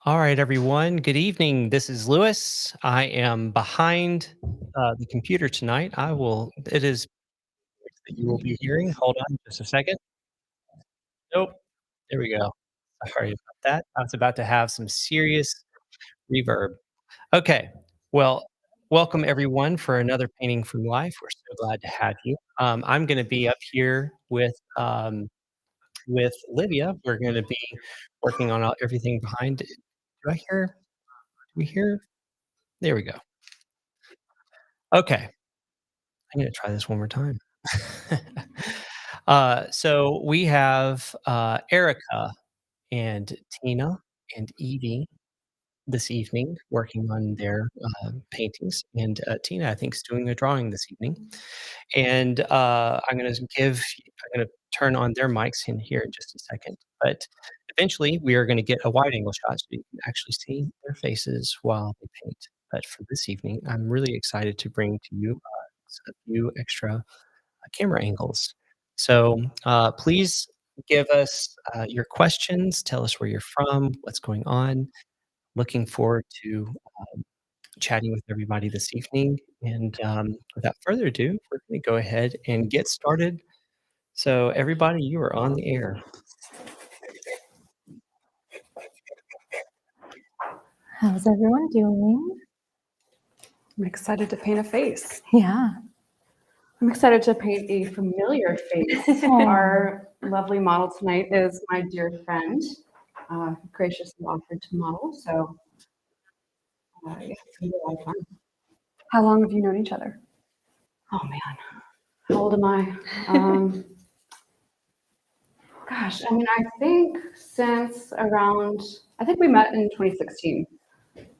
All right, everyone. Good evening. This is Lewis. I am behind the computer tonight. It is that you will be hearing. Hold on just a second. Nope. There we go. Sorry about that. I was about to have some serious reverb. Okay. Well, welcome everyone for another painting from life. We're so glad to have you. I'm going to be up here with Olivia. We're going to be working on everything behind it. Do I hear? Do we hear? There we go. Okay. I'm gonna try this one more time. So we have, Erica and Tina and Evie this evening working on their, paintings, and, Tina, I think, is doing a drawing this evening, and, I'm gonna turn on their mics in here in just a second, but eventually, we are gonna get a wide angle shot so you can actually see their faces while they paint, but for this evening, I'm really excited to bring to you, a few extra camera angles. So please give us your questions. Tell us where you're from, what's going on. Looking forward to chatting with everybody this evening. And without further ado, we're going to go ahead and get started. So, everybody, you are on the air. How's everyone doing? I'm excited to paint a face. Yeah. I'm excited to paint a familiar face. Our lovely model tonight is my dear friend, graciously offered to model. So yeah, it's gonna be a lot of fun. How long have you known each other? Oh man, how old am I? Gosh, I mean, I think since around, I think we met in 2016,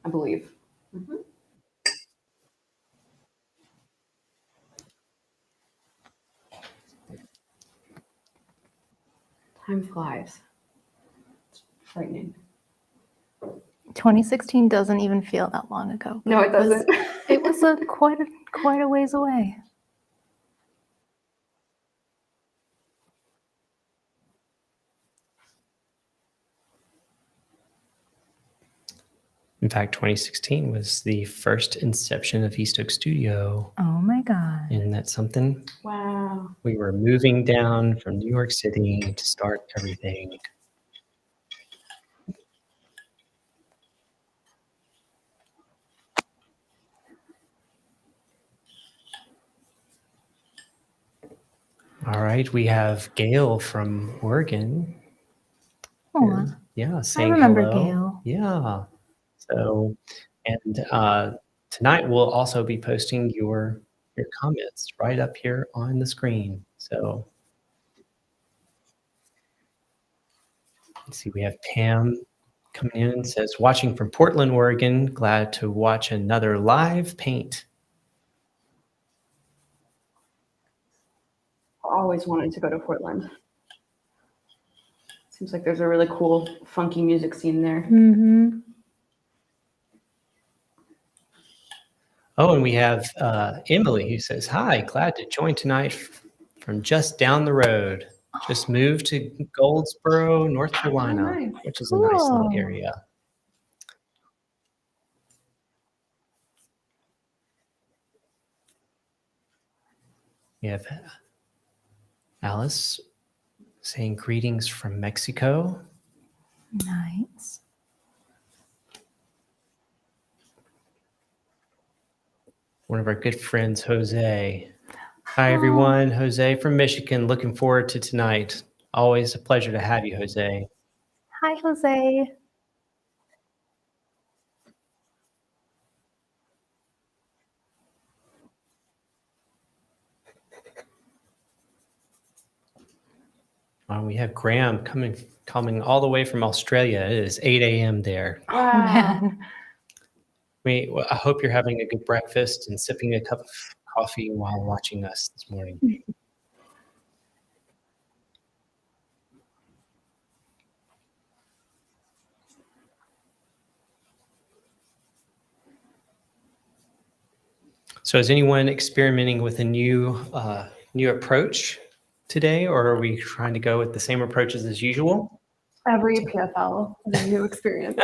I believe. Mm-hmm. Time flies. It's frightening. 2016 doesn't even feel that long ago. No, it doesn't. It was quite a ways away. In fact, 2016 was the first inception of East Oak Studio. Oh my God. Isn't that something? Wow. We were moving down from New York City to start everything. All right, we have Gail from Oregon. Aw, Yeah, I saying remember hello. Gail. Yeah. So, and tonight we'll also be posting your comments right up here on the screen. So, let's see, we have Pam coming in and says, watching from Portland, Oregon. Glad to watch another live paint. Always wanted to go to Portland. Seems like there's a really cool, funky music scene there. Mm-hmm. Oh, and we have Emily who says, hi, glad to join tonight from just down the road. Just moved to Goldsboro, North Carolina, nice. which is a nice little Cool. area. We have Alice saying greetings from Mexico. Nice. One of our good friends, Jose. Hi, everyone. Jose from Michigan. Looking forward to tonight. Always a pleasure to have you, Jose. Hi, Jose. We have Graham coming all the way from Australia. It is 8 a.m. there. Wow. Oh, man. I hope you're having a good breakfast and sipping a cup of coffee while watching us this morning. So is anyone experimenting with a new approach today, or are we trying to go with the same approaches as usual? Every PFL is a new experience.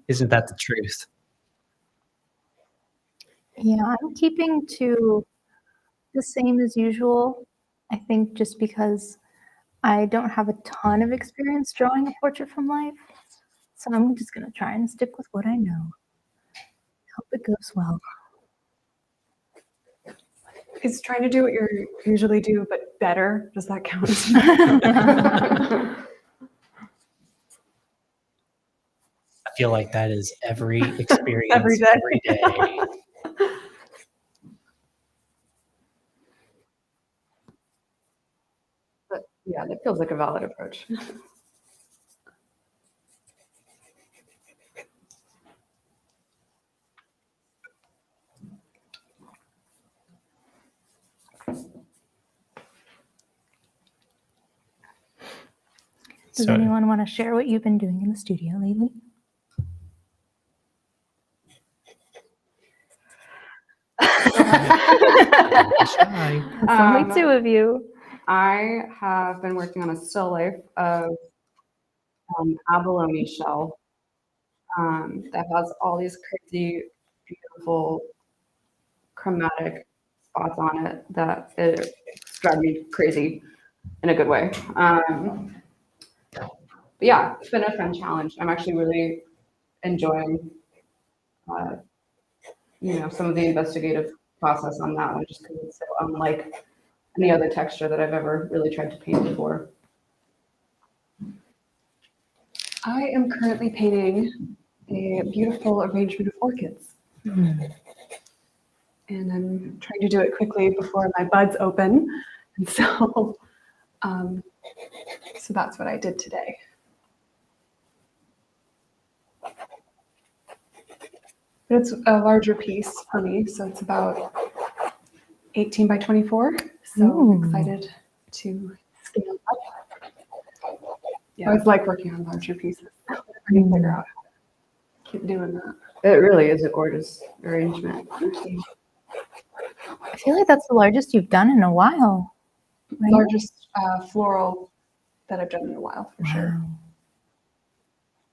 Isn't that the truth? Yeah, I'm keeping to the same as usual. I think just because I don't have a ton of experience drawing a portrait from life. So I'm just going to try and stick with what I know. Hope it goes well. Is trying to do what you usually do, but better, does that count? I feel like that is every experience Every day. every day. But yeah, that feels like a valid approach. Does So anyone want to share what you've been doing in the studio lately? don't be shy. It's only two of you. I have been working on a still life of abalone shell that has all these crazy, beautiful, chromatic spots on it that it's driving me crazy in a good way. But yeah, it's been a fun challenge. I'm actually really enjoying, some of the investigative process on that one, just because it's so unlike any other texture that I've ever really tried to paint before. I am currently painting a beautiful arrangement of orchids. And I'm trying to do it quickly before my buds open. And so, so that's what I did today. But it's a larger piece for me, so it's about 18 by 24. So I'm excited to scale up. Yeah. I always like working on larger pieces. I can figure out how to keep doing that. It really is a gorgeous arrangement. I feel like that's the largest you've done in a while. Right? Largest floral that I've done in a while, for sure.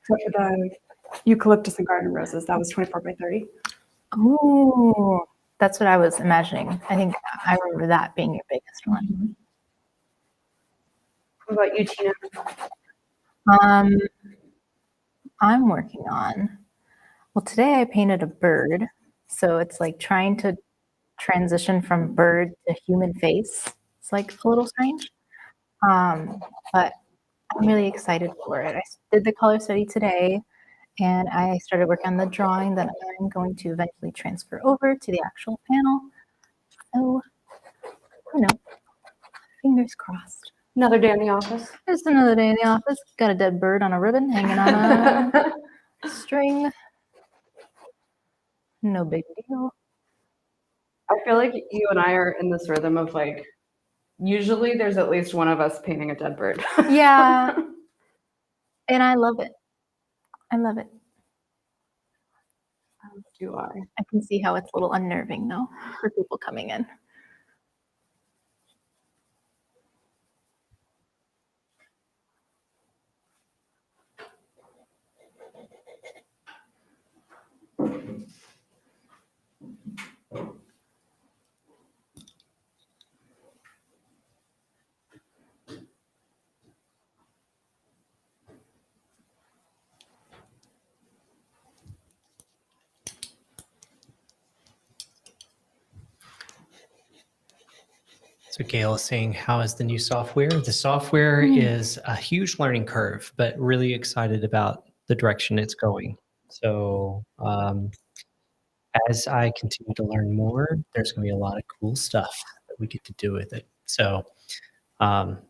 Except for the eucalyptus and garden roses. That was 24 by 30. Oh, that's what I was imagining. I think I remember that being your biggest one. What about you, Tina? I'm working on, well, today I painted a bird. So it's like trying to transition from bird to human face. It's like a little strange. But I'm really excited for it. I did the color study today and I started working on the drawing that I'm going to eventually transfer over to the actual panel. So, fingers crossed. Another day in the office. Just another day in the office. Got a dead bird on a ribbon hanging on a string. No big deal. I feel like you and I are in this rhythm of like, usually there's at least one of us painting a dead bird. Yeah. And I love it. I love it. Do I? I can see how it's a little unnerving though for people coming in. So Gail is saying, how is the new software? The software is a huge learning curve, but really excited about the direction it's going. So as I continue to learn more, there's going to be a lot of cool stuff that we get to do with it. So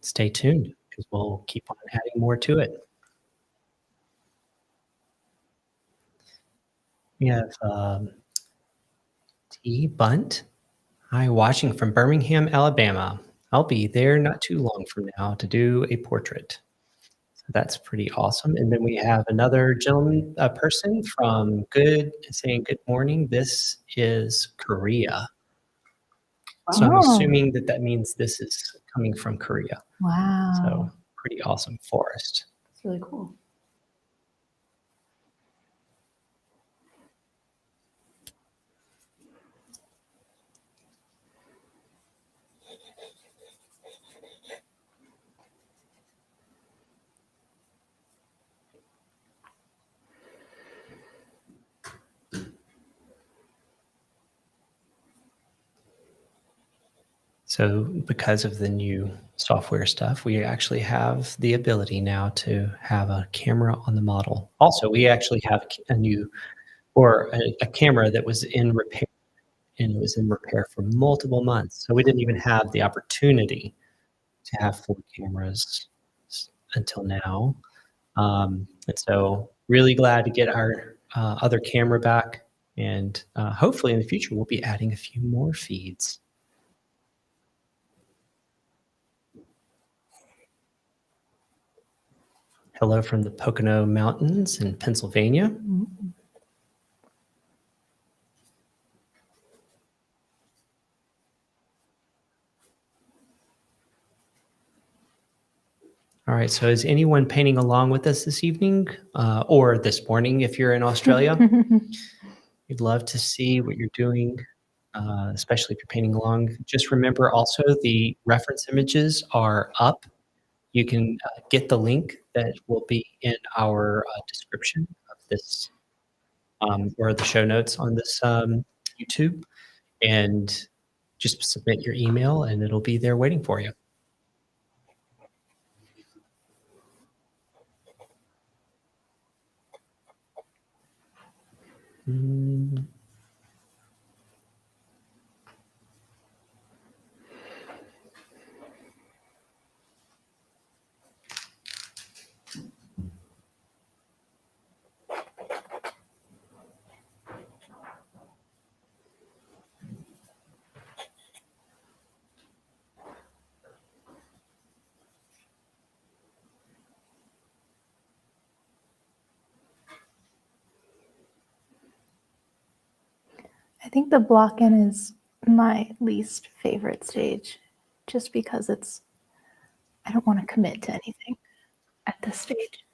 stay tuned because we'll keep on adding more to it. We have T. Bunt. Hi, watching from Birmingham, Alabama. I'll be there not too long from now to do a portrait. So that's pretty awesome. And then we have another gentleman, a person from saying good morning. This is Korea. So I'm assuming that means this is coming from Korea. Wow. So pretty awesome forest. It's really cool. So because of the new software stuff, we actually have the ability now to have a camera on the model. Also, we actually have a new or a camera that was in repair, and it was in repair for multiple months. So we didn't even have the opportunity to have 4 cameras until now. And so really glad to get our other camera back. And hopefully in the future, we'll be adding a few more feeds. Hello from the Pocono Mountains in Pennsylvania. All right, so is anyone painting along with us this evening or this morning if you're in Australia? We'd love to see what you're doing, especially if you're painting along. Just remember also the reference images are up. You can get the link that will be in our description of this or the show notes on this YouTube, and just submit your email and it'll be there waiting for you. Mm. I think the block-in is my least favorite stage, just because I don't want to commit to anything at this stage.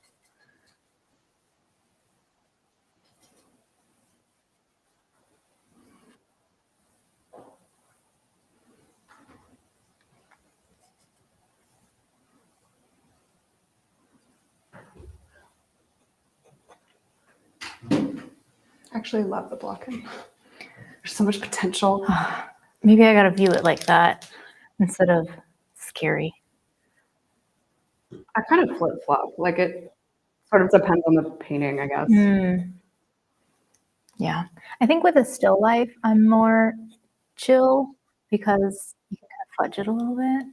I actually love the block-in. There's so much potential. Maybe I gotta view it like that instead of scary. I kind of flip-flop. Like it sort of depends on the painting, I guess. Yeah. I think with a still life, I'm more chill because you can kind of fudge it a little bit,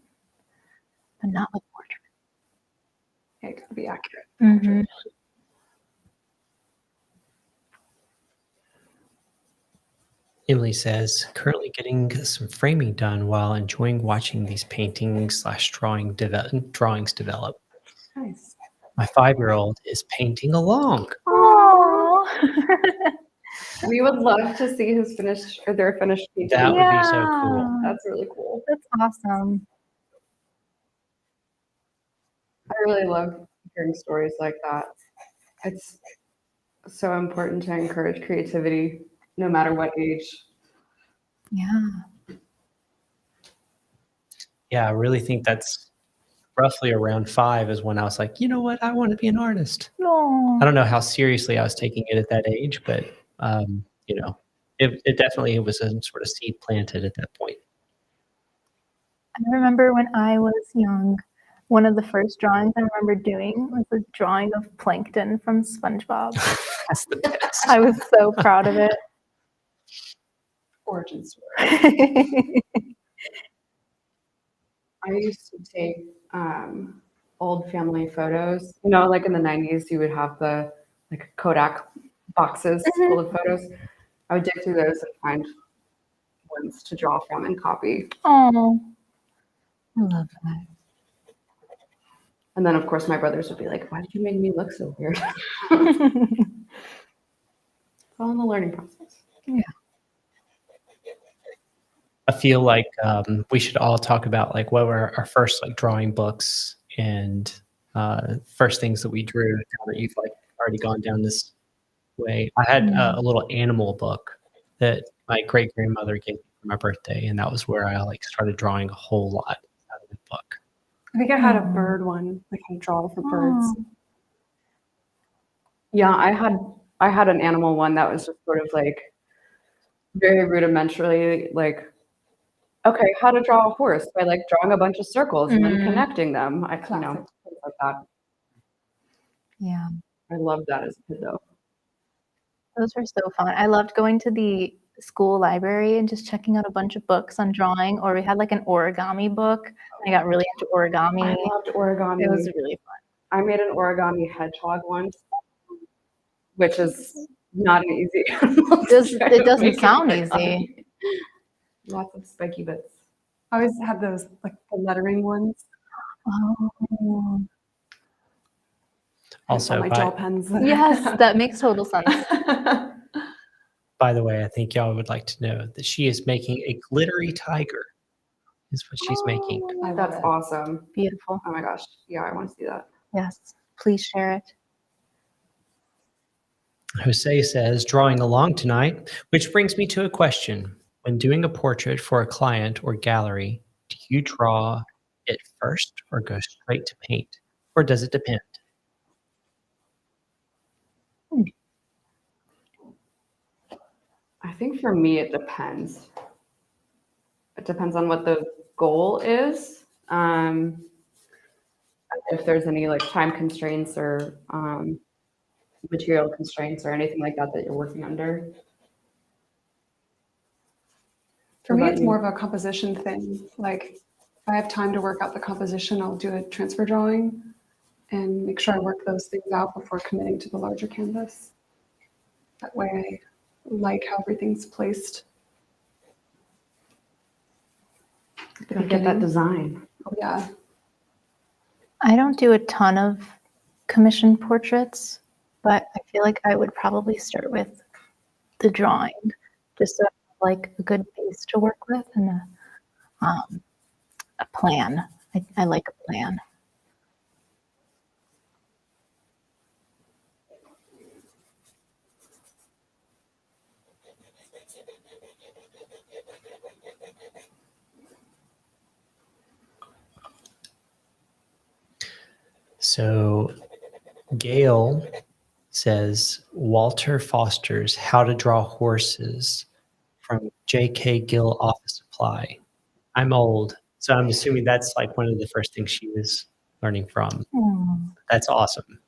but not with portrait. It gotta be accurate. Mhm. Emily says, currently getting some framing done while enjoying watching these drawings develop. Nice. My 5-year-old is painting along. Aww. We would love to see his finished or their finished painting. That would be so cool. Yeah. That's really cool. That's awesome. I really love hearing stories like that. It's so important to encourage creativity no matter what age. Yeah. Yeah, I really think that's roughly around 5 is when I was like, you know what, I want to be an artist. No. I don't know how seriously I was taking it at that age, but you know, it definitely was a sort of seed planted at that point. I remember when I was young, one of the first drawings I remember doing was a drawing of plankton from SpongeBob. That's the best. I was so proud of it. Origin story. I used to take old family photos. You know, like in the 90s, you would have the like Kodak boxes full of photos. I would dig through those and find ones to draw from and copy. Oh, I love that. And then, of course, my brothers would be like, why did you make me look so weird? It's all in the learning process. Yeah. I feel like we should all talk about like what were our first like drawing books and first things that we drew. Now that you've like already gone down this way, I had a little animal book that my great grandmother gave me for my birthday, and that was where I like started drawing a whole lot out of the book. I think I had a bird one, like I draw for birds. Oh. Yeah, I had an animal one that was just sort of like very rudimentarily like, okay, how to draw a horse by like drawing a bunch of circles and then connecting them. Things like that. Yeah. I loved that as a kid though. Those were so fun. I loved going to the school library and just checking out a bunch of books on drawing, or we had like an origami book. I got really into origami. I loved origami. It was really fun. I made an origami hedgehog once, which is not an easy. It doesn't sound easy. Lots of spiky bits. I always have those like the lettering ones. Oh. Also, my gel pens. Yes, that makes total sense. by the way, I think y'all would like to know that she is making a glittery tiger. Is what she's making. That's awesome. Beautiful. Oh my gosh. Yeah, I want to see that. Yes, please share it. Jose says, drawing along tonight, which brings me to a question. When doing a portrait for a client or gallery, do you draw it first or go straight to paint? Or does it depend? I think for me, it depends. It depends on what the goal is. If there's any like time constraints or material constraints or anything like that that you're working under. For me, it's more of a composition thing. Like if I have time to work out the composition, I'll do a transfer drawing and make sure I work those things out before committing to the larger canvas. That way I like how everything's placed. You get that design. Oh, yeah. I don't do a ton of commission portraits, but I feel like I would probably start with the drawing, just so I have like a good base to work with and a plan. I like a plan. So Gail says Walter Foster's How to Draw Horses from J.K. Gill Office Supply. I'm old, so I'm assuming that's like one of the first things she was learning from. That's awesome.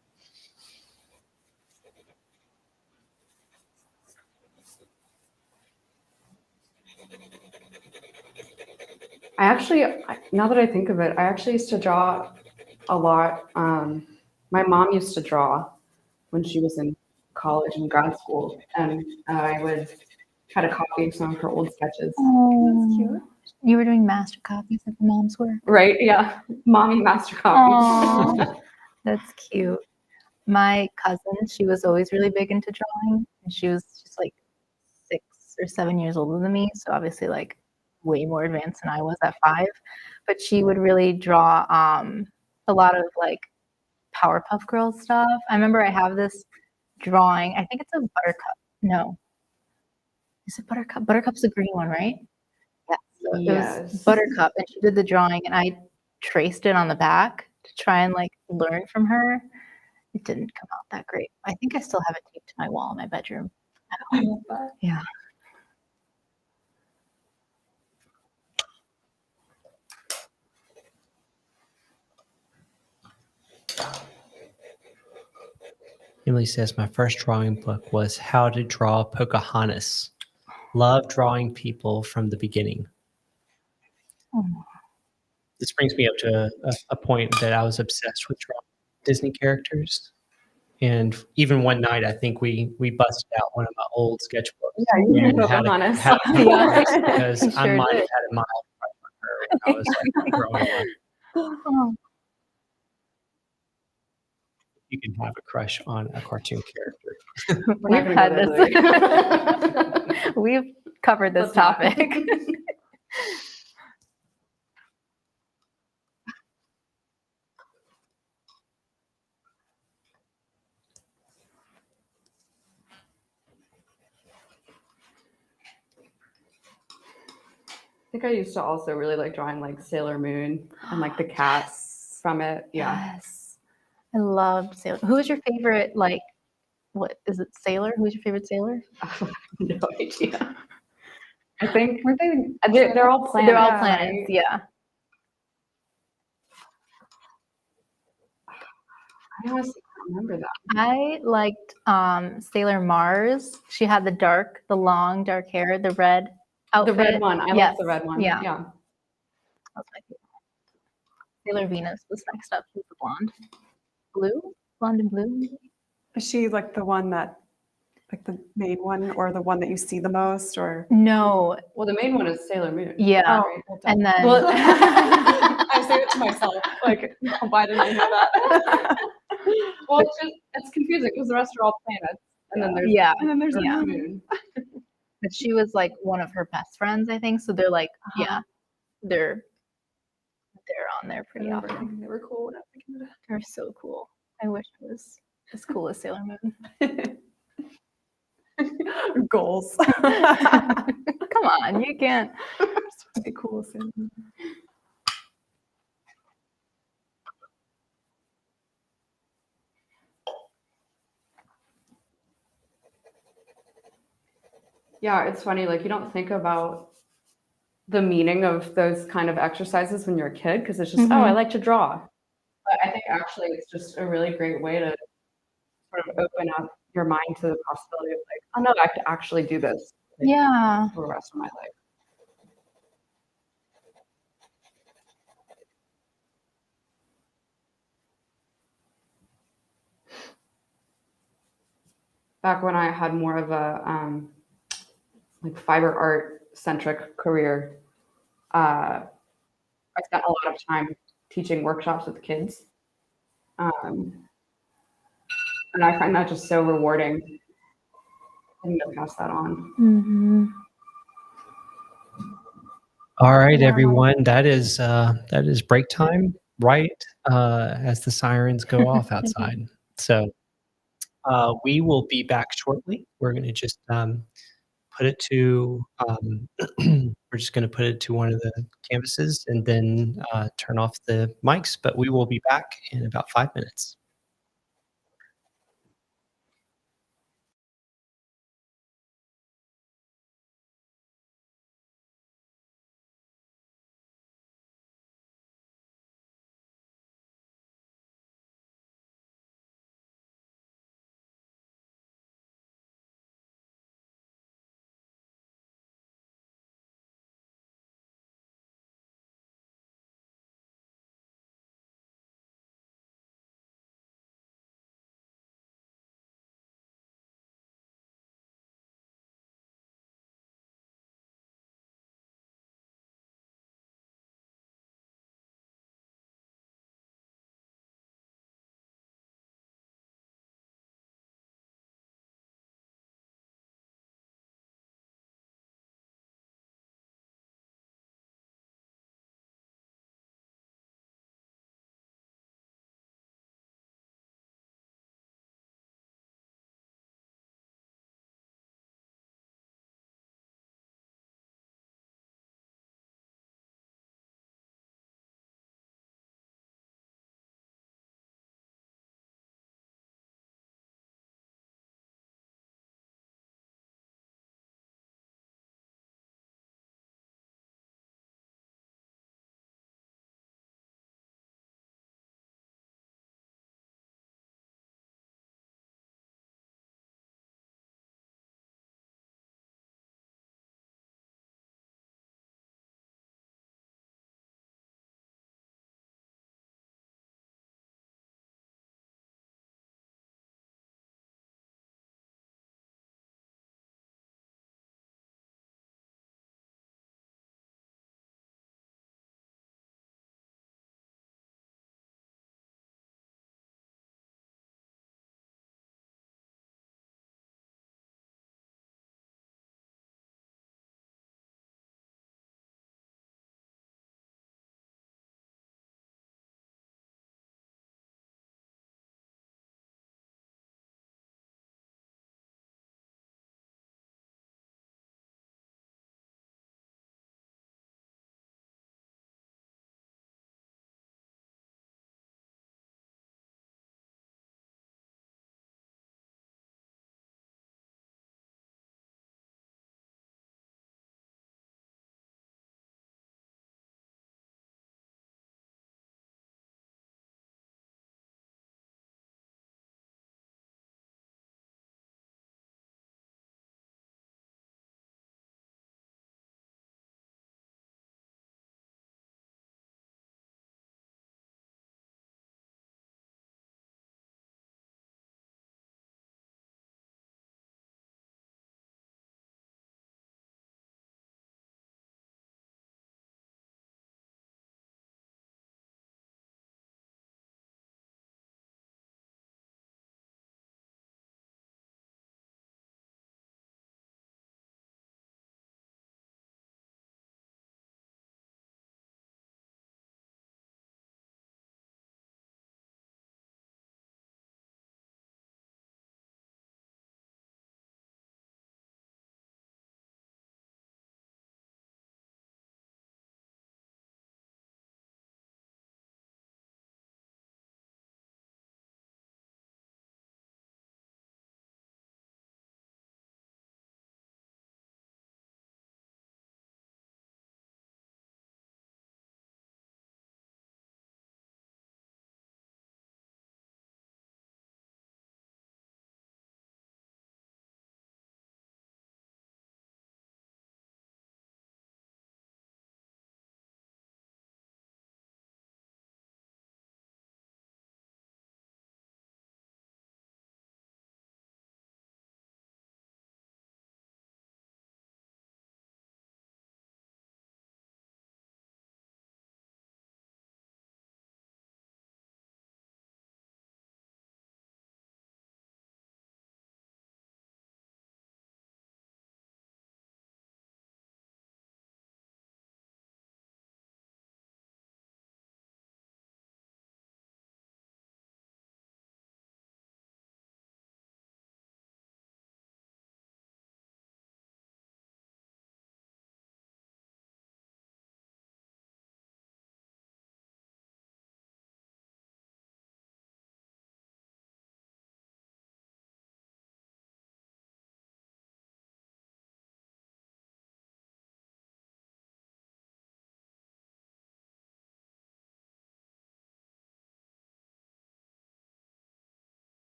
I actually, now that I think of it, I actually used to draw a lot. My mom used to draw when she was in college and grad school, and I would try to copy some of her old sketches. Oh, that's cute. You were doing master copies of your mom's work? Right, yeah. Mommy master copies. Aww, that's cute. My cousin, she was always really big into drawing, and she was just like 6 or 7 years older than me, so obviously like way more advanced than I was at 5. But she would really draw a lot of like Powerpuff Girls stuff. I remember I have this drawing. I think it's a Buttercup. No, is it Buttercup? Buttercup's the green one, right? Yeah. So it was Buttercup, and she did the drawing, and I traced it on the back to try and like learn from her. It didn't come out that great. I think I still have it taped to my wall in my bedroom at home. I love that. Yeah. Emily says, my first drawing book was How to Draw Pocahontas. Love drawing people from the beginning. Oh. This brings me up to a point that I was obsessed with drawing Disney characters. And even one night, I think we busted out one of my old sketchbooks. Yeah, you did Pocahontas. Because I might have had a mild crush on her when I was like growing up. Oh. You can have a crush on a cartoon character. We've had this. We've covered this topic. think I used to also really like drawing like Sailor Moon and like the cat Yes. from it. Yeah. Yes. I loved Sailor. Who was your favorite, like, what is it, sailor? Who's your favorite sailor? No idea. I think Weren't they? they're all planets. They're all Yeah, planets, right. yeah. I honestly can't remember that. I liked Sailor Mars. She had the long dark hair, the red outfit. The red one. I Yes. like the red one. Yeah. Yeah. That was my favorite. Sailor Venus was next up. She's the blonde. Blonde and blue. Is she like the one that, like the main one, or the one that you see the most, or? No, Well, the main one is Sailor Moon. yeah. Oh, well done. And then Well, I say it to myself, like, why didn't I know that? well, it's confusing because the rest are all planets, and then there's yeah, And then there's Yeah. a the moon. moon. but she was like one of her best friends, I think. So they're like, yeah, they're on there I pretty remember often. thinking they were cool when I was thinking They're so cool. I wish I was as cool as Sailor Moon. of goals. Come on, you can't. Just want to be cool as Sailor Moon. Yeah, it's funny. Like you don't think about the meaning of those kind of exercises when you're a kid because it's just, oh, I like to draw. But I think actually it's just a really great way to sort of open up your mind to the possibility of like, oh no, I could actually do this like, Yeah. for the rest of my life. Back when I had more of a like fiber art centric career, I spent a lot of time teaching workshops with kids. And I find that just so rewarding and to pass that on. Mm-hmm. All right, Yeah. everyone. That is break time, right? As the sirens go off outside. So we will be back shortly. We're going to just put it to we're just going to put it to one of the canvases and then turn off the mics. But we will be back in about 5 minutes.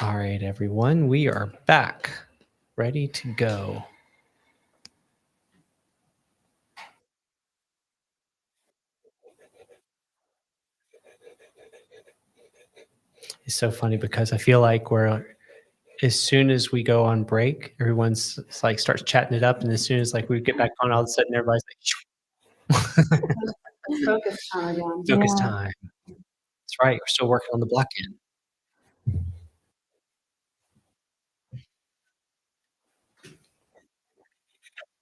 All right, everyone, we are back, ready to go. It's so funny because I feel like as soon as we go on break, everyone's like starts chatting it up, and as soon as like we get back on, all of a sudden everybody's like, Focus time again. focus Yeah. time. That's right. We're still working on the block end.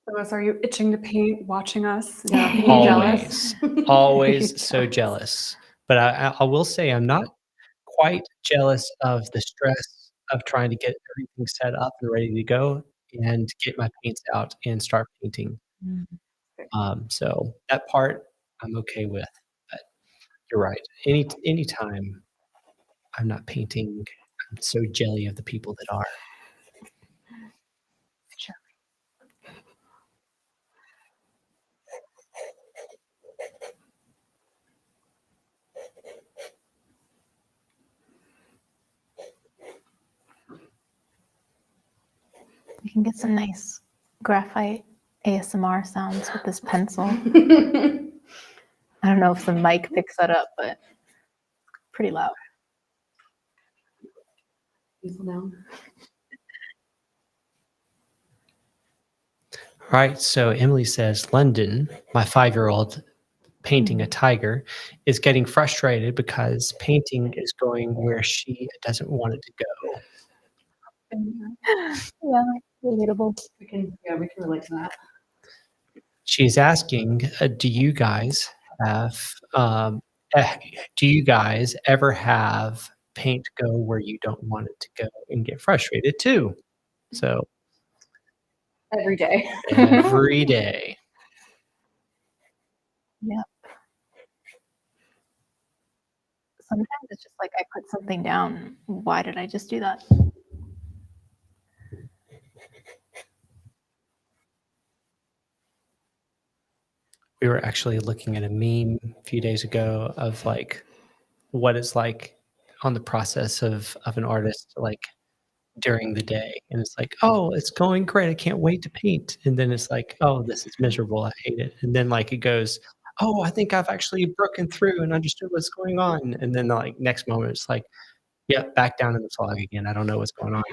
Lois, are you itching to paint watching us? Yeah, are you Always, jealous? always so jealous. But I will say I'm not quite jealous of the stress of trying to get everything set up and ready to go and get my paints out and start painting. Mm. So that part I'm okay with. But you're right. Anytime I'm not painting, I'm so jelly of the people that are. Sure. You can get some nice graphite ASMR sounds with this pencil. I don't know if the mic picks that up, but pretty loud. Easel down. All right. So Emily says, London, my 5-year-old painting a tiger, is getting frustrated because painting is going where she doesn't want it to go. Yeah, relatable. We can relate to that. She's asking, do you guys ever have paint go where you don't want it to go and get frustrated too? So Every day. every day. Yeah. Sometimes it's just like I put something down. Why did I just do that? We were actually looking at a meme a few days ago of like what it's like on the process of an artist like during the day, and it's like, oh, it's going great, I can't wait to paint, and then it's like, oh, this is miserable, I hate it, and then like it goes, oh, I think I've actually broken through and understood what's going on, and then like next moment it's like, yeah, back down in the fog again, I don't know what's going on.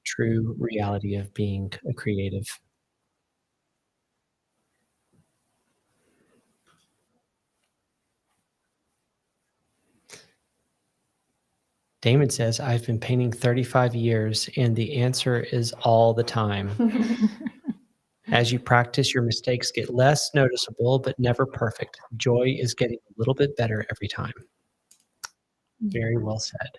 True reality of being a creative. Damon says, I've been painting 35 years, and the answer is all the time. As you practice, your mistakes get less noticeable, but never perfect. Joy is getting a little bit better every time. Very well said.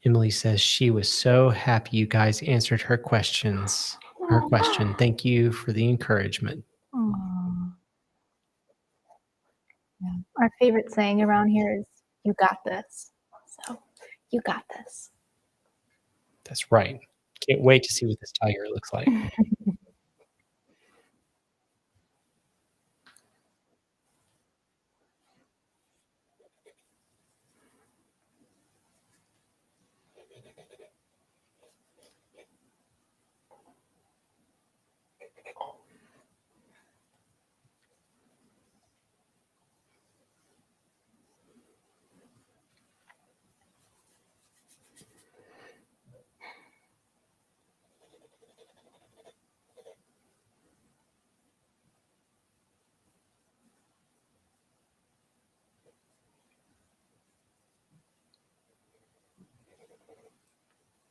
Emily says she was so happy you guys answered her question. Thank you for the encouragement. Aw. Yeah. Our favorite saying around here is, you got this. So, you got this. That's right. Can't wait to see what this tiger looks like.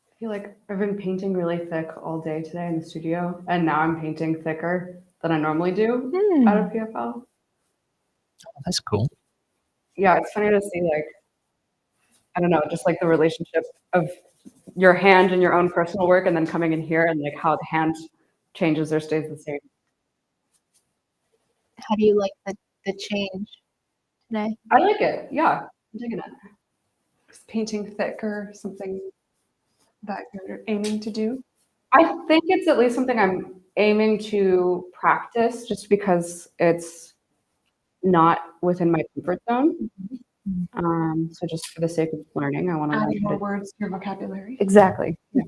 I feel like I've been painting really thick all day today in the studio, and now I'm painting thicker than I normally do out of PFL. Oh, that's cool. Yeah, it's funny to see, like, I don't know, just like the relationship of your hand and your own personal work and then coming in here and like how the hand changes or stays the same. How do you like the change today? I like it. Yeah, I'm digging it. Is painting thick or something that you're aiming to do? I think it's at least something I'm aiming to practice just because it's not within my comfort zone. So just for the sake of learning, I want to Adding learn more how to. words to your vocabulary. Exactly. Yeah.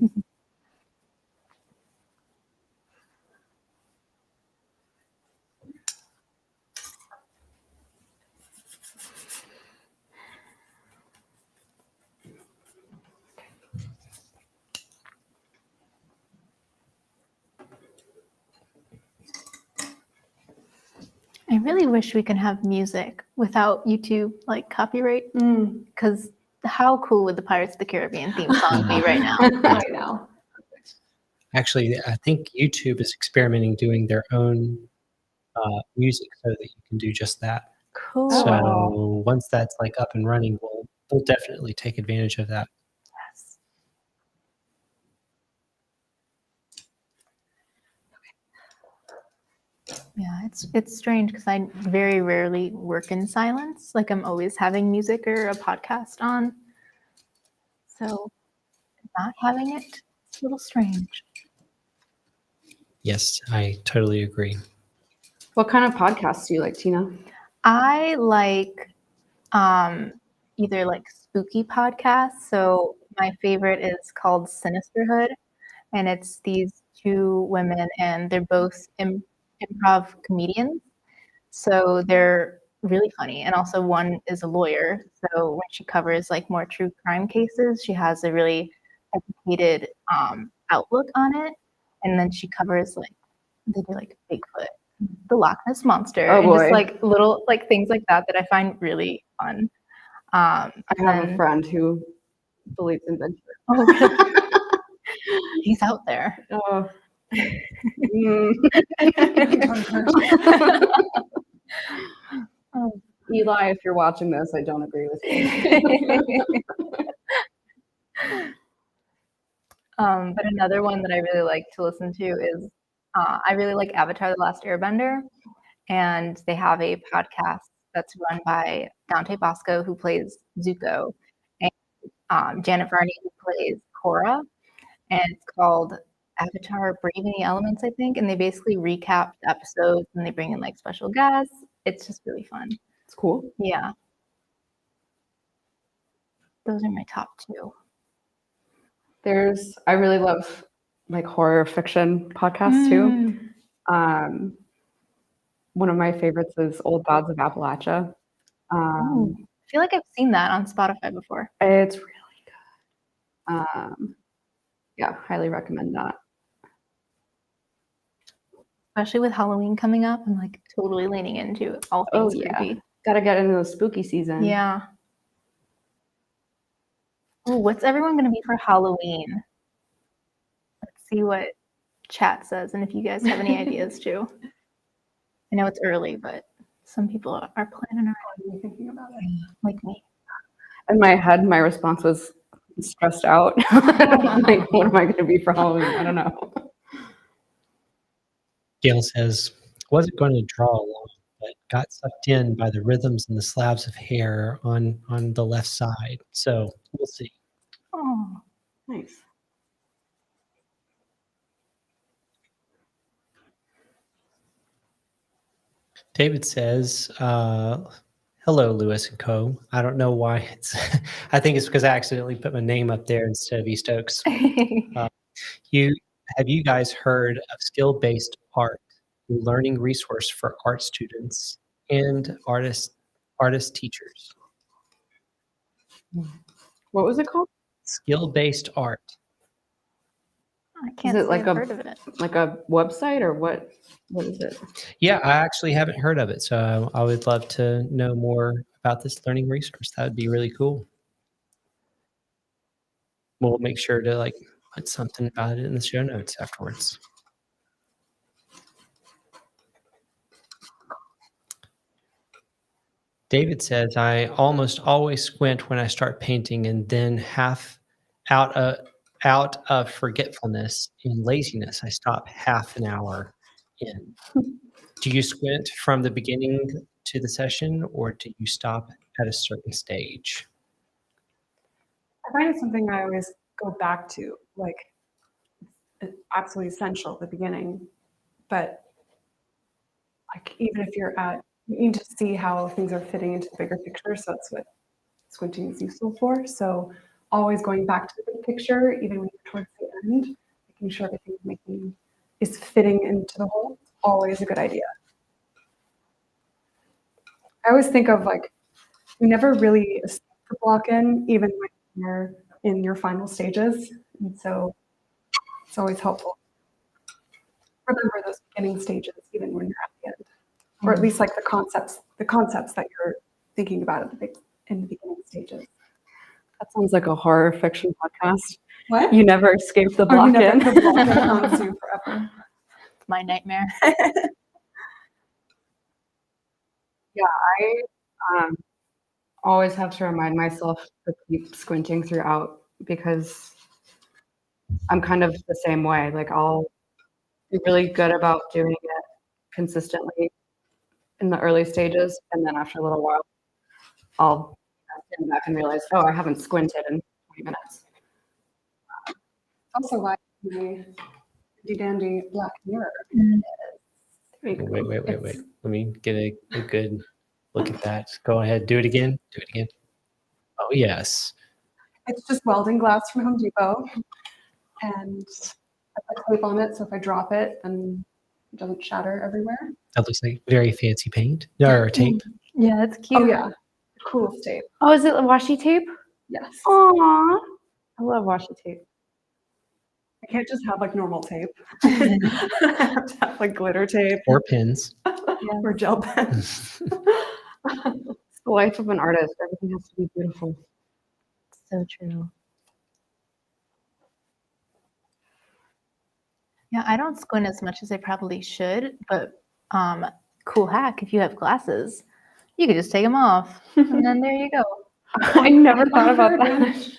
I really wish we could have music without YouTube like copyright, because how cool would the Pirates of the Caribbean theme song be right now? I know. Actually, I think YouTube is experimenting doing their own music so that you can do just that. Cool. Oh, So wow. once that's like up and running, we'll definitely take advantage of that. Yes. Yeah, it's strange because I very rarely work in silence. Like I'm always having music or a podcast on. So not having it, it's a little strange. Yes, I totally agree. What kind of podcasts do you like, Tina? I like either like spooky podcasts. So my favorite is called Sinisterhood, and it's these two women, and they're both improv comedians. So they're really funny, and also one is a lawyer. So when she covers like more true crime cases, she has a really educated outlook on it. And then she covers like they do like Bigfoot, the Loch Ness monster, Oh, and just boy. like little like things like that that I find really fun. I have a friend who believes in Bigfoot. Oh, really? He's out there. Oh. Mm. Eli, if you're watching this, I don't agree with you. But another one that I really like to listen to is I really like Avatar: The Last Airbender, and they have a podcast that's run by Dante Bosco, who plays Zuko, and Janet Varney, who plays Korra, and it's called Avatar: Braving the Elements, I think. And they basically recap the episodes, and they bring in like special guests. It's just really fun. It's cool. Yeah, those are my top two. I really love like horror fiction podcasts too. One of my favorites is Old Gods of Appalachia. I feel like I've seen that on Spotify before. It's really good. Yeah, highly recommend that. Especially with Halloween coming up, I'm like totally leaning into all things creepy. Gotta get into the spooky season. Yeah. Oh, what's everyone gonna be for Halloween? Let's see what chat says, and if you guys have any ideas too. I know it's early, but some people are planning already. Thinking about it. Like me. In my head, my response was stressed out. Like, what am I gonna be for Halloween? I don't know. Gail says, wasn't going to draw along, but got sucked in by the rhythms and the slabs of hair on the left side. So we'll see. Oh, Nice. David says, hello, Lewis and Co. I don't know why it's, I think it's because I accidentally put my name up there instead of East Oaks. Have you guys heard of skill-based art, a learning resource for art students and artist teachers? What was it called? Skill-based art. I can't it say like I've a- heard of it. Like a website or what? What is it? Yeah, I actually haven't heard of it, so I would love to know more about this learning resource. That would be really cool. We'll make sure to like put something about it in the show notes afterwards. David says, I almost always squint when I start painting and then half out out of forgetfulness and laziness, I stop half an hour in. Do you squint from the beginning to the session, or do you stop at a certain stage? I find it's something I always go back to, like it's absolutely essential at the beginning, but like even if you need to see how things are fitting into the bigger picture. So that's what squinting is useful for. So always going back to the big picture, even when you're towards the end, making sure everything is fitting into the whole, always a good idea. I always think of like, you never really escape the block in, even when you're in your final stages. And so it's always helpful. Remember those beginning stages, even when you're at the end, or at least like the concepts that you're thinking about in the beginning stages. That sounds like a horror fiction podcast. What? You never escape the Oh, block you never in. the block in haunts you forever. It's my nightmare. I always have to remind myself to keep squinting throughout because I'm kind of the same way. Like I'll be really good about doing it consistently in the early stages, and then after a little while, I'll stand back and realize, oh, I haven't squinted in 20 minutes. Also, why my handy dandy black mirror. Wait. Let me get a good look at that. Go ahead. Do it again. Do it again. Oh, yes. It's just welding glass from Home Depot, and I put tape on it, so if I drop it, then it doesn't shatter everywhere. That looks like very fancy paint or tape. Yeah, it's cute. Oh yeah, the coolest tape. Oh, is it washi tape? Yes. Aww. I love washi tape. I can't just have like normal tape. I have to have like glitter tape Or pins. or gel pens. It's the life of an artist. Everything has to be beautiful. So true. Yeah, I don't squint as much as I probably should, but cool hack, if you have glasses, you could just take them off and then there you go. I never thought about that.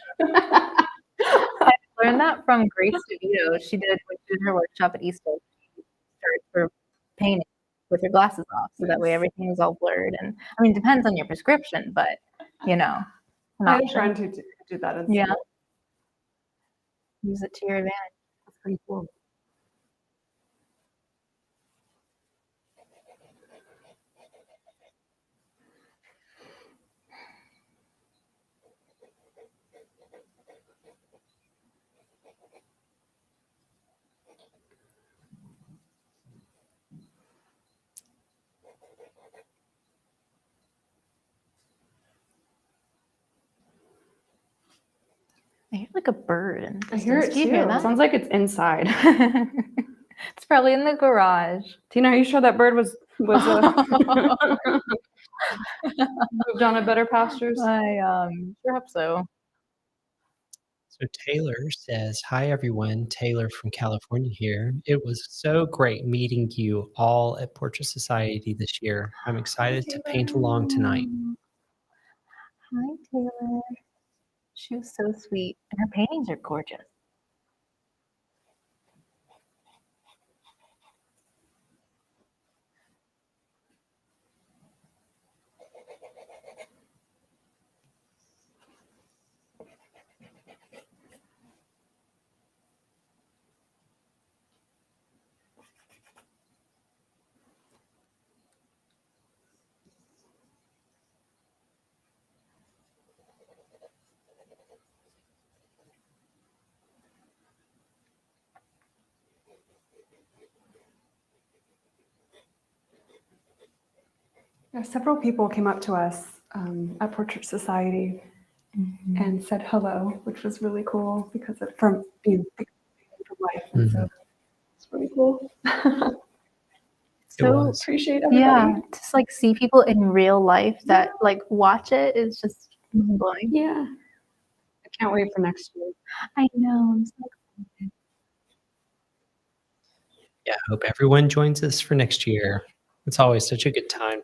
I learned that from Grace DeVito. She did when she did her workshop at East Oak. She started for painting with her glasses off, so that way everything is all blurred. And I mean, it depends on your prescription, but an I had a option. friend who did that. In Yeah. school. Use it to your advantage. That's pretty cool. I hear like a bird. In the I hear it distance. Do you too. hear It that? sounds like it's inside. It's probably in the garage. Tina, are you sure that bird was moved on to better pastures? I sure hope so. So Taylor says, "Hi everyone, Taylor from California here. It was so great meeting you all at Portrait Society this year. I'm excited to paint along tonight." Hi, Taylor. She was so sweet, and her paintings are gorgeous. Yeah, several people came up to us at Portrait Society and said hello, which was really cool because of from being from life, and so it's really cool. It was. Appreciate everybody. Yeah, just like see people in real life that like watch it is just mind blowing. Yeah. I can't wait for next year. I know. I'm so excited. Yeah, I hope everyone joins us for next year. It's always such a good time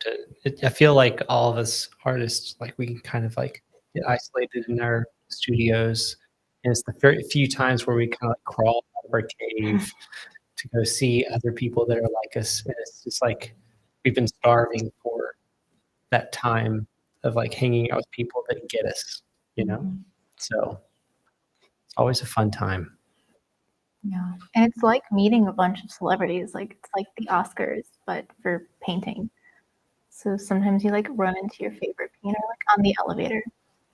I feel like all of us artists, like we can kind of like get isolated in our studios And it's the very few times where we kind of like crawl out of our cave to go see other people that are like us. And it's just like we've been starving for that time of like hanging out with people that get us, you know? Mhm. So it's always a fun time. Yeah. And it's like meeting a bunch of celebrities. Like it's like the Oscars, but for painting. So sometimes you like run into your favorite painter like on the elevator.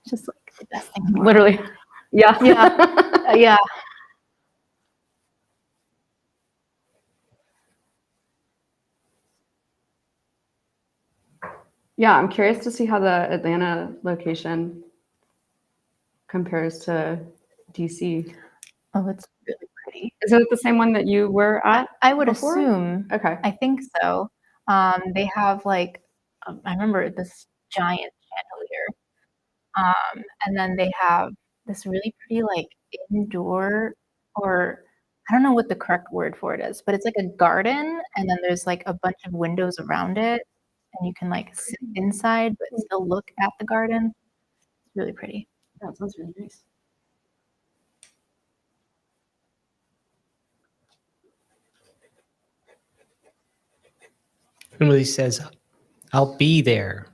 It's just like the best thing in the world. Literally. Yeah. Yeah. Yeah. Yeah, I'm curious to see how the Atlanta location compares to DC. Oh, it's really pretty. Is it the same one that you were at? I would before? assume. Okay. I think so. They have like, I remember this giant chandelier. And then they have this really pretty like indoor, or I don't know what the correct word for it is, but it's like a garden and then there's like a bunch of windows around it and you can like sit inside but still look at the garden. It's really pretty. Yeah, it sounds really nice. Emily says, I'll be there.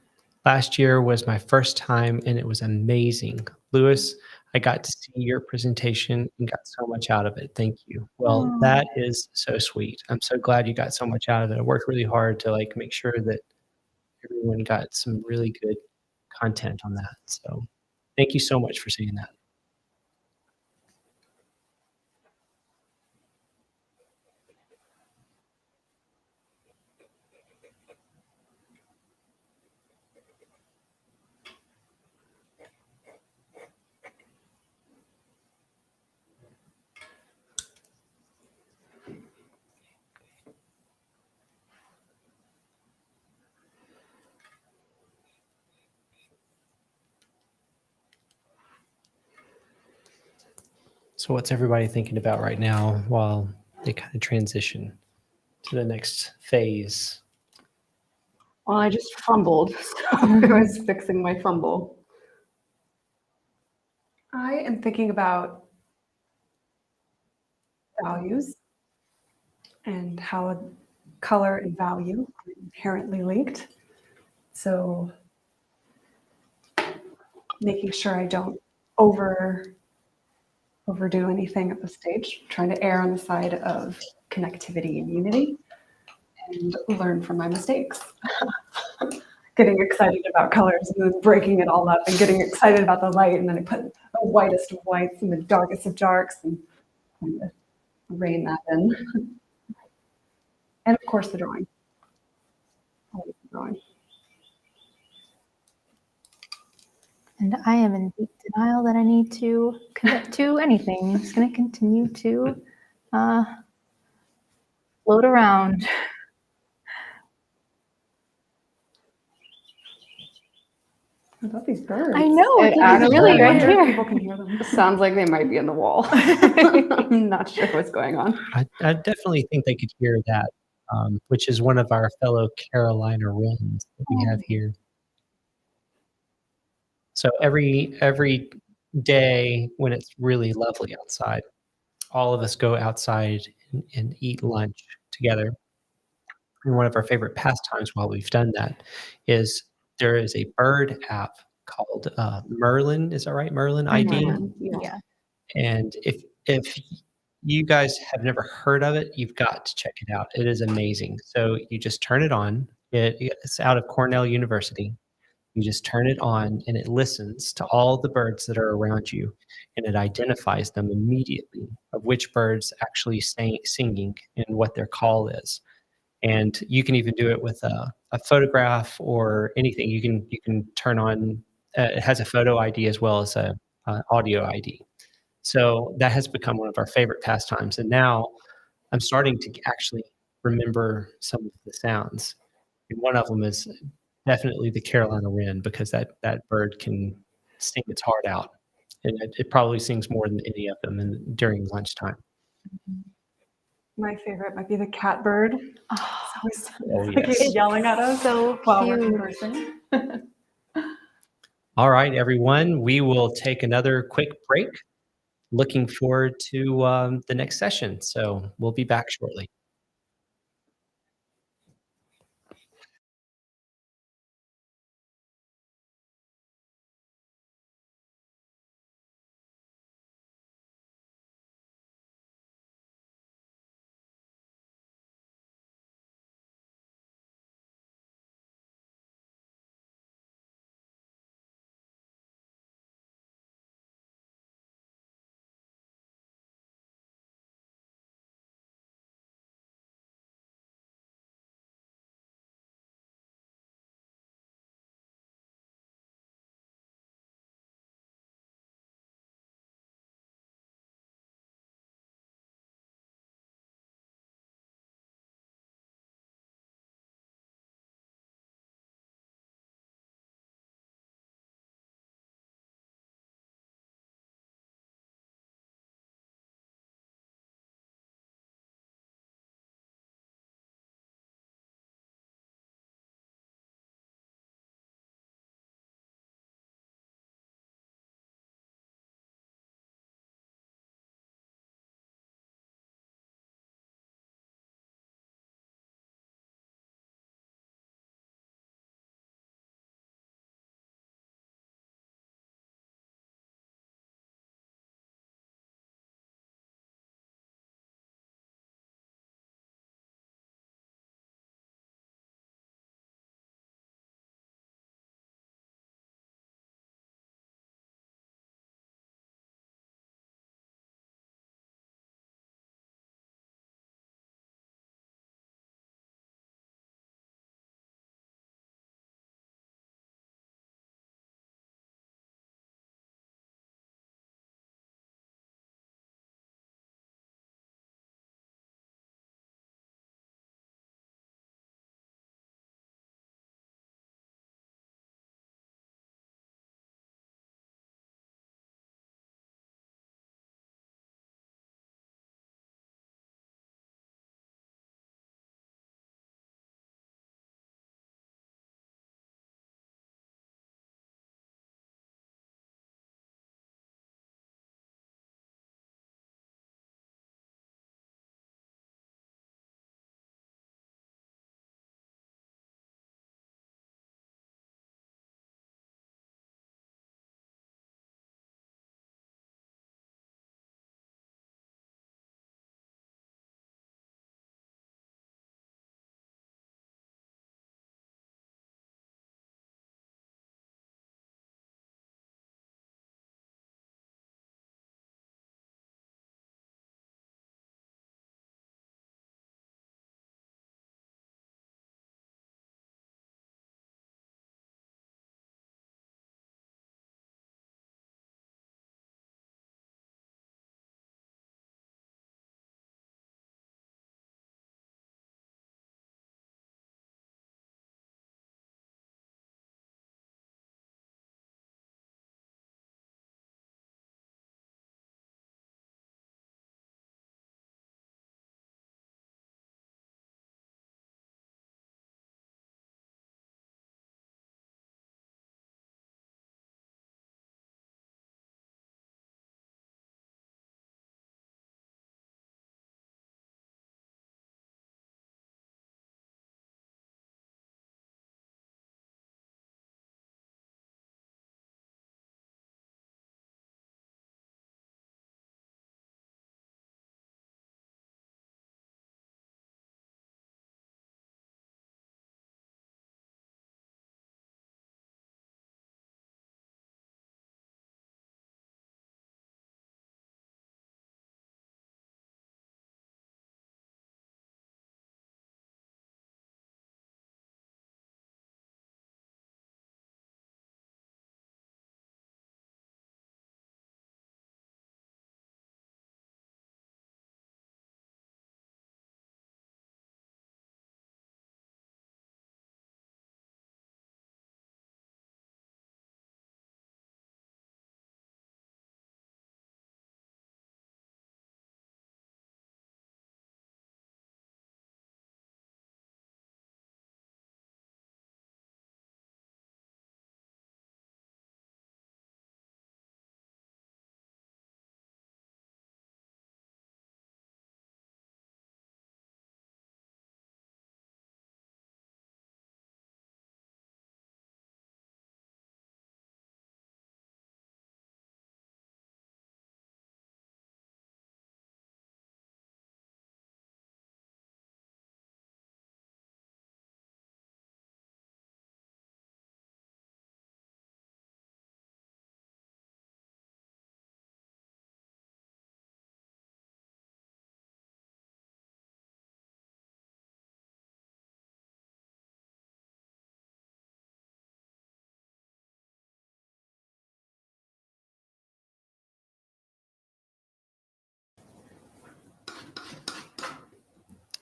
Last year was my first time and it was amazing. Lewis, I got to see your presentation and got so much out of it. Thank you. Well, Oh. that is so sweet. I'm so glad you got so much out of it. I worked really hard to like make sure that everyone got some really good content on that. So thank you so much for saying that. So what's everybody thinking about right now while they kind of transition to the next phase? Well, I just fumbled, so I was fixing my fumble. I am thinking about values and how color and value are inherently linked. So making sure I don't overdo anything at the stage, trying to err on the side of connectivity and unity and learn from my mistakes. Getting excited about colors and then breaking it all up and getting excited about the light, and then I put the whitest of whites and the darkest of darks and kind of rein that in. And of course the drawing. Always the drawing. And I am in deep denial that I need to commit to anything. I'm just going to continue to float around. I love these birds. I know, It it's actually- really I right wonder here. People can hear them. It sounds like they might be in the wall. I'm not sure what's going on. I definitely think they could hear that, which is one of our fellow Carolina wrens that we have here. So every day when it's really lovely outside, all of us go outside and eat lunch together. And one of our favorite pastimes while we've done that is there is a bird app called Merlin. Is that right? Merlin ID. Merlin, yeah. Yeah. And if you guys have never heard of it, you've got to check it out. It is amazing. So you just turn it on. It's out of Cornell University. You just turn it on and it listens to all the birds that are around you and it identifies them immediately of which birds actually singing and what their call is. And you can even do it with a photograph or anything. You can turn on. It has a photo ID as well as a audio ID. So that has become one of our favorite pastimes. And now I'm starting to actually remember some of the sounds. And one of them is definitely the Carolina wren because that bird can sing its heart out. And it probably sings more than any of them during lunchtime. My favorite might be the catbird. Oh, It's Oh, always like yes. he's yelling at us so while we're cute. conversing. All right, everyone, we will take another quick break. looking forward to the next session. So we'll be back shortly.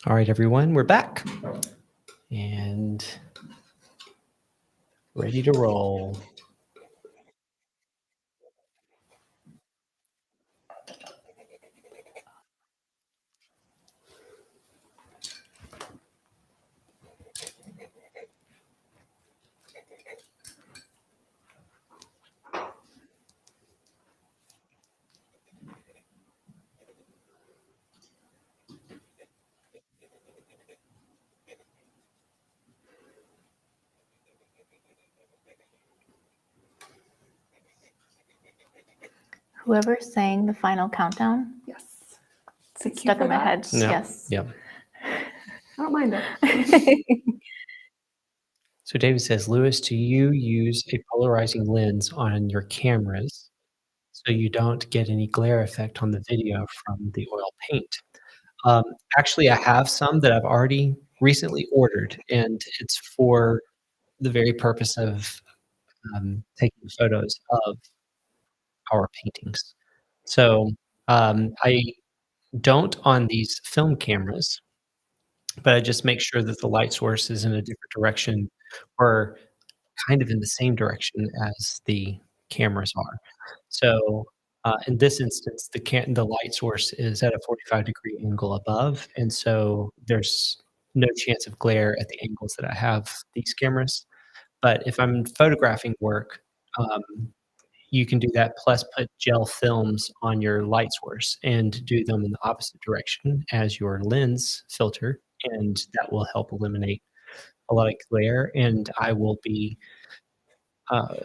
All right, everyone, we're back and ready to roll. Whoever sang the final countdown, Yes. it's Thank you stuck for in my that. head. Yeah. Yes. Yeah. I don't mind it. So David says, Lewis, do you use a polarizing lens on your cameras so you don't get any glare effect on the video from the oil paint? Um, Actually, I have some that I've already recently ordered, and it's for the very purpose of taking photos of our paintings. So I don't on these film cameras, but I just make sure that the light source is in a different direction or kind of in the same direction as the cameras are. So, in this instance, the light source is at a 45-degree angle above, and so there's no chance of glare at the angles that I have these cameras. But if I'm photographing work, um, you can do that plus put gel films on your light source and do them in the opposite direction as your lens filter, and that will help eliminate a lot of glare, and I will be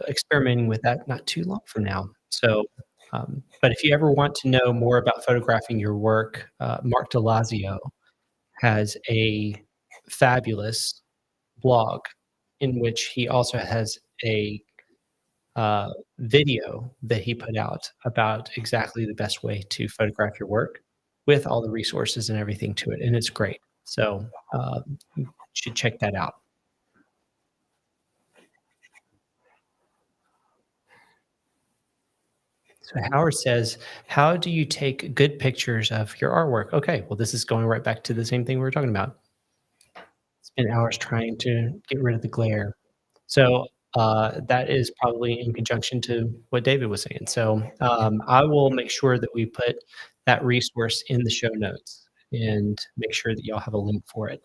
experimenting with that not too long from now. So, but if you ever want to know more about photographing your work, Mark DeLazio has a fabulous blog in which he also has a video that he put out about exactly the best way to photograph your work with all the resources and everything to it. And it's great. So you should check that out. So Howard says, how do you take good pictures of your artwork? Okay, well, this is going right back to the same thing we were talking about. Spend hours trying to get rid of the glare. So that is probably in conjunction to what David was saying. So I will make sure that we put that resource in the show notes and make sure that y'all have a link for it.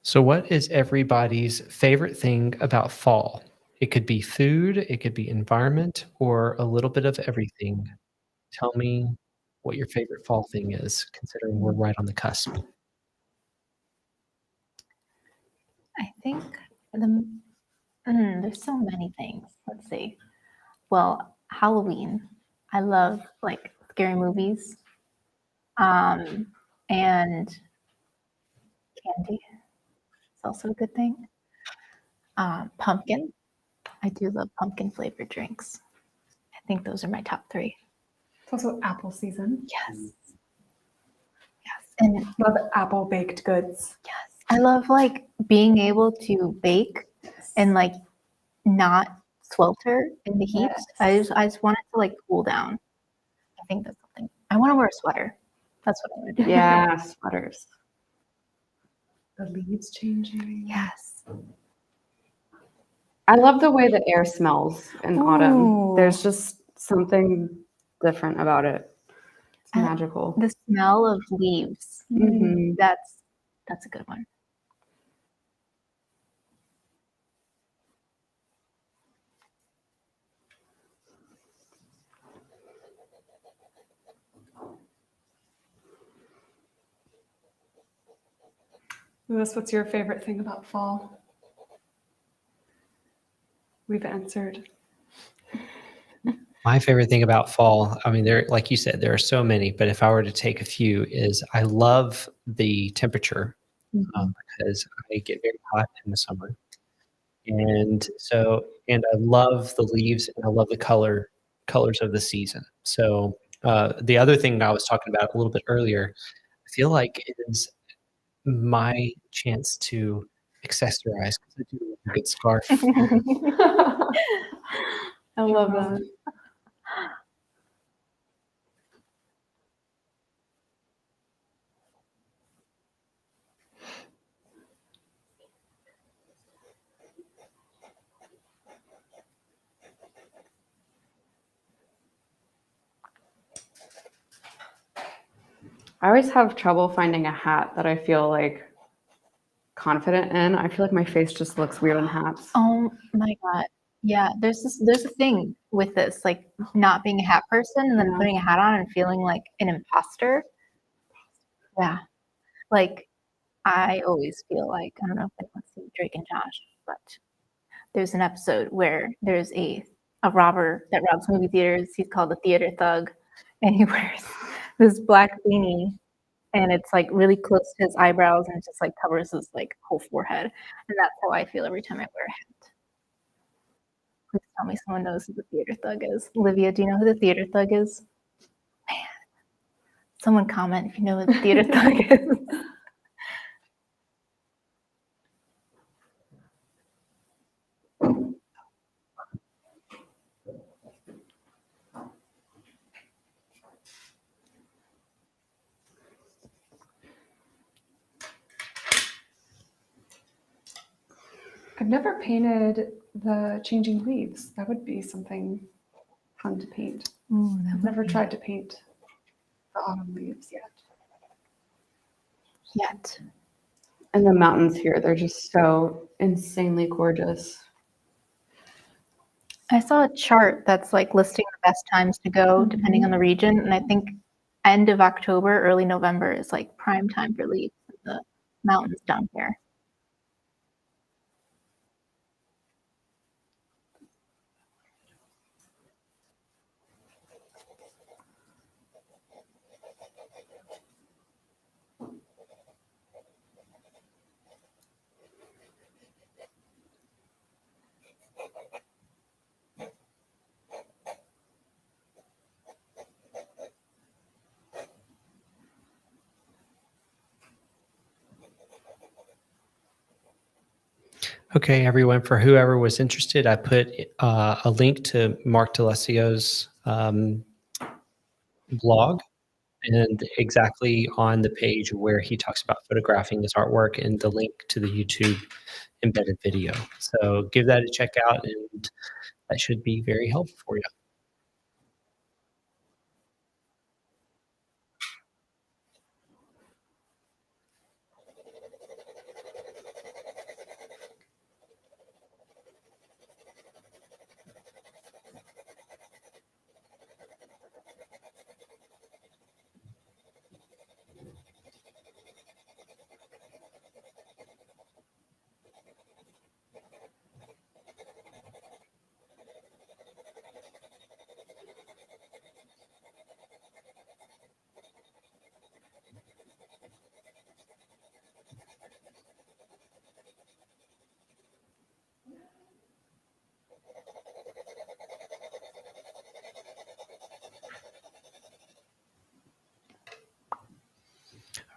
So, what is everybody's favorite thing about fall? It could be food, it could be environment, or a little bit of everything. Tell me what your favorite fall thing is, considering we're right on the cusp. I think the there's so many things. Let's see. Well, Halloween. I love like scary movies. And candy is also a good thing. Pumpkin. I do love pumpkin flavored drinks. I think those are my top three. It's also apple season. Yes. Yes. And Love apple baked goods. yes, I love like being able to bake and like not swelter in the heat. Yes. I just want it to like cool down. I think that's something. I want to wear a sweater. That's what I want to do. Yeah, sweaters. The leaves changing. Yes. I love the way the air smells in autumn. Ooh. There's just something different about it. It's And magical. the smell of leaves. Mhm. That's a good one. Lewis, what's your favorite thing about fall? We've answered. My favorite thing about fall, I mean, like you said, there are so many, but if I were to take a few, is I love the temperature because I get very hot in the summer. And I love the leaves and I love the colors of the season. So the other thing I was talking about a little bit earlier, I feel like it is my chance to accessorize because I do love a good scarf. I love that. I always have trouble finding a hat that I feel like confident in. I feel like my face just looks weird in hats. Oh my God. Yeah, there's a thing with this, like not being a hat person and then Yeah. putting a hat on and feeling like an imposter. Yeah. Like I always feel like, I don't know if anyone's seen Drake and Josh, but there's an episode where there's a robber that robs movie theaters. He's called the theater thug, and he wears this black beanie, and it's like really close to his eyebrows, and it just like covers his like whole forehead. And that's how I feel every time I wear a hat. Please tell me someone knows who the theater thug is. Olivia, do you know who the theater thug is? Man, someone comment if you know who the theater thug is. I've never painted the changing leaves. That would be something fun to paint. Ooh, that I've never tried to paint the autumn leaves yet. yet. And the mountains here, they're just so insanely gorgeous. I saw a chart that's like listing the best times to go depending on the region, and I think end of October, early November is like prime time for leaves in the mountains down here. Okay, everyone, for whoever was interested, I put a link to Mark D'Alessio's blog and exactly on the page where he talks about photographing his artwork and the link to the YouTube embedded video. So give that a check out and that should be very helpful for you.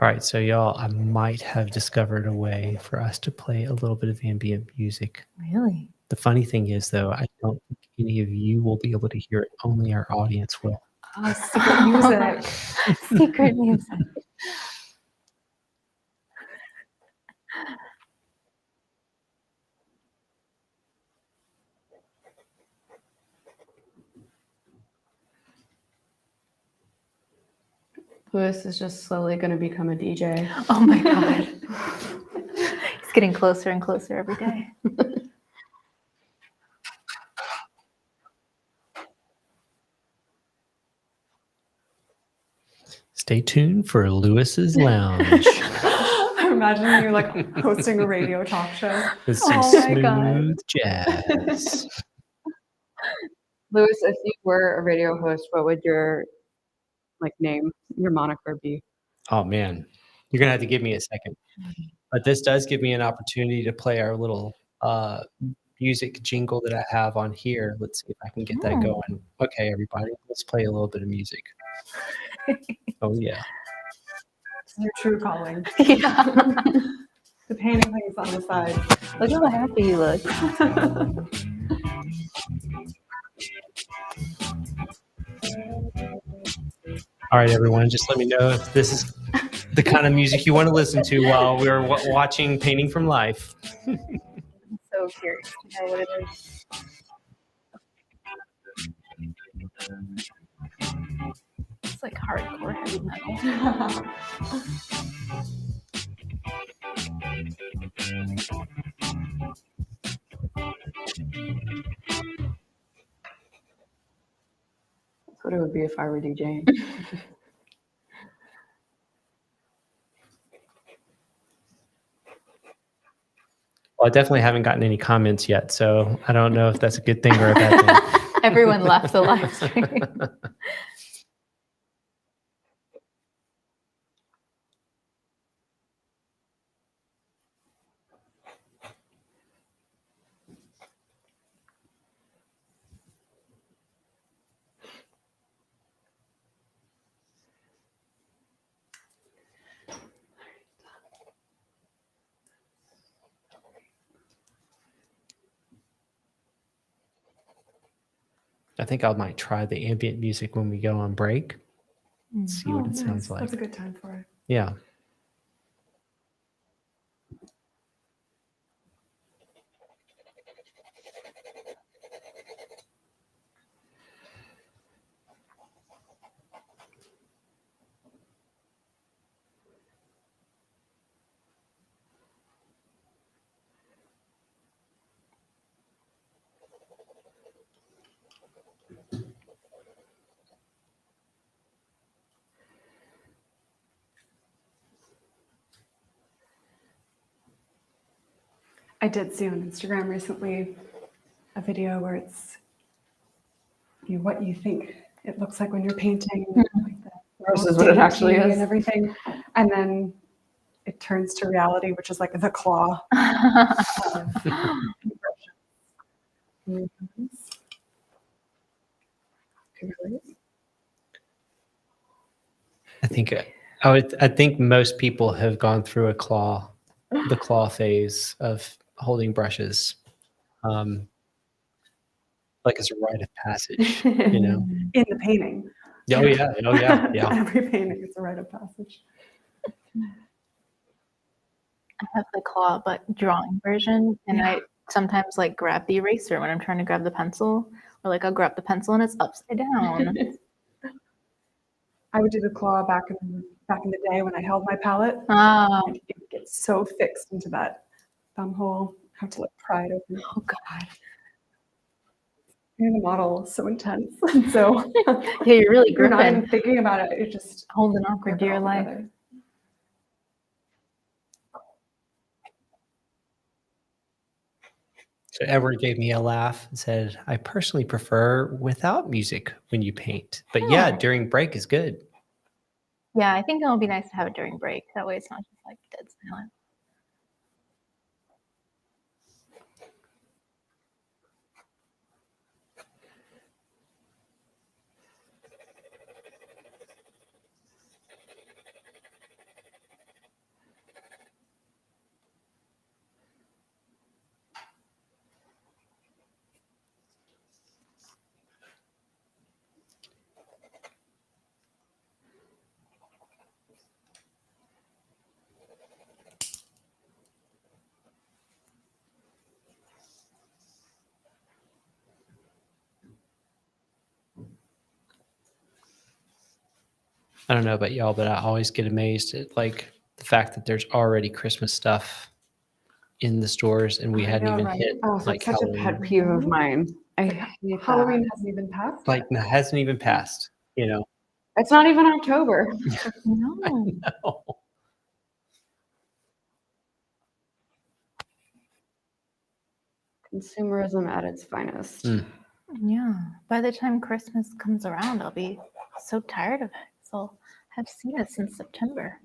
All right, so y'all, I might have discovered a way for us to play a little bit of ambient music. Really? The funny thing is, though, I don't think any of you will be able to hear it. Only our audience will. Secret music. Secret music. Lewis is just slowly going to become a DJ. Oh my God. It's getting closer and closer every day. Stay tuned for Lewis's Lounge I'm imagining you like hosting a radio talk show. with some Oh my God. smooth jazz. Louis, if you were a radio host, what would your name, your moniker be? Oh man, you're gonna have to give me a second. But this does give me an opportunity to play our little music jingle that I have on here. Let's see if I can get that going. Okay, everybody, let's play a little bit of music. Oh yeah. It's your true calling. Yeah. The painting things on the side. Look how happy you look. All right, everyone, just let me know if this is the kind of music you want to listen to while we're watching Painting from Life. I'm so curious to know what it is. It's like hardcore heavy metal. That's what it would be if I were DJing. Well, I definitely haven't gotten any comments yet, so I don't know if that's a good thing or a bad thing. Everyone left the live stream. I think I might try the ambient music when we go on break. See what it sounds like. That's a good time for it. Yeah. I did see on Instagram recently a video where it's what you think it looks like when you're painting, like the Versus what it actually dainty is. and everything, and then it turns to reality, which is like the claw. I think most people have gone through the claw phase of holding brushes, like it's a rite of passage, you know? In the painting. Oh yeah, Not every painting is a rite of passage. I have the claw but drawing version, and I sometimes like grab the eraser when I'm trying to grab the pencil, or like I'll grab the pencil and it's upside down. I would do the claw back in the day when I held my palette. Oh, And it would get so fixed into that thumb hole. I have to like pry it open. oh God. And the model is so intense. And so Yeah, you're really you're not gripping, even thinking about it. It just holding awkward dear life. together. So Edward gave me a laugh and said, I personally prefer without music when you paint. But yeah, during break is good. Yeah, I think it'll be nice to have it during break. That way it's not just like dead silent. I don't know about y'all, but I always get amazed at like the fact that there's already Christmas stuff in the stores and we I hadn't know, even right? hit Oh, so like it's such a pet Halloween. peeve of mine. I hate Halloween that. hasn't even passed. Like it hasn't even passed, you know. It's not even October. No. No. Consumerism at its finest. Mm. Yeah. By the time Christmas comes around, I'll be so tired of it. So I'll have seen it since September.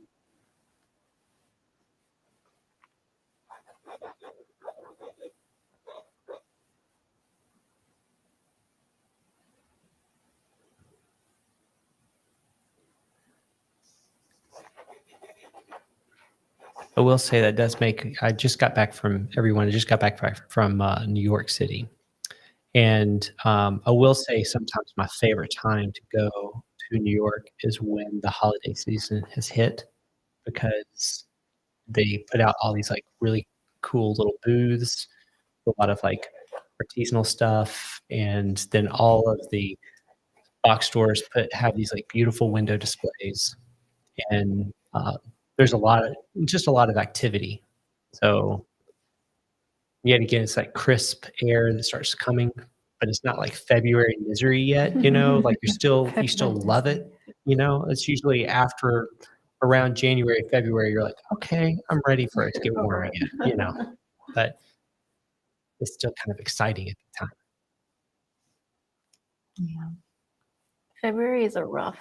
I will say that does make. I just got back from everyone. I just got back from New York City, and I will say sometimes my favorite time to go to New York is when the holiday season has hit, because they put out all these like really cool little booths, a lot of like artisanal stuff, and then all of the box stores have these like beautiful window displays, and there's a lot of activity. So yet again, it's like crisp air that starts coming, but it's not like February misery yet. Like you still love it. It's usually after around January, February, you're like, okay, I'm ready for it to get warm Over it. again. But it's still kind of exciting at the time. Yeah. February is a rough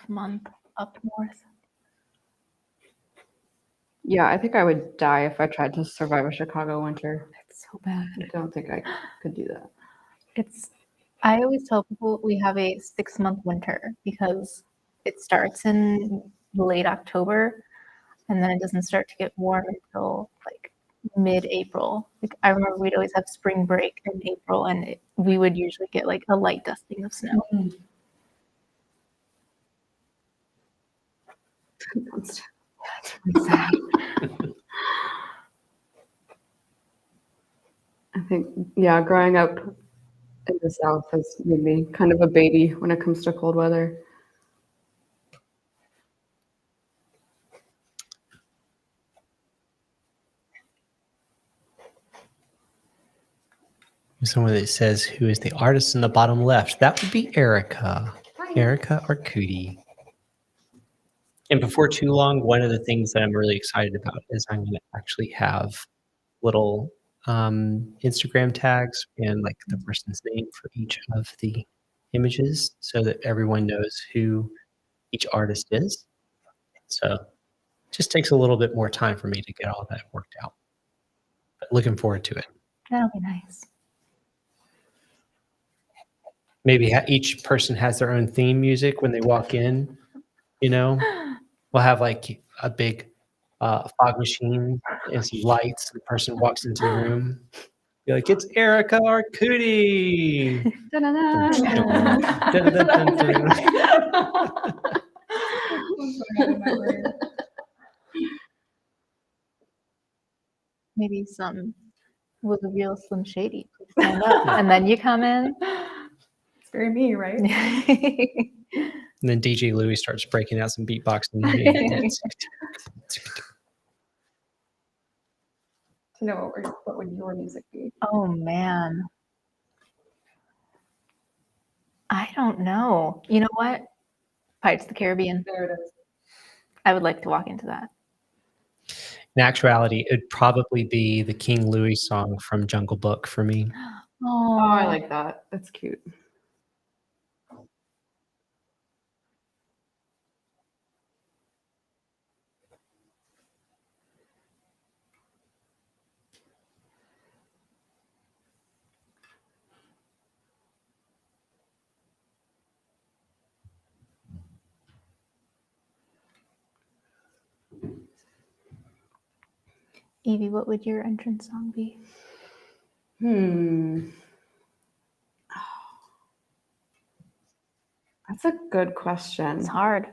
month up north. Yeah, I think I would die if I tried to survive a Chicago winter. It's so bad. I don't think I could do that. I always tell people we have a 6-month winter because it starts in late October and then it doesn't start to get warm until like mid-April. Like I remember we'd always have spring break in April and we would usually get like a light dusting of snow. That's Really sad. I think, yeah, growing up in the South has made me kind of a baby when it comes to cold weather. Someone that says, who is the artist in the bottom left? That would be Erica. Erica Arcudi. And before too long, one of the things that I'm really excited about is I'm going to actually have little Instagram tags and like the person's name for each of the images so that everyone knows who each artist is. So it just takes a little bit more time for me to get all that worked out. But looking forward to it. That'll be nice. Maybe each person has their own theme music when they walk in. We'll have like a big fog machine and some lights. The person walks into the room. You're like, it's Erica Arcudi. Maybe some was a real Slim Shady. Please stand up. And then you come in. It's very me, right? And then DJ Louis starts breaking out some beatboxing. To know what would your music be? Oh man. I don't know. You know what? Pirates of the Caribbean. There it is. I would like to walk into that. In actuality, it'd probably be the King Louis song from Jungle Book for me. Oh, I like that. That's cute. Evie, what would your entrance song be? That's a good question. It's hard.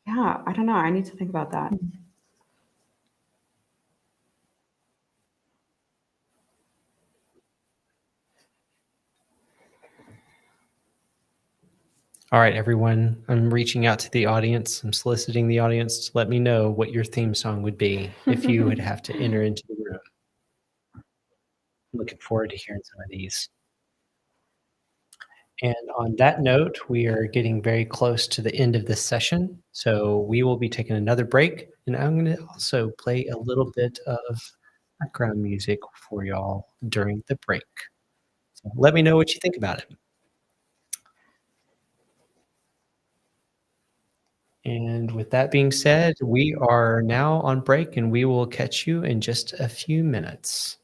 Yeah, I don't know. I need to think about that. All right, everyone. I'm reaching out to the audience. I'm soliciting the audience to let me know what your theme song would be if you would have to enter into the room. I'm looking forward to hearing some of these. And on that note, we are getting very close to the end of this session. So we will be taking another break. And I'm going to also play a little bit of background music for y'all during the break. So let me know what you think about it. And with that being said, we are now on break and we will catch you in just a few minutes.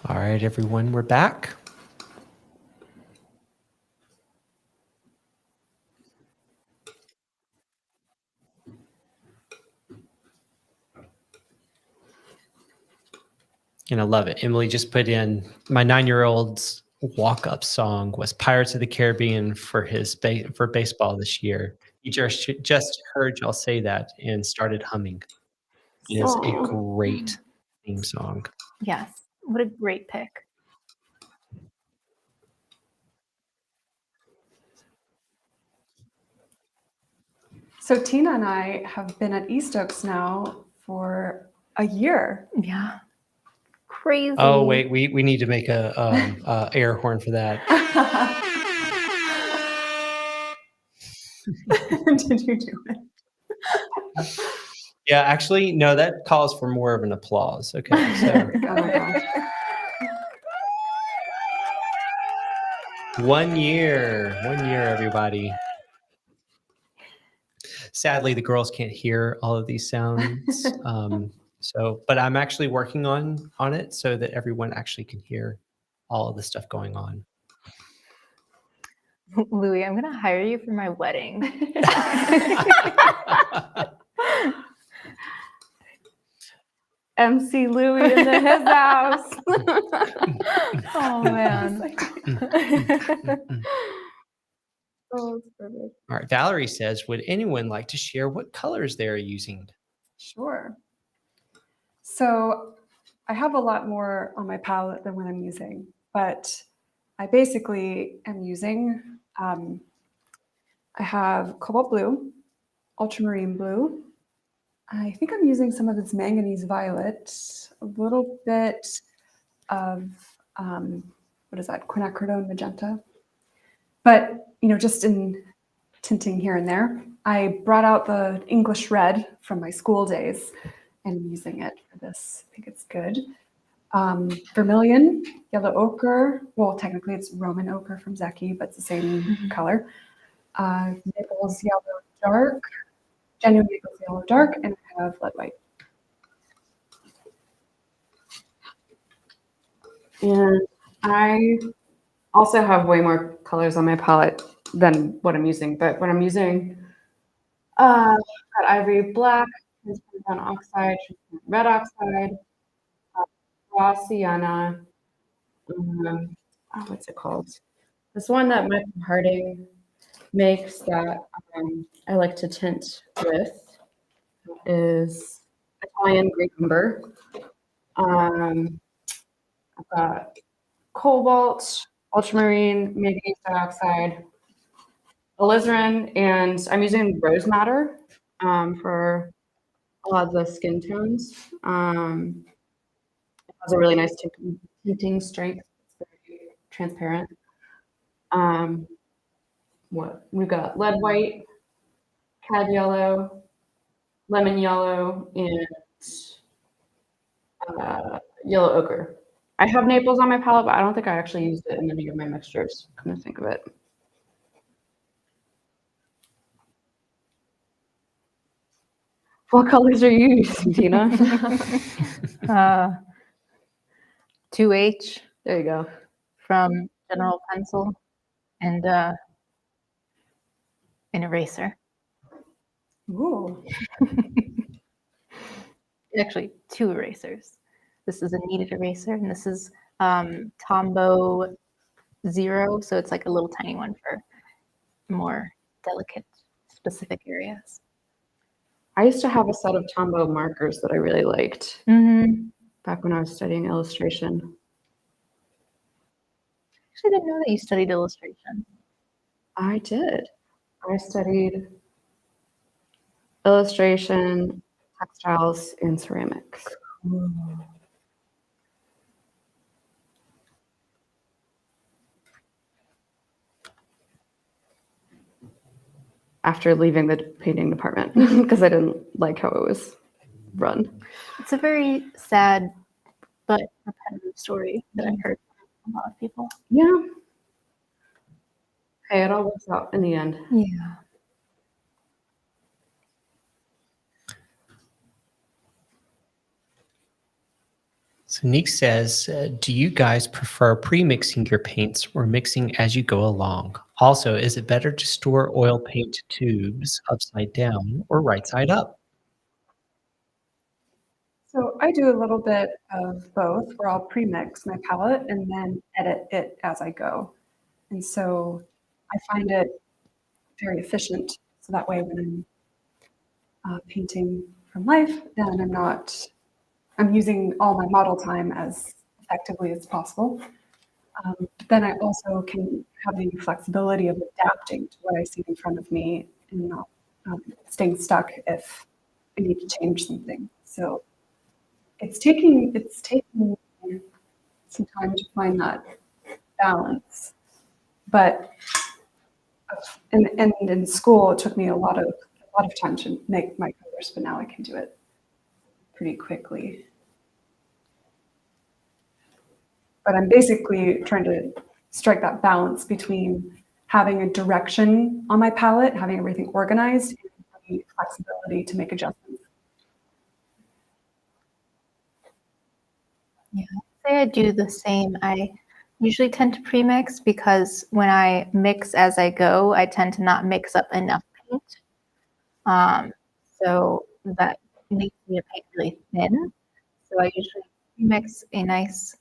All right, everyone, we're back. And I love it. Emily just put in my 9-year-old's walk-up song was Pirates of the Caribbean for his for baseball this year. He just heard y'all say that and started humming. It is a Aw. great theme song. Yes. What a great pick. So Tina and I have been at East Oaks now for a year. Yeah. Crazy. Oh, wait, we need to make a air horn for that. Did you do it? Yeah, actually, no, that calls for more of an applause. Okay, so Oh my gosh. 1 year, everybody. Sadly, the girls can't hear all of these sounds. But I'm actually working on it so that everyone actually can hear all of the stuff going on. Louis, I'm going to hire you for my wedding. MC Louie into his house. Oh, man. Oh, it's perfect. All right, Valerie says, would anyone like to share what colors they are using? Sure. So I have a lot more on my palette than what I'm using, but I basically am using, I have cobalt blue, ultramarine blue. I think I'm using some of this manganese violet, a little bit of, what is that, quinacridone magenta. But, just in tinting here and there. I brought out the English red from my school days and I'm using it for this. I think it's good. Vermilion, yellow ochre. Well, technically it's Roman ochre from Zeki, but it's the same color. Naples yellow dark, genuine Naples yellow dark, and I have lead white. And I also have way more colors on my palette than what I'm using. But what I'm using, got ivory black, transparent brown oxide, transparent red oxide, raw sienna. What's it called? This one that Michael Harding makes that I like to tint with is Italian Greek umber. I've got cobalt, ultramarine, manganese dioxide, alizarin, and I'm using rose madder for a lot of the skin tones. It has a really nice tinting strength. It's very transparent. What we've got lead white, cad yellow, lemon yellow, and yellow ochre. I have Naples on my palette, but I don't think I actually used it in any of my mixtures. Come to think of it. What colors are you using, Tina? 2H There you go. from General Pencil and an eraser. Ooh. Actually, 2 erasers. This is a kneaded eraser, and this is Tombow 0, so it's like a little tiny one for more delicate, specific areas. I used to have a set of Tombow markers that I really liked back when I was studying illustration. Actually, I didn't know that you studied illustration. I did. I studied illustration, textiles, and ceramics. After leaving the painting department because I didn't like how it was run. It's a very sad but repetitive story that I've heard from a lot of people. Yeah. Hey, it all works out in the end. Yeah. So Nick says, do you guys prefer pre-mixing your paints or mixing as you go along? Also, is it better to store oil paint tubes upside down or right side up? So I do a little bit of both where I'll pre-mix my palette and then edit it as I go. And so I find it very efficient. So that way when I'm painting from life, then I'm using all my model time as effectively as possible. But then I also can have the flexibility of adapting to what I see in front of me and not staying stuck if I need to change something. So it's taking some time to find that balance. But in school, it took me a lot of time to make my colors, but now I can do it pretty quickly. But I'm basically trying to strike that balance between having a direction on my palette, having everything organized, and the flexibility to make adjustments. Yeah, I'd say I do the same. I usually tend to pre-mix because when I mix as I go, I tend to not mix up enough paint. Um, so that makes me paint really thin. So I usually mix a nice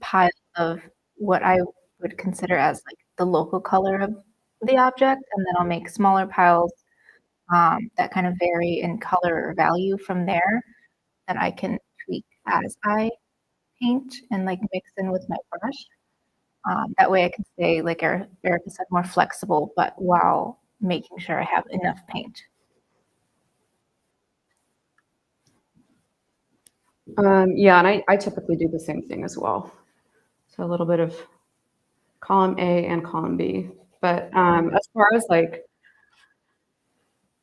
pile of what I would consider as like the local color of the object, and then I'll make smaller piles that kind of vary in color or value from there that I can tweak as I paint and like mix in with my brush. That way I can stay, like Erica said, more flexible, but while making sure I have enough paint. Yeah, and I typically do the same thing as well. So a little bit of column A and column B. But as far as like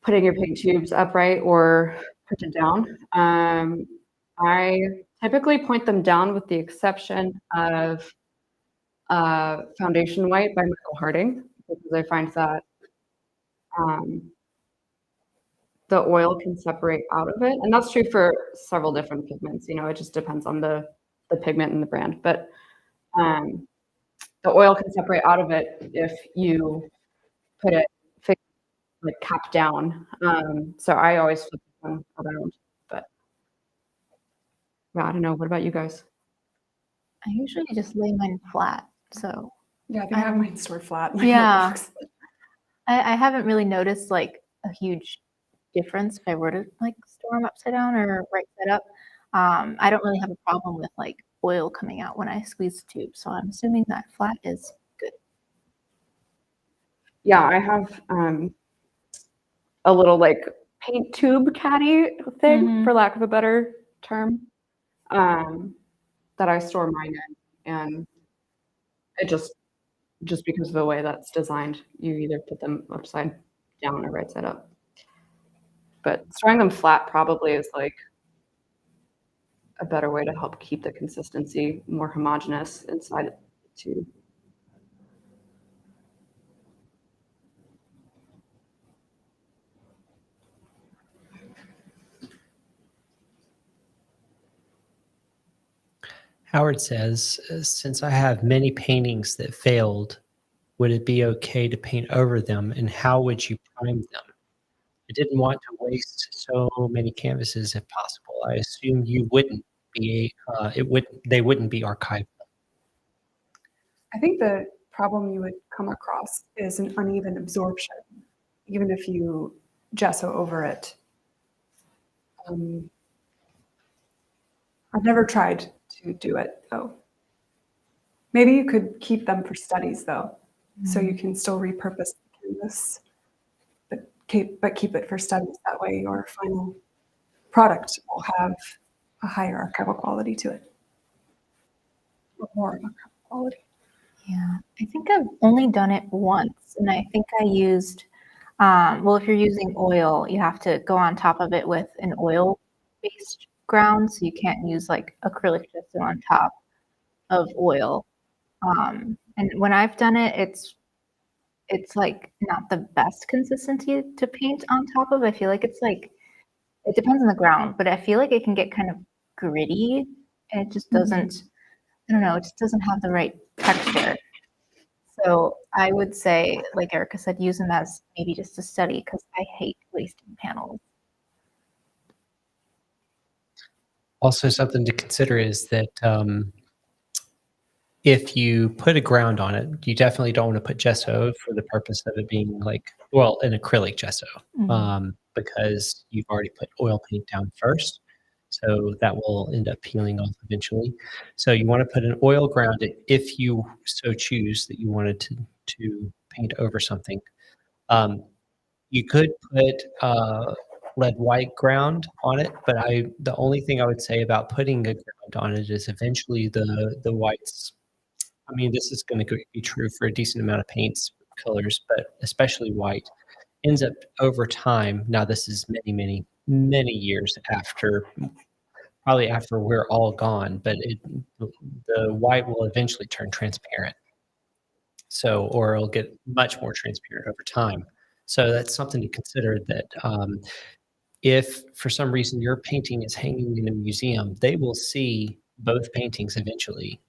putting your paint tubes upright or put it down, I typically point them down with the exception of Foundation White by Michael Harding, because I find that um, the oil can separate out of it. And that's true for several different pigments. You know, it just depends on the pigment and the brand. But um, the oil can separate out of it if you put it like cap down. So I always flip them around. But yeah, I don't know. What about you guys? I usually just lay mine flat. So Yeah, I think I have mine stored flat. yeah, I haven't really noticed like a huge difference if I were to like store them upside down or right side up. I don't really have a problem with like oil coming out when I squeeze the tube. So I'm assuming that flat is good. Yeah, I have a little like paint tube caddy thing, for lack of a better term, that I store mine in. And it just because of the way that's designed, you either put them upside down or right side up. But storing them flat probably is like a better way to help keep the consistency more homogeneous inside it too. Howard says, since I have many paintings that failed, would it be okay to paint over them, and how would you prime them? I didn't want to waste so many canvases if possible. I assume you wouldn't be, they wouldn't be archival. I think the problem you would come across is an uneven absorption, even if you gesso over it. I've never tried to do it though. Maybe you could keep them for studies though, so you can still repurpose the canvas, but keep it for studies. That way your final product will have a higher archival quality to it, or more archival quality. Yeah, I think I've only done it once, and I think I used, well, if you're using oil, you have to go on top of it with an oil-based ground, so you can't use like acrylic gesso on top of oil. And when I've done it, it's like not the best consistency to paint on top of. I feel like it's like, it depends on the ground, but I feel like it can get kind of gritty and it just doesn't, I don't know, it just doesn't have the right texture. So I would say, like Erica said, use them as maybe just a study because I hate wasting panels. Also, something to consider is that if you put a ground on it, you definitely don't want to put gesso for the purpose of it being like, well, an acrylic gesso, because you've already put oil paint down first. So that will end up peeling off eventually. So you want to put an oil ground if you so choose that you wanted to paint over something. Um, you could put lead white ground on it, but the only thing I would say about putting a ground on it is eventually the whites. I mean, this is going to be true for a decent amount of paints colors, but especially white ends up over time. Now, this is many, many, many years after, probably after we're all gone, but the white will eventually turn transparent. So, or it'll get much more transparent over time. So that's something to consider that if for some reason your painting is hanging in a museum, they will see both paintings eventually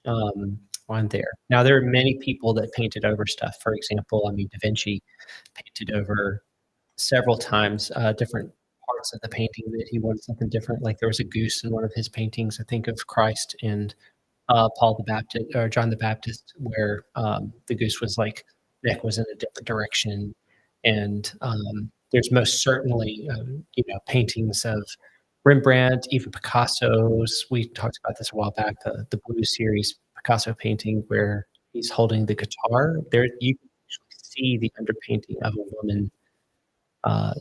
on there. Now, there are many people that painted over stuff. For example, I mean, Da Vinci painted over several times different parts of the painting that he wanted something different. Like there was a goose in one of his paintings, I think of Christ and Paul the Baptist or John the Baptist, where the goose was like neck was in a different direction, and there's most certainly paintings of Rembrandt, even Picasso's. We talked about this a while back, the Blue Series Picasso painting where he's holding the guitar. There you can actually see the underpainting of a woman,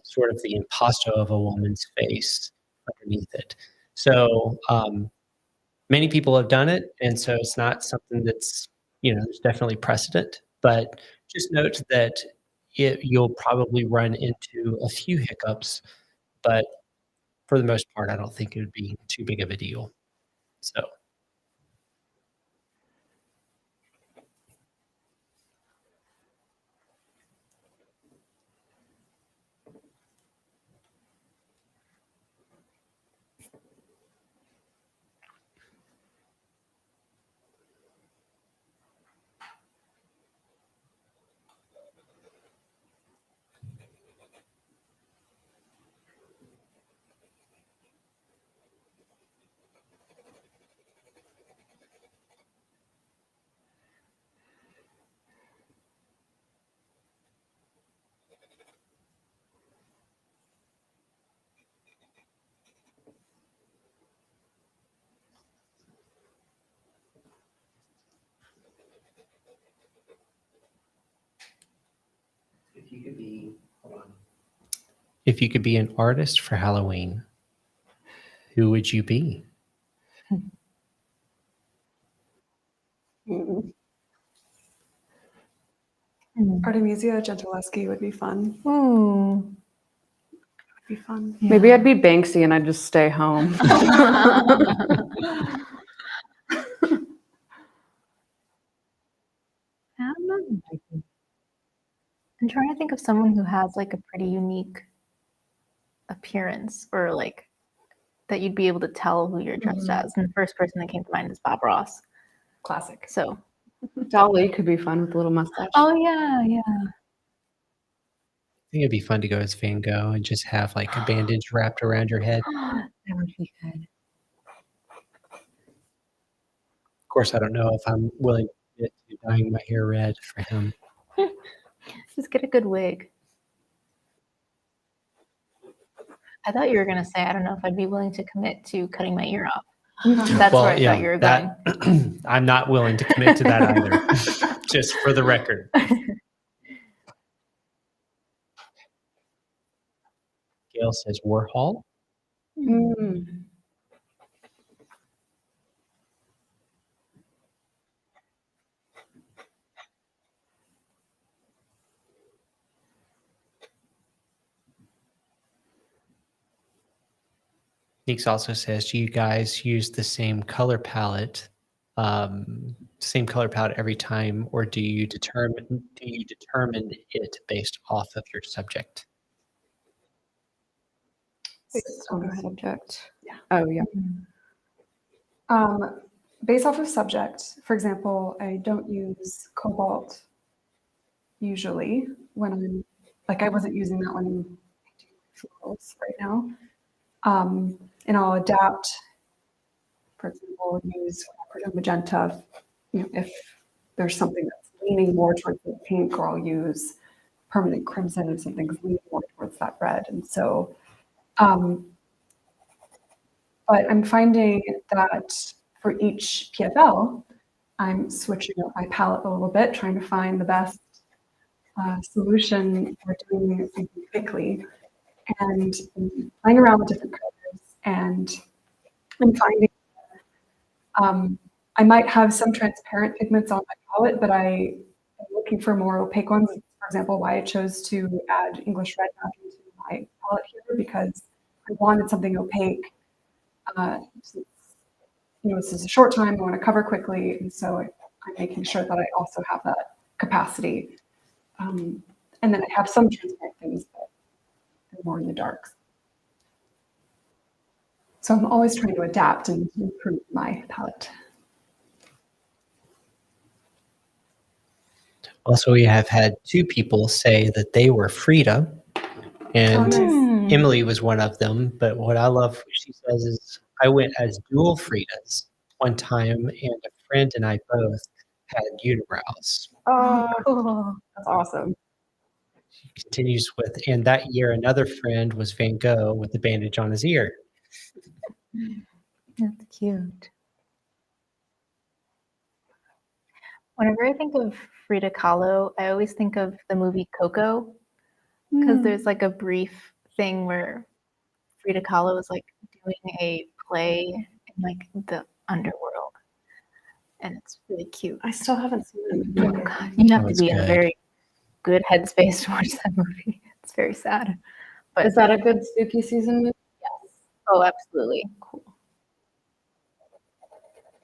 sort of the impasto of a woman's face underneath it. So many people have done it, and so it's not something that's, there's definitely precedent, but just note that you'll probably run into a few hiccups, but for the most part, I don't think it would be too big of a deal. So if you could be, hold on. If you could be an artist for Halloween, who would you be? Artemisia Gentileschi would be fun. Ooh. Would be fun. Maybe I'd be Banksy and I'd just stay home. I don't know. I'm trying to think of someone who has like a pretty unique appearance or like that you'd be able to tell who you're dressed as. And the first person that came to mind is Bob Ross. Classic. So, Dolly could be fun with a little mustache. oh yeah, yeah. I think it'd be fun to go as Van Gogh and just have like a bandage wrapped around your head. That would be good. Of course, I don't know if I'm willing to commit to dyeing my hair red for him. Just get a good wig. I thought you were gonna say, I don't know if I'd be willing to commit to cutting my ear off. That's Well, where I yeah, thought you were that I'm not willing to commit to that either. Just for the record. Gail says Warhol. Mm. Neeks also says, do you guys use the same color palette every time, or do you determine it based off of your subject? Based on the subject. Yeah. Oh, yeah. Based off of subject, for example, I don't use cobalt usually when I'm like I wasn't using that when I'm doing florals right now. And I'll adapt. For example, use magenta. If there's something that's leaning more towards the pink, or I'll use permanent crimson if something's leaning more towards that red. And so, um, but I'm finding that for each PFL, I'm switching up my palette a little bit, trying to find the best solution for doing something quickly, and playing around with different colors. And I'm finding I might have some transparent pigments on my palette, but I am looking for more opaque ones. For example, why I chose to add English red back into my palette here, because I wanted something opaque. Since, this is a short time, I want to cover quickly, and so I'm making sure that I also have that capacity. And then I have some transparent things, but they're more in the darks. So I'm always trying to adapt and improve my palette. Also, we have had 2 people say that they were Frida, and nice. Emily was one of them. But what I love, what she says is, I went as dual Fridas one time, and a friend and I both had unibrows. Oh, Cool. that's awesome. She continues with, and that year another friend was Van Gogh with a bandage on his ear. That's cute. Whenever I think of Frida Kahlo, I always think of the movie Coco, because there's like a brief thing where Frida Kahlo is like doing a play in like the underworld, and it's really cute. I still haven't seen Oh it. God, you have to it's be in a good. very good headspace to watch that movie. It's very sad. But Is that a good spooky season movie? yes. Oh, absolutely. Cool.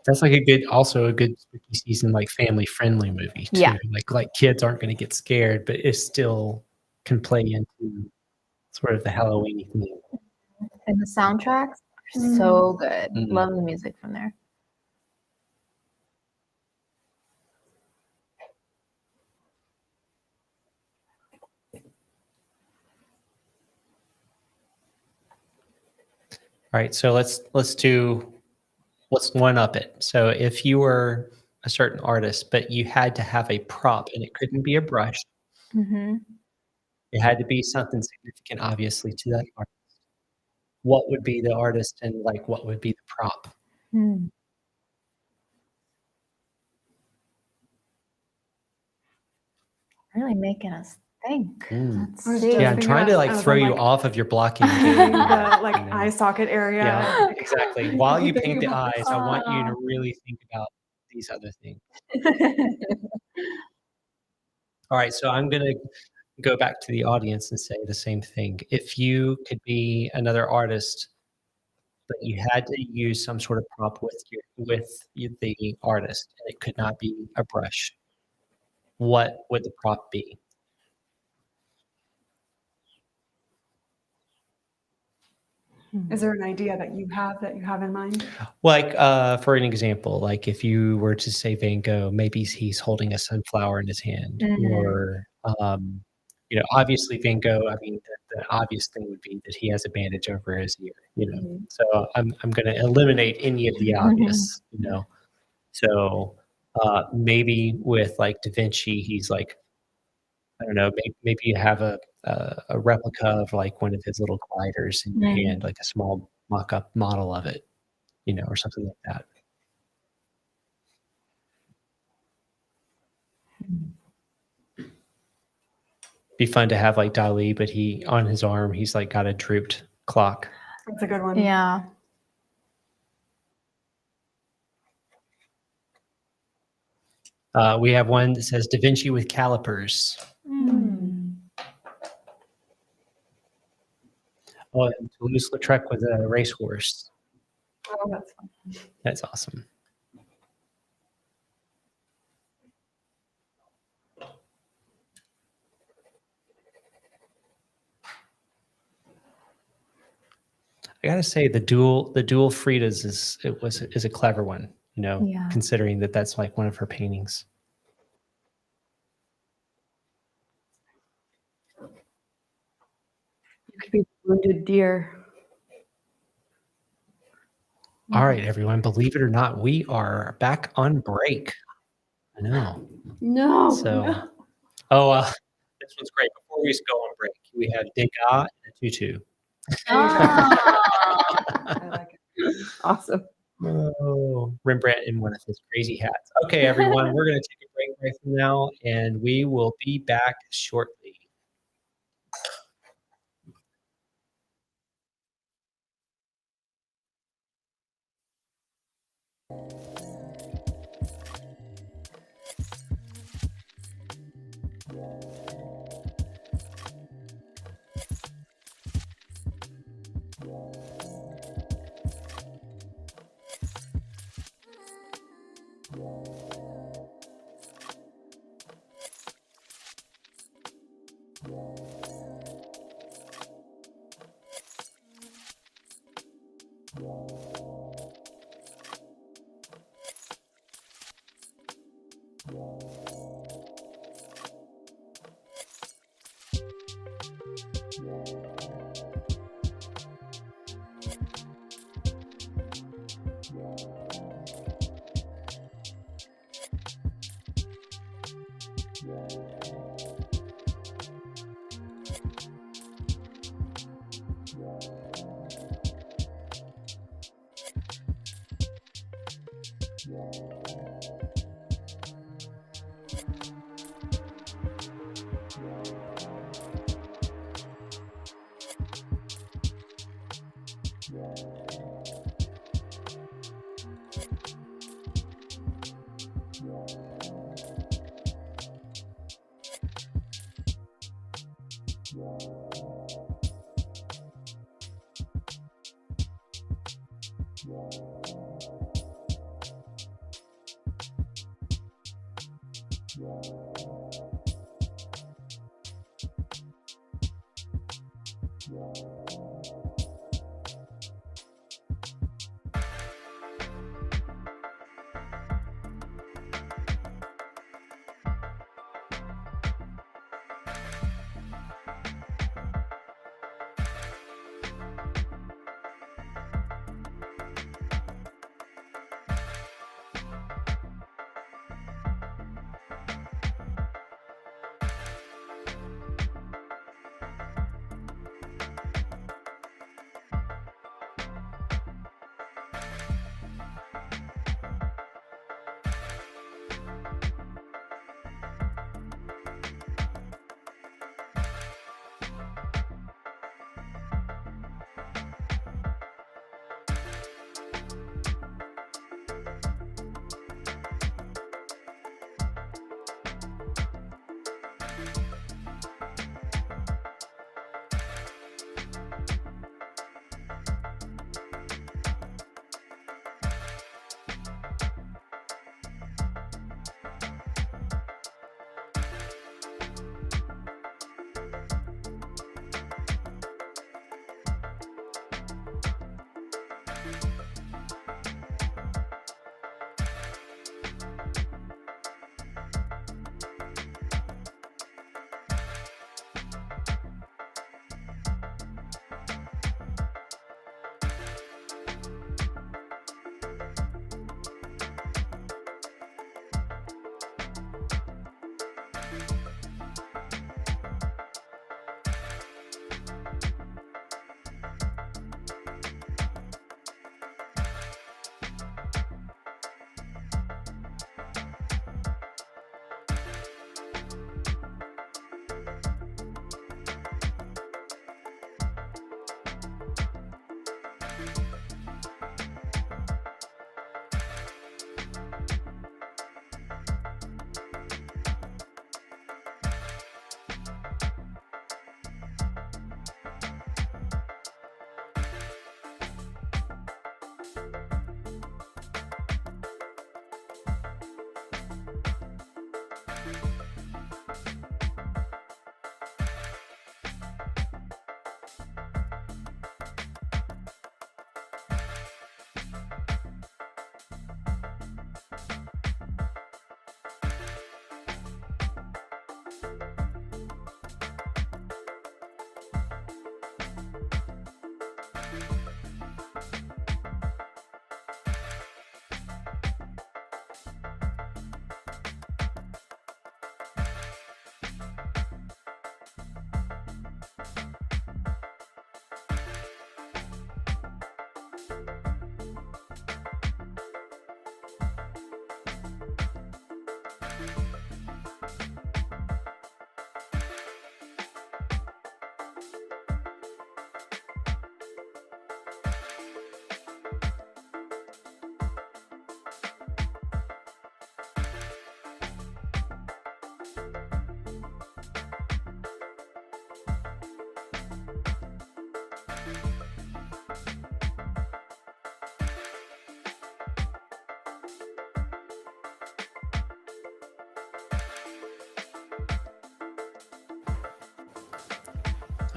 That's like also a good spooky season, like family friendly movie too. Yeah. Like kids aren't going to get scared, but it still can play into sort of the Halloween theme. And the soundtracks are so good. Mhm. Love the music from there. All right, so let's one up it. So if you were a certain artist, but you had to have a prop, and it couldn't be a brush, Mm-hmm. it had to be something significant, obviously, to that artist. What would be the artist, and like what would be the prop? Really making us think. Let's I was see. just Yeah, I'm thinking trying to I like was throw on, you like, off of your blocking game. the You know? eye socket area. Yeah, exactly. While you Thinking paint the about eyes, this. I want you to really think about these other things. All right, so I'm gonna go back to the audience and say the same thing. If you could be another artist, but you had to use some sort of prop the artist, and it could not be a brush, what would the prop be? Is there an idea that you have in mind? Like, for an example, like if you were to say Van Gogh, maybe he's holding a sunflower in his hand, or obviously Van Gogh. I mean, the obvious thing would be that he has a bandage over his ear. So I'm going to eliminate any of the obvious. So maybe with like Da Vinci, he's like, I don't know, maybe you have a replica of like one of his little gliders in your hand, like a small mock-up model of it, or something like that. Be fun to have like Dali, but he on his arm, he's like got a drooped clock. That's a good one. Yeah. We have one that says Da Vinci with calipers. Oh, and Toulouse-Lautrec with a racehorse. Oh, that's fun. That's awesome. I gotta say the dual Fridas is a clever one, Yeah. considering that that's like one of her paintings. You could be the wounded deer. All right, everyone, believe it or not, we are back on break. I know. No. So, oh, this one's great. Before we go on break, we have Degas and a tutu. Ah. I like it. Awesome. Oh, Rembrandt in one of his crazy hats. Okay, everyone, we're going to take a break right from now, and we will be back shortly.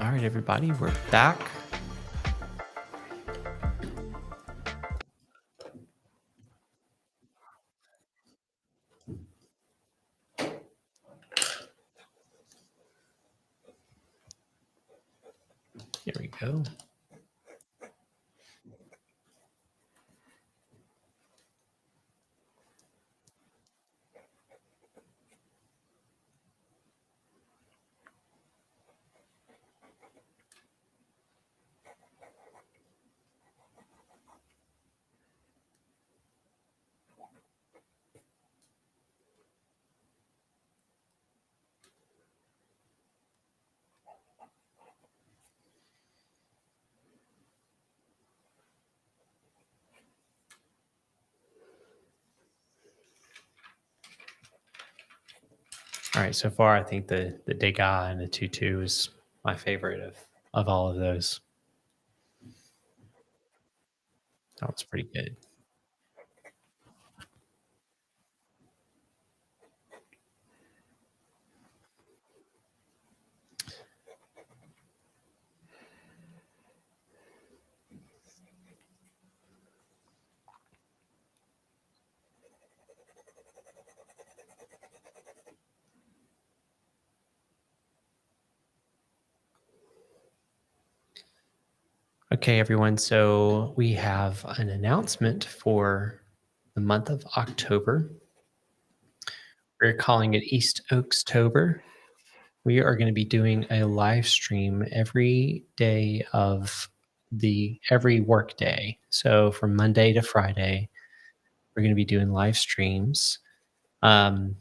All right, everybody, we're back. Here we go. All right, so far I think the Degas and the Tutu is my favorite of all of those. That was pretty good. Okay, everyone. So we have an announcement for the month of October. We're calling it East Oakstober. We are going to be doing a live stream every day of every work day. So from Monday to Friday, we're going to be doing live streams. And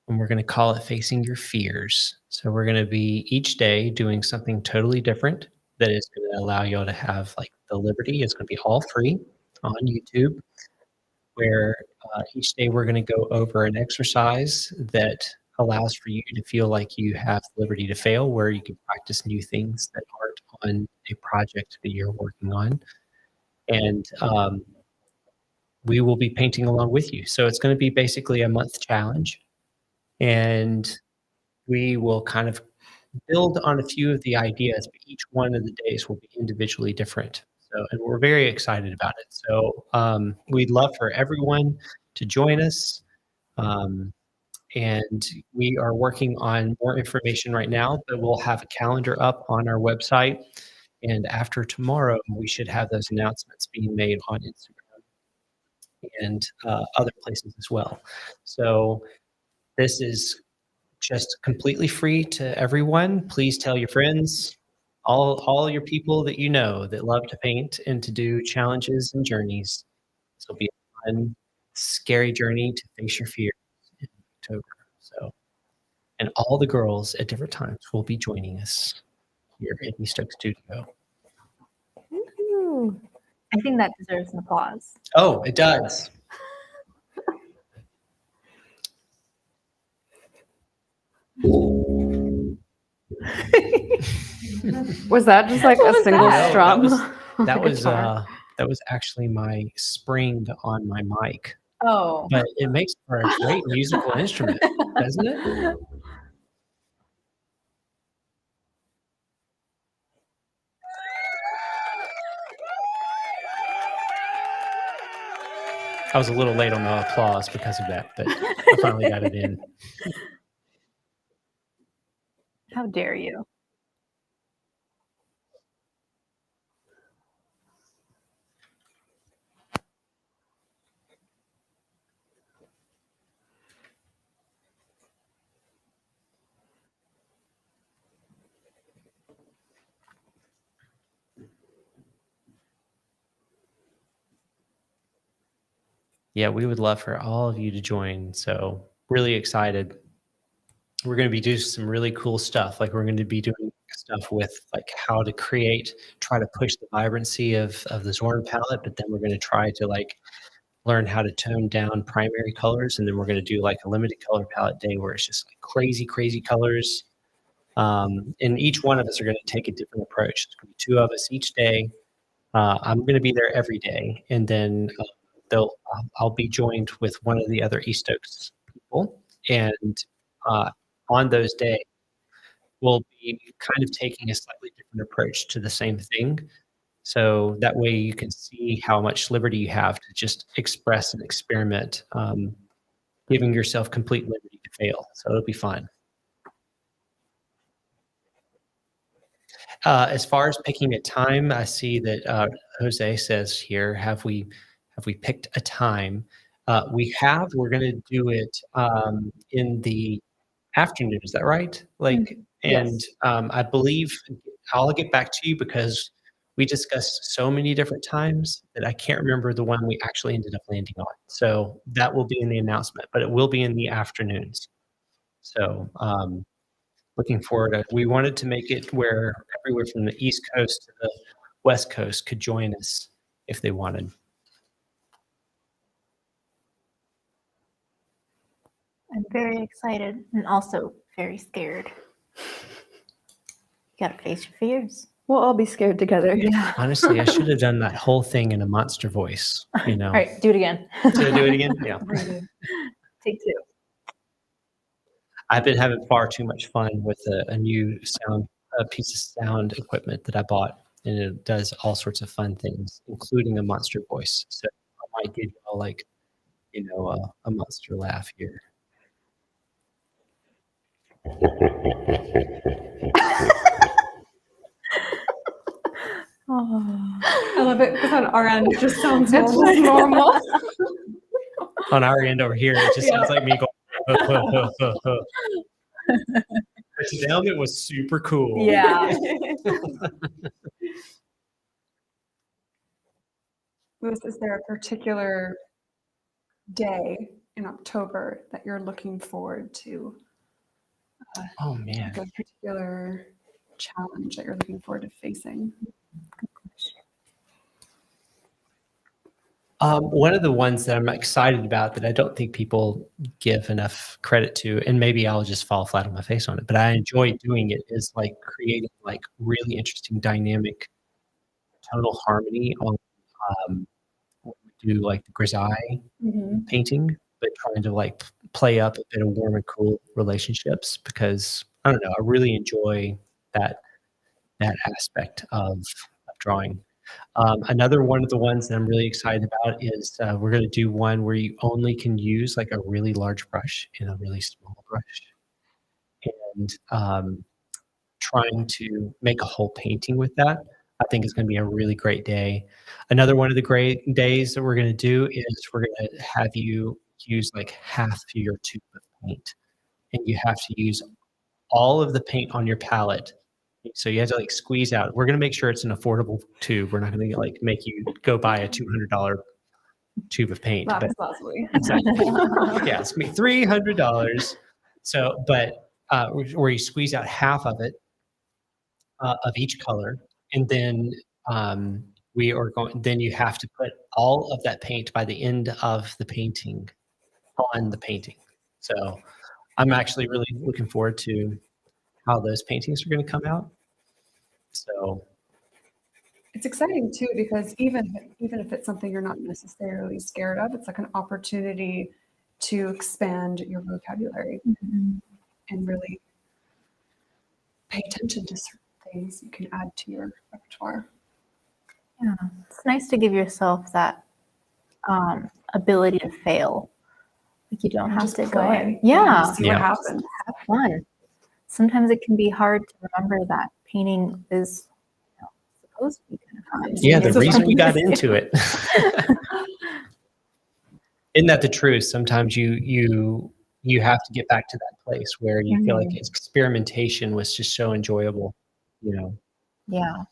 we're going to call it Facing Your Fears. So we're going to be each day doing something totally different that is going to allow y'all to have like the liberty. It's going to be all free on YouTube, where each day we're going to go over an exercise that allows for you to feel like you have the liberty to fail, where you can practice new things that aren't on a project that you're working on. And we will be painting along with you. So it's going to be basically a month challenge. And we will kind of build on a few of the ideas, but each one of the days will be individually different. So, and we're very excited about it. So we'd love for everyone to join us. And we are working on more information right now, but we'll have a calendar up on our website. And after tomorrow, we should have those announcements being made on Instagram and other places as well. So this is just completely free to everyone. Please tell your friends, all your people that you know that love to paint and to do challenges and journeys. This will be a fun, scary journey to face your fears in October. So, and all the girls at different times will be joining us here at East Oak Studio. Ooh. I think that deserves an applause. Oh, it does. Was that just like a single that? strum? That was actually my spring on my mic. Oh. But it makes for a great musical instrument, doesn't it? I was a little late on the applause because of that, but I finally got it in. How dare you? Yeah, we would love for all of you to join. So really excited. We're going to be doing some really cool stuff. Like we're going to be doing stuff with like how to try to push the vibrancy of the Zorn palette, but then we're going to try to like learn how to tone down primary colors. And then we're going to do like a limited color palette day where it's just like crazy, crazy colors. And each one of us are going to take a different approach. There's going to be two of us each day. I'm going to be there every day. And then I'll be joined with one of the other East Oaks people. And on those days, we'll be kind of taking a slightly different approach to the same thing. So that way you can see how much liberty you have to just express and experiment, giving yourself complete liberty to fail. So it'll be fun. As far as picking a time, I see that Jose says here, have we picked a time? We have. We're going to do it in the afternoon. Is that right? Like, and I believe I'll get back to you because we discussed so many different times that I can't remember the one we actually ended up landing on. So that will be in the announcement, but it will be in the afternoons. So looking forward to, we wanted to make it where everywhere from the East Coast to the West Coast could join us if they wanted. I'm very excited and also very scared. You gotta face your fears. We'll all be scared together. Yeah. Honestly, I should have done that whole thing in a monster voice, you know. All right, do it again. Should I do it again? Yeah. Take two. I've been having far too much fun with a new piece of sound equipment that I bought, and it does all sorts of fun things, including a monster voice. So I might give you all like, a monster laugh here. Oh. I love it because on our end, it just sounds normal. On our end over here, it just sounds like me going. But to them, it was super cool. Yeah. Louis, is there a particular day in October that you're looking forward to? Oh man. Like a particular challenge that you're looking forward to facing? One of the ones that I'm excited about that I don't think people give enough credit to, and maybe I'll just fall flat on my face on it, but I enjoy doing it, is like creating like really interesting dynamic tonal harmony on what we do like the grisaille painting, but trying to like play up a bit of warm and cool relationships, because I don't know, I really enjoy that aspect of drawing. Another one of the ones that I'm really excited about is we're going to do one where you only can use like a really large brush and a really small brush, and trying to make a whole painting with that. I think is going to be a really great day. Another one of the great days that we're going to do is we're going to have you use like half your tube of paint, and you have to use all of the paint on your palette. So you have to like squeeze out. We're going to make sure it's an affordable tube. We're not going to like make you go buy a $200 tube of paint. Not But possibly. exactly. Yeah, it's going to be $300. So, but where you squeeze out half of it, of each color, and then we are going. Then you have to put all of that paint by the end of the painting on the painting. So I'm actually really looking forward to how those paintings are going to come out. So It's exciting too, because even if it's something you're not necessarily scared of, it's like an opportunity to expand your vocabulary and really pay attention to certain things you can add to your repertoire. Yeah, it's nice to give yourself that ability to fail. Like you don't have Just to go play in. and Yeah, see what happens. have fun. sometimes it can be hard to remember that painting is, supposed to be kind of fun. Yeah, the So reason we got sometimes- into it. Isn't that the truth? Sometimes you have to get back to that place where you feel like experimentation was just so enjoyable, you know. Yeah.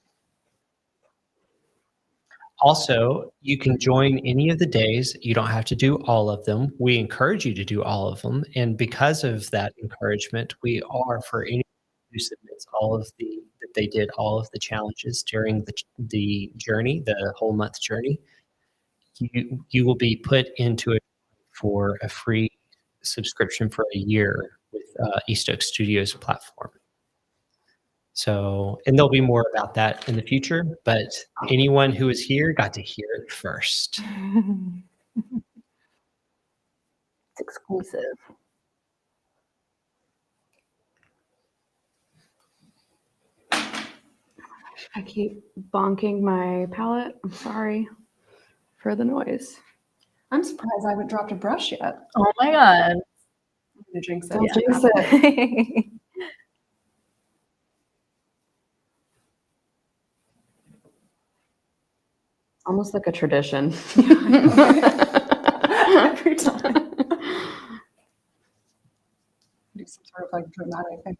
Also, you can join any of the days. You don't have to do all of them. We encourage you to do all of them. And because of that encouragement, we are for anyone who submits all of that they did all of the challenges during the journey, the whole month journey, you will be put into it for a free subscription for a year with East Oak Studios platform. So, and there'll be more about that in the future, but anyone who is here got to hear it first. It's exclusive. I keep bonking my palette. I'm sorry for the noise. I'm surprised I haven't dropped a brush yet. Oh my God. I'm gonna jinx it. Don't jinx it. Almost like a tradition. Every time. Do some sort of like dramatic thing.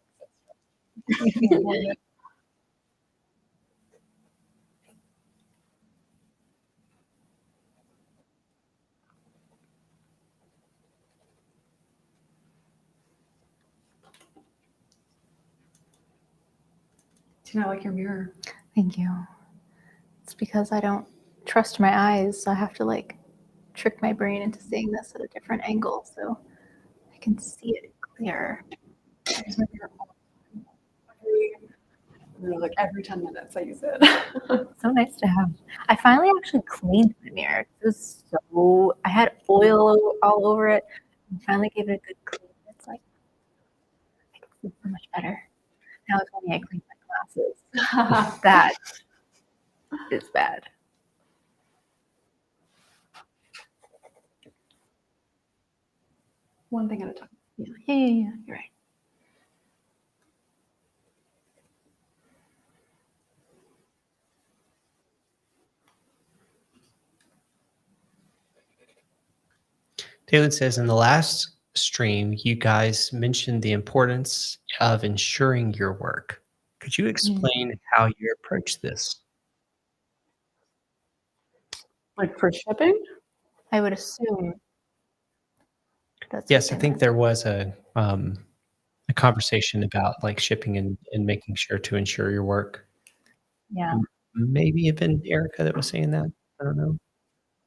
Tina, I like your mirror. Thank you. It's because I don't trust my eyes. So I have to like trick my brain into seeing this at a different angle so I can see it clearer. I use my mirror all the time. Every 10 minutes I use it. So nice to have. I finally actually cleaned my mirror. It was so, I had oil all over it and finally gave it a good clean. It's like, I can see so much better. Now if only I cleaned my glasses. That is bad. One thing at a time. Yeah, you're right. Taylor says in the last stream, you guys mentioned the importance of ensuring your work. Could you explain how you approach this? Like for shipping? I would assume. That's Yes, I what think there was a conversation about like shipping and making sure to ensure your work. Yeah. Maybe even Erica that was saying that. I don't know.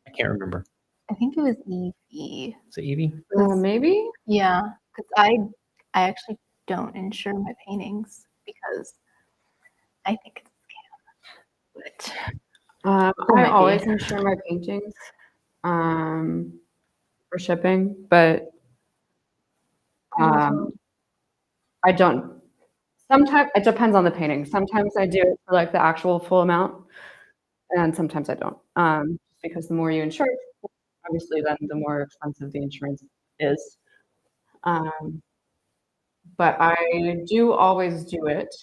I can't remember. I think it was Evie. Is it Evie? Maybe. Yeah, because I actually don't insure my paintings because I think it's a scam. But I might always be. insure my paintings for shipping, but I don't. Sometimes it depends on the painting. Sometimes I do it for like the actual full amount, and sometimes I don't. Because the more you insure, obviously, then the more expensive the insurance is. But I do always do it.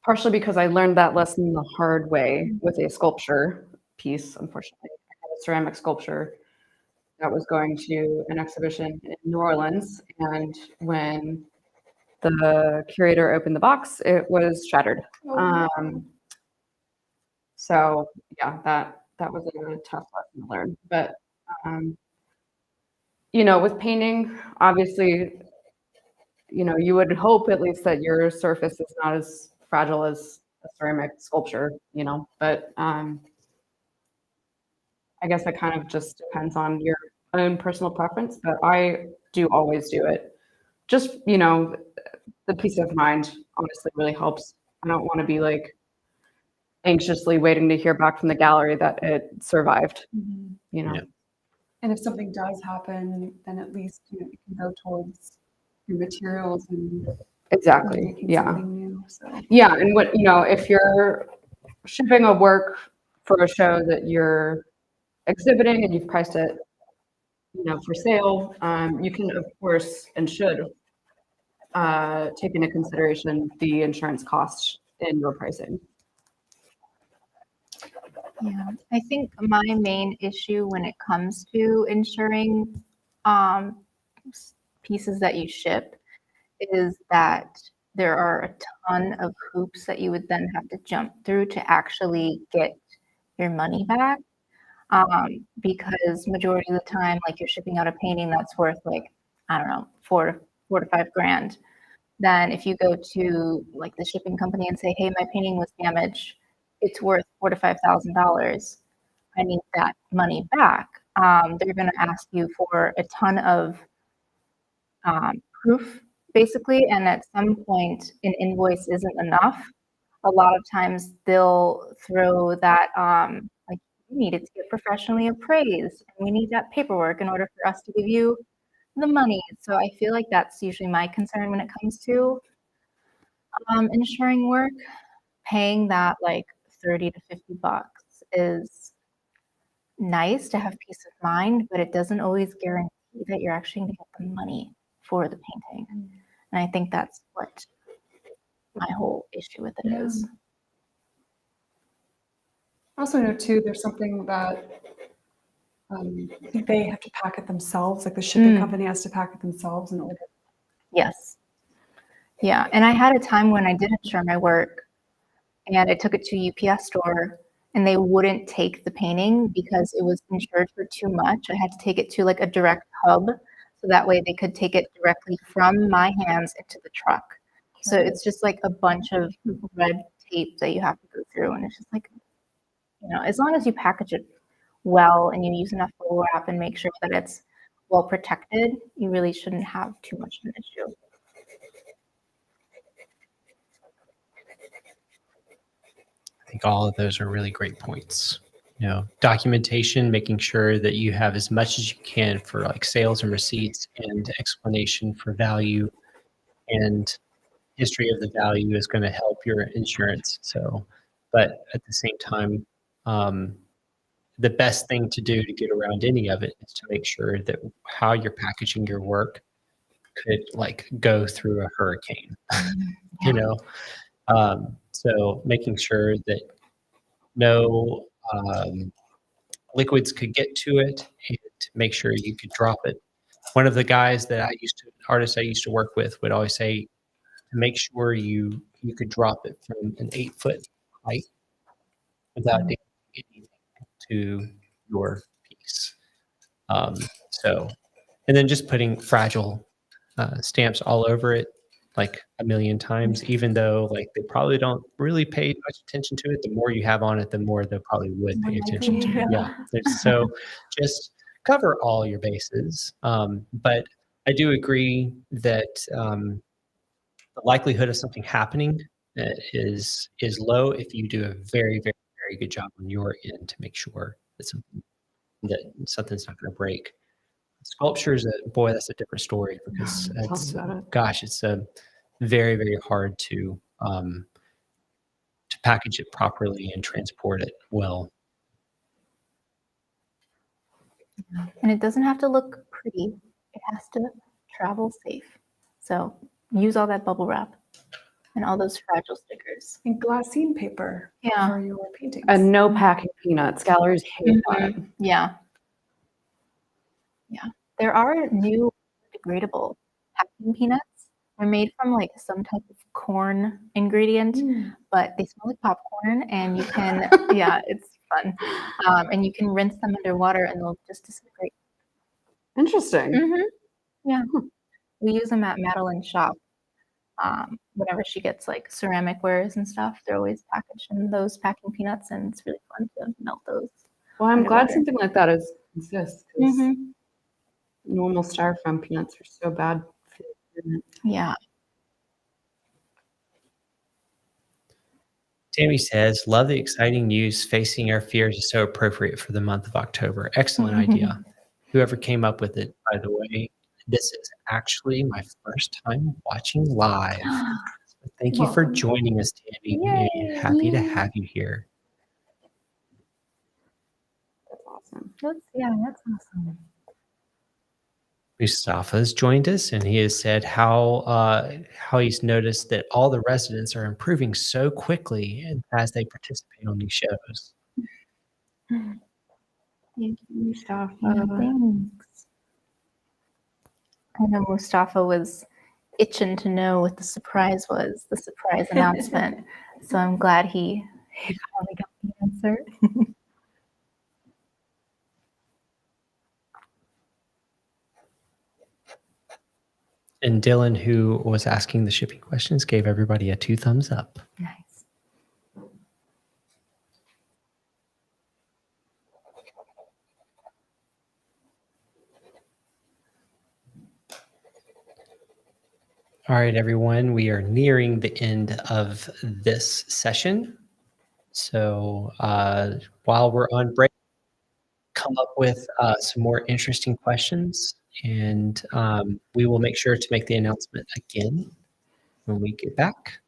Partially because I learned that lesson the hard way with a sculpture piece, unfortunately. I had a ceramic sculpture that was going to an exhibition in New Orleans, and when the curator opened the box, it was shattered. So yeah, that was a tough lesson to learn. But with painting, obviously, you would hope at least that your surface is not as fragile as a ceramic sculpture, but I guess it kind of just depends on your own personal preference, but I do always do it. Just, the peace of mind honestly really helps. I don't want to be like anxiously waiting to hear back from the gallery that it survived, Yeah. And if something does happen, then at least you can go towards your materials and Exactly. making Yeah. something new. So Yeah. And if you're shipping a work for a show that you're exhibiting and you've priced it, for sale, you can, of course, and should take into consideration the insurance cost in your pricing. Yeah, I think my main issue when it comes to insuring um, pieces that you ship is that there are a ton of hoops that you would then have to jump through to actually get your money back. Because majority of the time, like you're shipping out a painting that's worth like, I don't know, four to 5 grand. Then if you go to like the shipping company and say, hey, my painting was damaged, it's worth $4,000 to $5,000. I need that money back. They're going to ask you for a ton of proof, basically. And at some point, an invoice isn't enough. A lot of times they'll throw that, like, you need it to get professionally appraised, and we need that paperwork in order for us to give you the money. So I feel like that's usually my concern when it comes to insuring work. Paying that like 30 to 50 bucks is nice to have peace of mind, but it doesn't always guarantee that you're actually going to get the money for the painting. And I think that's what my whole issue with it is. I also know too, there's something that I think they have to pack it themselves, like the shipping company has to pack it themselves in order. Yes. Yeah. And I had a time when I did insure my work and I took it to a UPS store and they wouldn't take the painting because it was insured for too much. I had to take it to like a direct hub so that way they could take it directly from my hands into the truck. So it's just like a bunch of red tape that you have to go through. And it's just like, as long as you package it well and you use enough bubble wrap and make sure that it's well protected, you really shouldn't have too much of an issue. I think all of those are really great points. Documentation, making sure that you have as much as you can for like sales and receipts and explanation for value and history of the value is going to help your insurance. So, but at the same time, the best thing to do to get around any of it is to make sure that how you're packaging your work could like go through a hurricane, so making sure that no liquids could get to it and make sure you could drop it. One of the guys that artists I used to work with would always say to make sure you could drop it from an 8-foot height without doing anything to your piece. And then just putting fragile stamps all over it like a million times, even though like they probably don't really pay much attention to it. The more you have on it, the more they probably would pay attention to it. Yeah. So just cover all your bases. But I do agree that the likelihood of something happening is low if you do a very, very, very good job on your end to make sure that something's not going to break. Sculpture is that's a different story because it's a very, very hard to package it properly and transport it well. And it doesn't have to look pretty. It has to travel safe. So use all that bubble wrap and all those fragile stickers. And glassine paper for your paintings. And no packing peanuts. Galleries hate that. Yeah. Yeah. There are new degradable packing peanuts. They're made from like some type of corn ingredient, but they smell like popcorn and you can, it's fun. And you can rinse them underwater and they'll just disintegrate. Interesting. Yeah. We use them at Madeline's shop. Whenever she gets like ceramic wares and stuff, they're always packaged in those packing peanuts and it's really fun to melt those. Well, I'm glad something like that exists because normal styrofoam peanuts are so bad. Yeah. Tammy says, love the exciting news. Facing our fears is so appropriate for the month of October. Excellent idea. Whoever came up with it, by the way, this is actually my first time watching live. Thank you for joining us, Tammy. Yay. Happy to have you here. That's awesome. That's awesome. Mustafa's joined us, and he has said how he's noticed that all the residents are improving so quickly and as they participate on these shows. Thank you, Mustafa. Yeah, thanks. I know Mustafa was itching to know what the surprise was, the surprise announcement. So I'm glad he finally got the answer. And Dylan, who was asking the shipping questions, gave everybody a 2 thumbs up. Nice. All right, everyone, we are nearing the end of this session. So while we're on break, come up with some more interesting questions, and we will make sure to make the announcement again when we get back.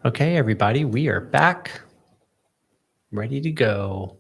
Okay, everybody, we are back, ready to go.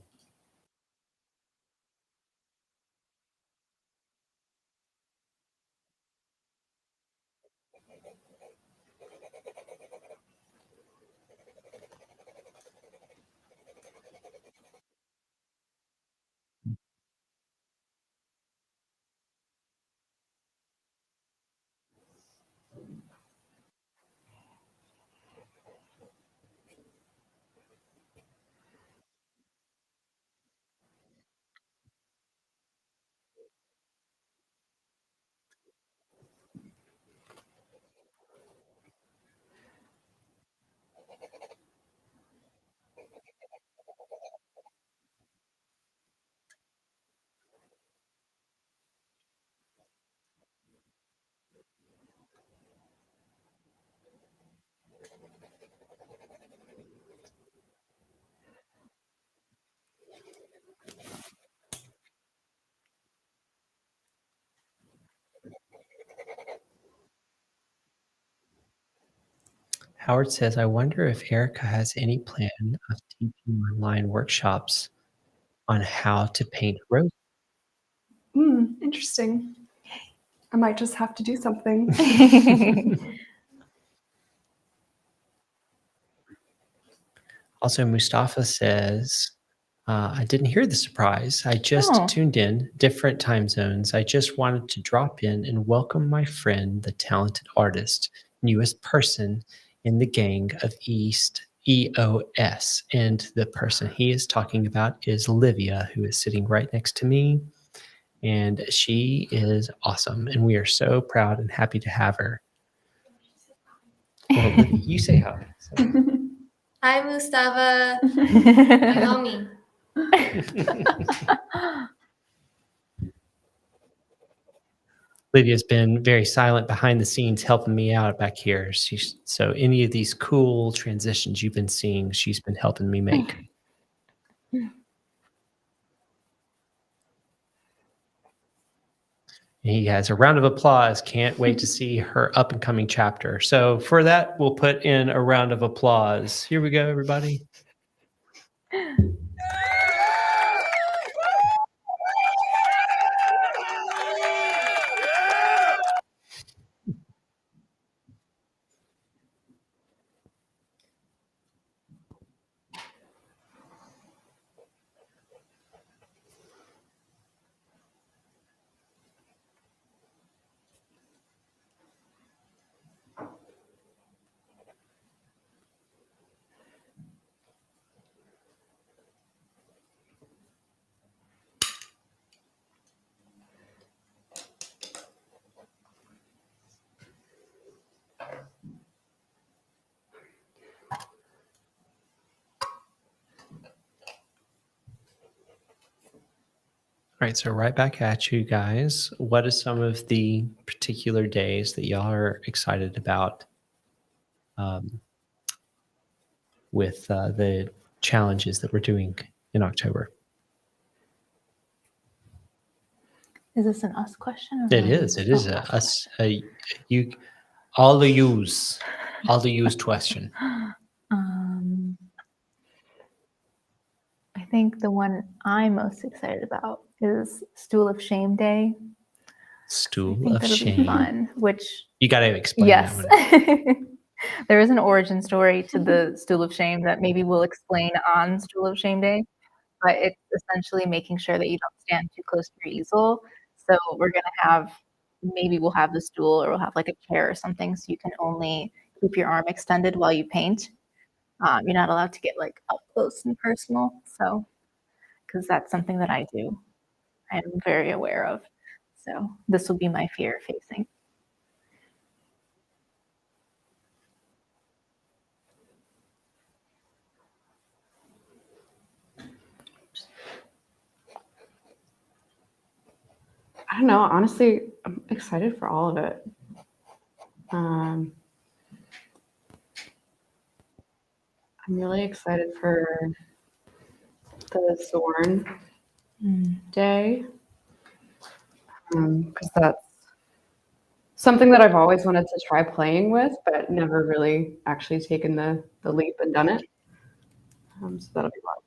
Howard says, I wonder if Erica has any plan of teaching online workshops on how to paint roses. Interesting. I might just have to do something. Also, Mustafa says, I didn't hear the surprise. I just tuned in, different time zones. I just wanted to drop in and welcome my friend, the talented artist, newest person in the gang of East EOS. And the person he is talking about is Olivia, who is sitting right next to me. And she is awesome. And we are so proud and happy to have her. Well, Olivia, you say hi. So. Hi, Mustafa. My homie. Lydia's been very silent behind the scenes, helping me out back here. So any of these cool transitions you've been seeing, she's been helping me make. He has a round of applause. Can't wait to see her up and coming chapter. So for that, we'll put in a round of applause. Here we go, everybody. All right, so right back at you guys. What are some of the particular days that y'all are excited about with the challenges that we're doing in October? Is this an us question? Or It is. It is a us. You, all the use question. I think the one I'm most excited about is Stool of Shame Day. I Stool think of that'll shame. be fun. Which You got to explain yes, that one. there is an origin story to the Stool of Shame that maybe we'll explain on Stool of Shame Day. But it's essentially making sure that you don't stand too close to your easel. So we're gonna have, maybe we'll have the stool or we'll have like a chair or something, so you can only keep your arm extended while you paint. You're not allowed to get like up close and personal. So, because that's something that I do, I'm very aware of. So this will be my fear facing. I don't know. Honestly, I'm excited for all of it. I'm really excited for the Zorn Day because that's something that I've always wanted to try playing with, but never really actually taken the leap and done it. So that'll be a lot.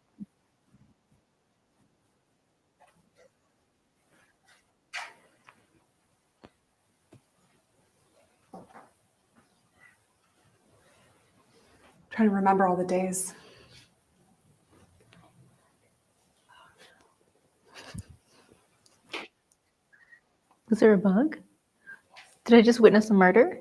Trying to remember all the days. Was there a bug? Did I just witness a murder?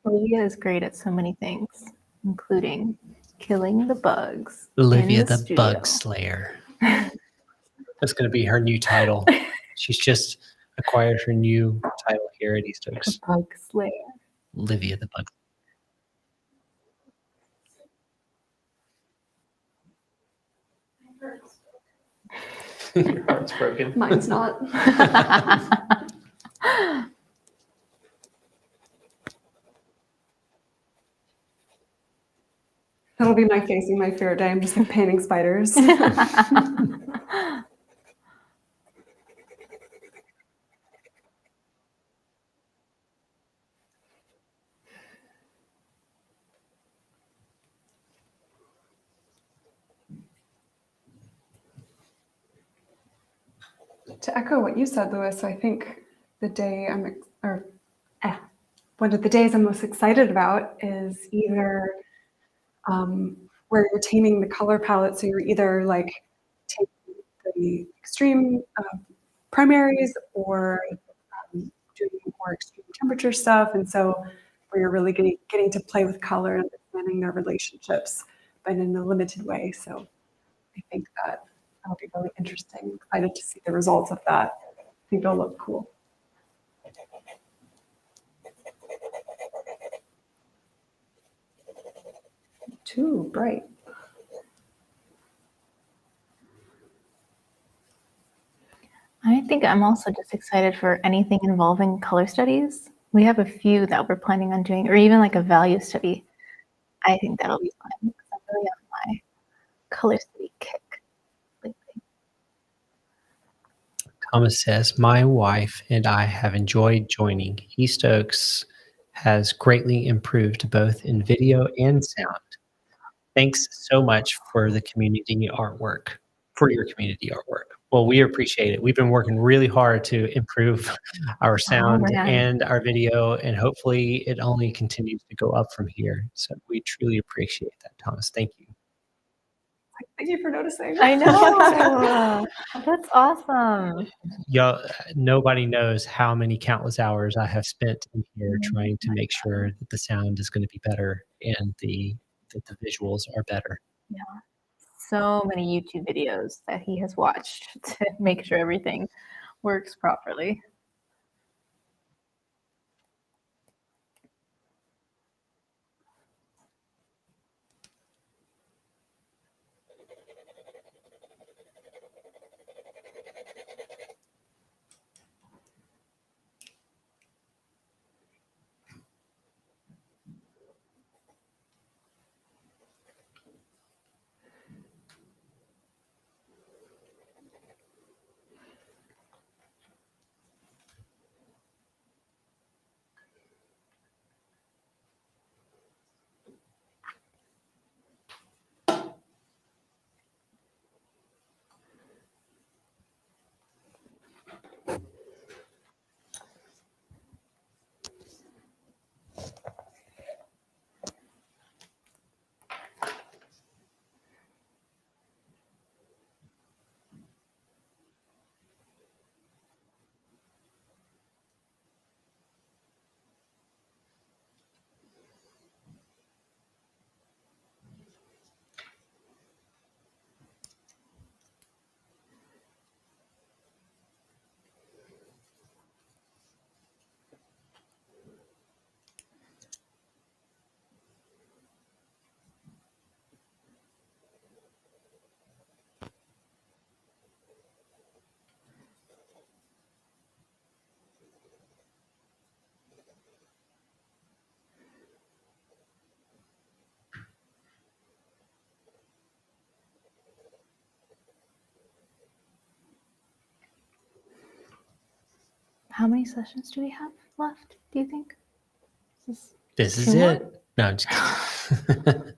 Olivia is great at so many things, including killing the bugs Olivia in the the studio. Bug Slayer. That's going to be her new title. She's just acquired her new title here at East Oaks. Bug Slayer. Olivia the Bug. Your heart's broken. Mine's not. That'll be my facing my favorite day. I'm just like painting spiders. To echo what you said, Louis, I think the day one of the days I'm most excited about is either where you're taming the color palette. So you're either like taking the extreme primaries or doing more extreme temperature stuff. And so where you're really getting to play with color and understanding their relationships, but in a limited way. So I think that'll be really interesting. Excited to see the results of that. I think they'll look cool. Too bright. I think I'm also just excited for anything involving color studies. We have a few that we're planning on doing, or even like a value study. I think that'll be fun because I'm really on my color study kick lately. Thomas says, my wife and I have enjoyed joining. East Oaks has greatly improved both in video and sound. Thanks so much for the community artwork, for your community artwork. Well, we appreciate it. We've been working really hard to improve our sound man. and our video, and hopefully it only continues to go up from here. So we truly appreciate that, Thomas. Thank you. Thank you for noticing. I know. That's awesome. Y'all, nobody knows how many countless hours I have spent in here trying to make sure that the sound is going to be better and that the visuals are better. Yeah. So many YouTube videos that he has watched to make sure everything works properly. How many sessions do we have left, do you think? This is Two more? it. No, I'm just kidding.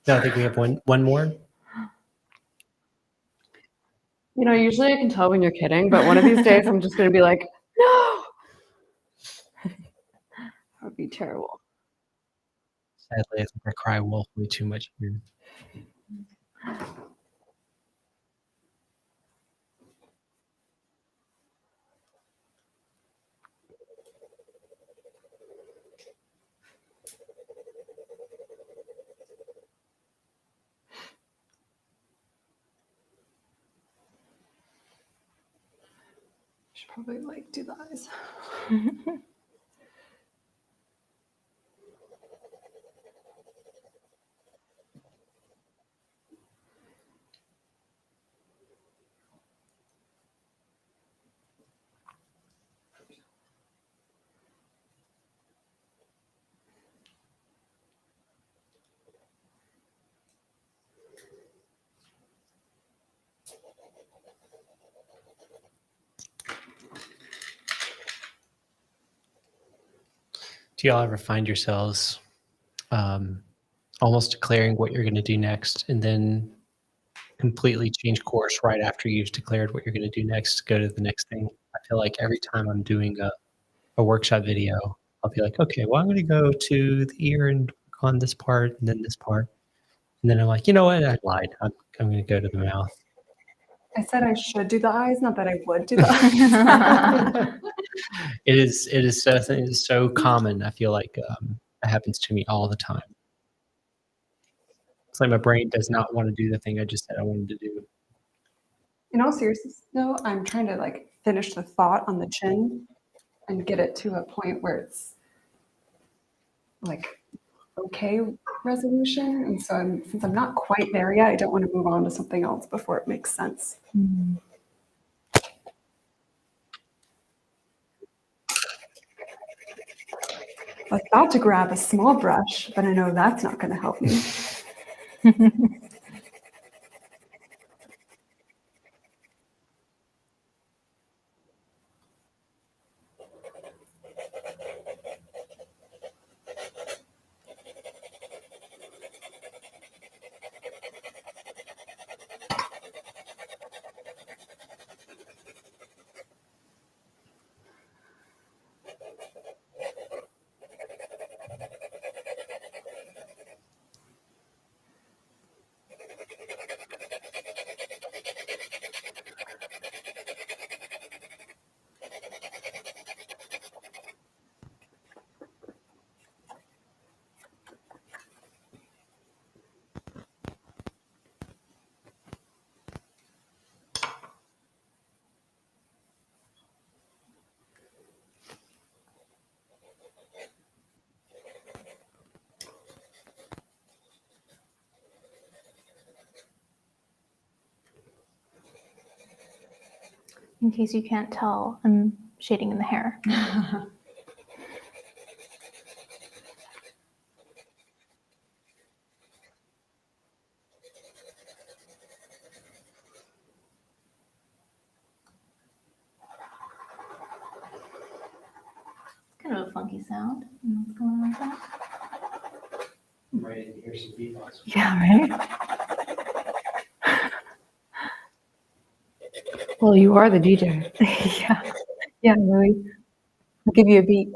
No, I think we have one more. Usually I can tell when you're kidding, but one of these days I'm just going to be like, no. That would be terrible. Sadly, I think I cry wolf way too much here. Should probably like do the eyes. Do y'all ever find yourselves almost declaring what you're going to do next and then completely change course right after you've declared what you're going to do next, go to the next thing? I feel like every time I'm doing a workshop video, I'll be like, okay, well, I'm going to go to the ear and work on this part and then this part. And then I'm like, you know what? I lied. I'm going to go to the mouth. I said I should do the eyes, not that I would do the eyes. It is so common. I feel like it happens to me all the time. It's like my brain does not want to do the thing I just said I wanted to do. In all seriousness, though, I'm trying to like finish the thought on the chin and get it to a point where it's like okay resolution. And so since I'm not quite there yet, I don't want to move on to something else before it makes sense. Mm. I was about to grab a small brush, but I know that's not going to help me. In case you can't tell, I'm shading in the hair. Kind of a funky sound. What's going on with that? I'm ready to hear some beatbox. Yeah, right? Well, you are the DJ. Yeah. Yeah, really. I'll give you a beat.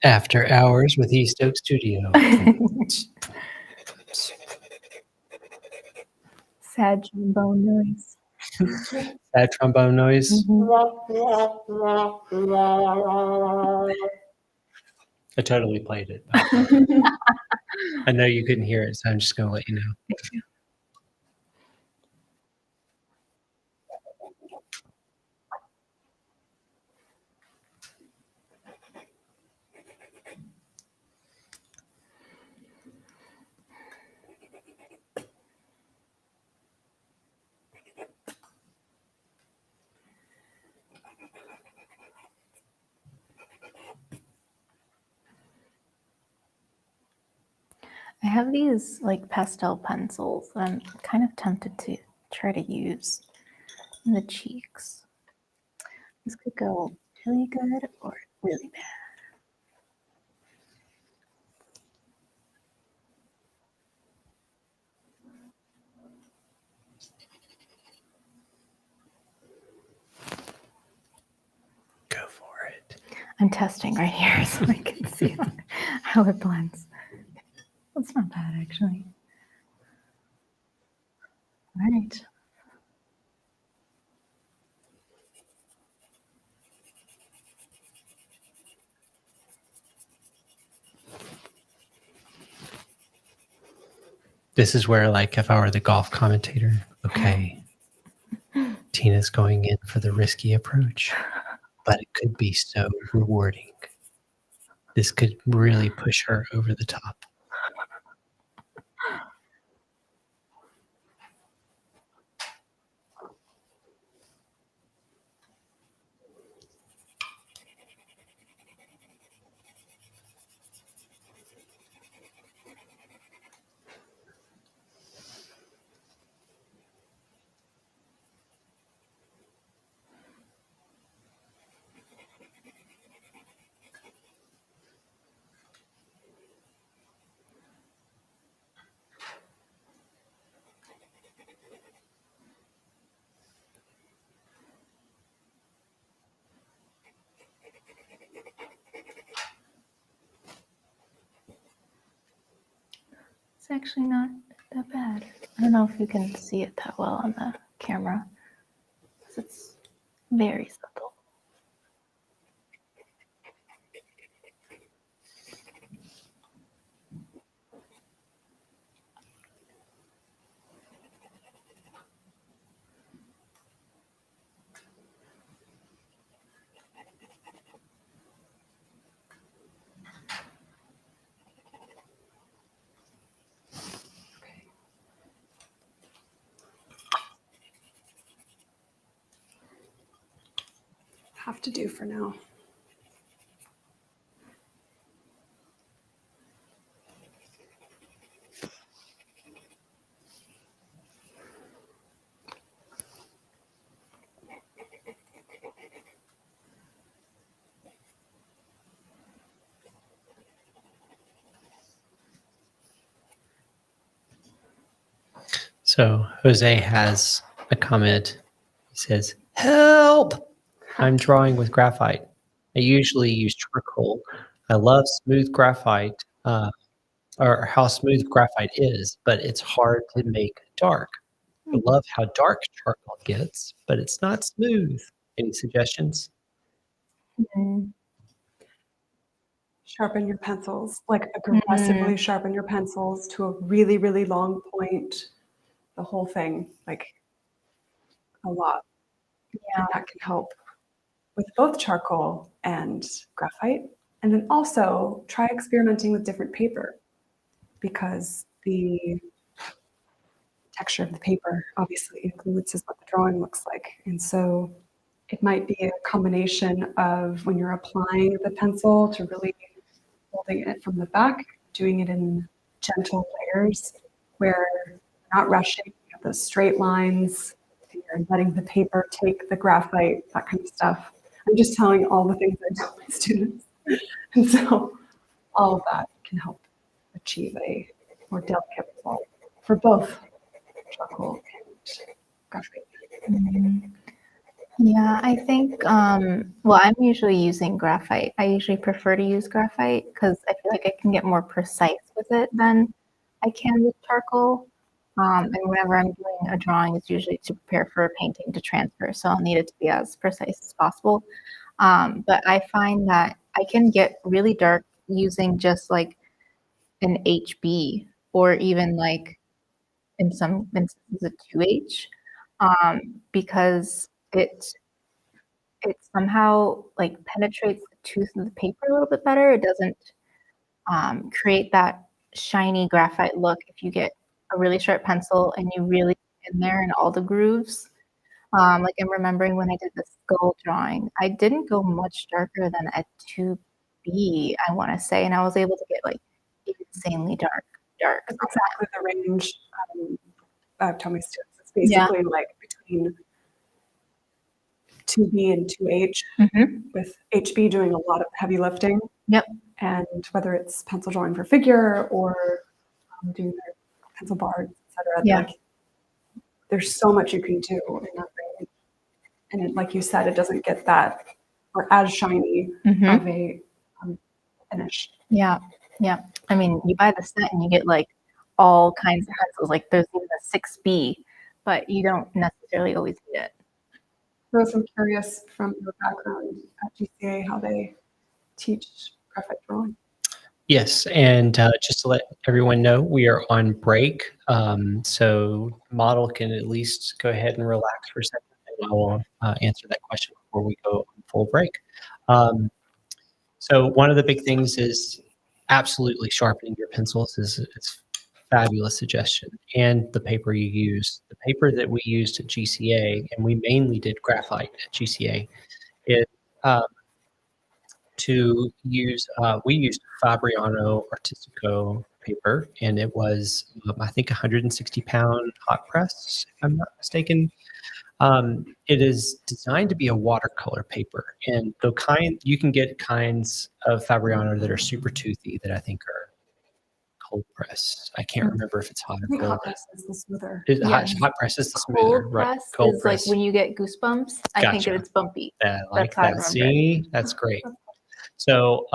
After hours with East Oak Studio. Sad trombone noise. That trombone noise. I totally played it. I know you couldn't hear it, so I'm just going to let you know. I have these like pastel pencils that I'm kind of tempted to try to use in the cheeks. This could go really good or really bad. Go for it. I'm testing right here so I can see how it blends. That's not bad, actually. All right. This is where, like, if I were the golf commentator, okay, Tina's going in for the risky approach, but it could be so rewarding. This could really push her over the top. It's actually not that bad. I don't know if you can see it that well on the camera. It's very subtle. Have to do for now. So Jose has a comment. He says, "Help! I'm drawing with graphite. I usually use charcoal. I love smooth graphite, or how smooth graphite is, but it's hard to make dark. I love how dark charcoal gets, but it's not smooth. Any suggestions?" Mm. Sharpen your pencils, like aggressively sharpen your pencils to a really, really long point. The whole thing, like a lot. Yeah. And that can help with both charcoal and graphite. And then also try experimenting with different paper because the texture of the paper obviously influences what the drawing looks like. And so it might be a combination of when you're applying the pencil to really holding it from the back, doing it in gentle layers where you're not rushing, you have those straight lines, and you're letting the paper take the graphite, that kind of stuff. I'm just telling all the things I tell my students. And so all of that can help achieve a more delicate result for both charcoal and graphite. Mm. Yeah, I think, well, I'm usually using graphite. I usually prefer to use graphite because I feel like I can get more precise with it than I can with charcoal. And whenever I'm doing a drawing, it's usually to prepare for a painting to transfer. So I'll need it to be as precise as possible. But I find that I can get really dark using just like an HB or even like in some instances a 2H, because it somehow like penetrates the tooth of the paper a little bit better. It doesn't create that shiny graphite look if you get a really sharp pencil and you really get in there in all the grooves. Like I'm remembering when I did the skull drawing, I didn't go much darker than a 2B, I want to say, and I was able to get like insanely dark dark. That's exactly the range I tell my students. It's Yeah. basically like between 2B and 2H, with HB doing a lot of heavy lifting. Yep. And whether it's pencil drawing for figure or doing their pencil bars, etc. Yeah. Like, there's so much you can do in that range. And it, like you said, it doesn't get that or as shiny of a finish. Yeah. Yeah. I mean, you buy the set and you get like all kinds of pencils. Like there's even a 6B, but you don't necessarily always need it. Rose, I'm curious from your background at GCA how they teach graphite drawing. Yes, and just to let everyone know, we are on break, so model can at least go ahead and relax for a second, and I will answer that question before we go on full break. So one of the big things is absolutely sharpening your pencils is fabulous suggestion, and the paper you use. The paper that we used at GCA, and we mainly did graphite at GCA, is to use, we used Fabriano Artistico paper, and it was, I think, 160-pound hot press, if I'm not mistaken. It is designed to be a watercolor paper, and the kind you can get kinds of Fabriano that are super toothy that I think are cold press. I can't remember if it's hot I or think cold. hot press is the smoother. Hot press is the smoother, Cold right? press Cold is press. like when you get goosebumps. I think that Gotcha. it's bumpy. I like That's how I that. remember it. See, that's great. So,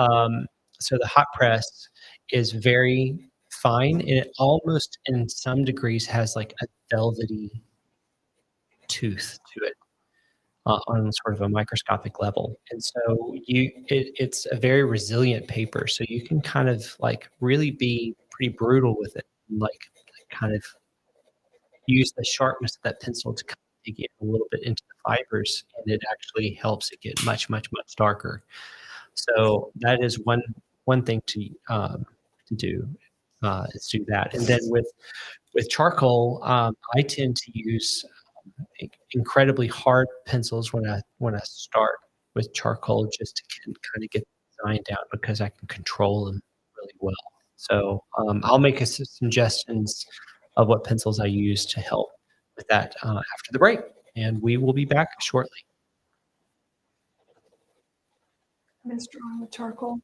so the hot press is very fine, and it almost, in some degrees, has like a velvety tooth to it on sort of a microscopic level. And so it's a very resilient paper. So you can kind of like really be pretty brutal with it, like kind of use the sharpness of that pencil to kind of dig in a little bit into the fibers, and it actually helps it get much, much, much darker. So that is one thing to do, is do that. And then with charcoal, I tend to use incredibly hard pencils when I start with charcoal, just to kind of get the design down, because I can control them really well. So I'll make suggestions of what pencils I use to help with that after the break, and we will be back shortly. I miss drawing with charcoal.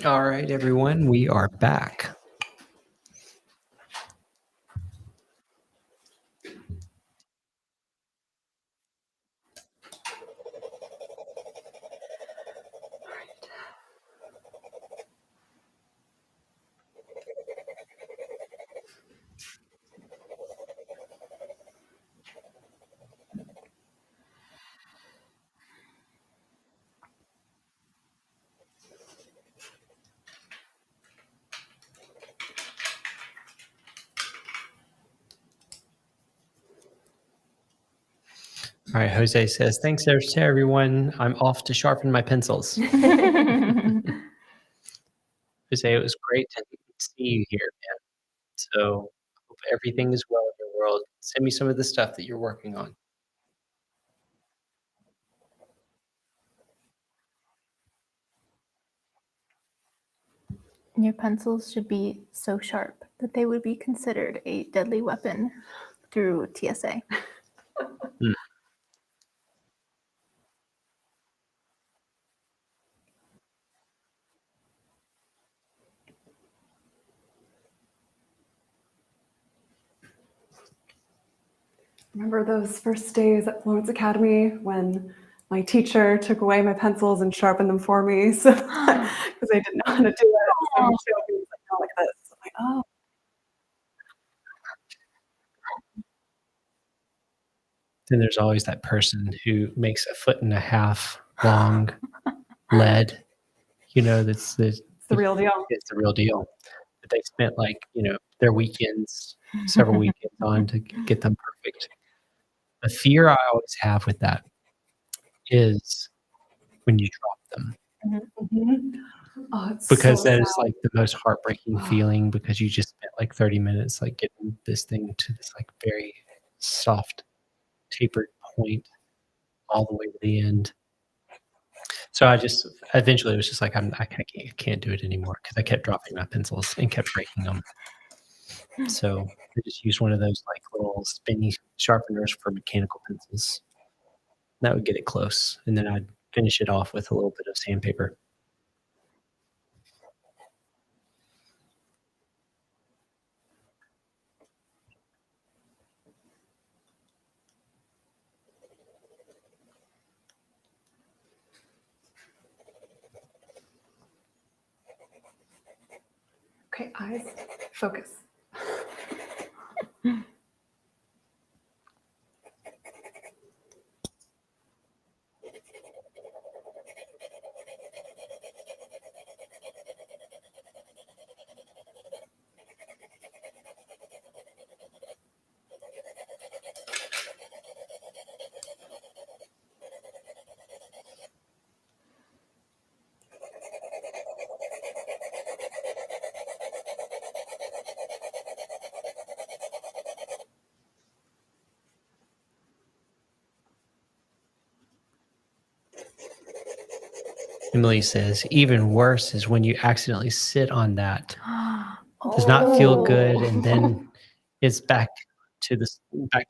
All right, everyone, we are back. All right, Jose says, thanks to everyone. I'm off to sharpen my pencils. Jose, it was great to see you here, man. So hope everything is well in your world. Send me some of the stuff that you're working on. Your pencils should be so sharp that they would be considered a deadly weapon through TSA. Remember those first days at Florence Academy when my teacher took away my pencils and sharpened them for me because I didn't know how to do it. So he showed me like, "Oh, like this." I'm like, oh, Then there's always that person who makes 1.5 foot long lead, that's it's the real deal. it's the real deal. That they spent their weekends, several weekends on to get them perfect. The fear I always have with that is when you drop them, Mhm. Oh, it's because so that is sad. like the most heartbreaking feeling, because you just spent like 30 minutes like getting this thing to this like very soft tapered point all the way to the end. So I just eventually it was just like I can't do it anymore, because I kept dropping my pencils and kept breaking them. So I just used one of those like little spinny sharpeners for mechanical pencils. That would get it close, and then I'd finish it off with a little bit of sandpaper. Okay, eyes, focus. Emily says, even worse is when you accidentally sit on that. Does not feel good, and then it's back to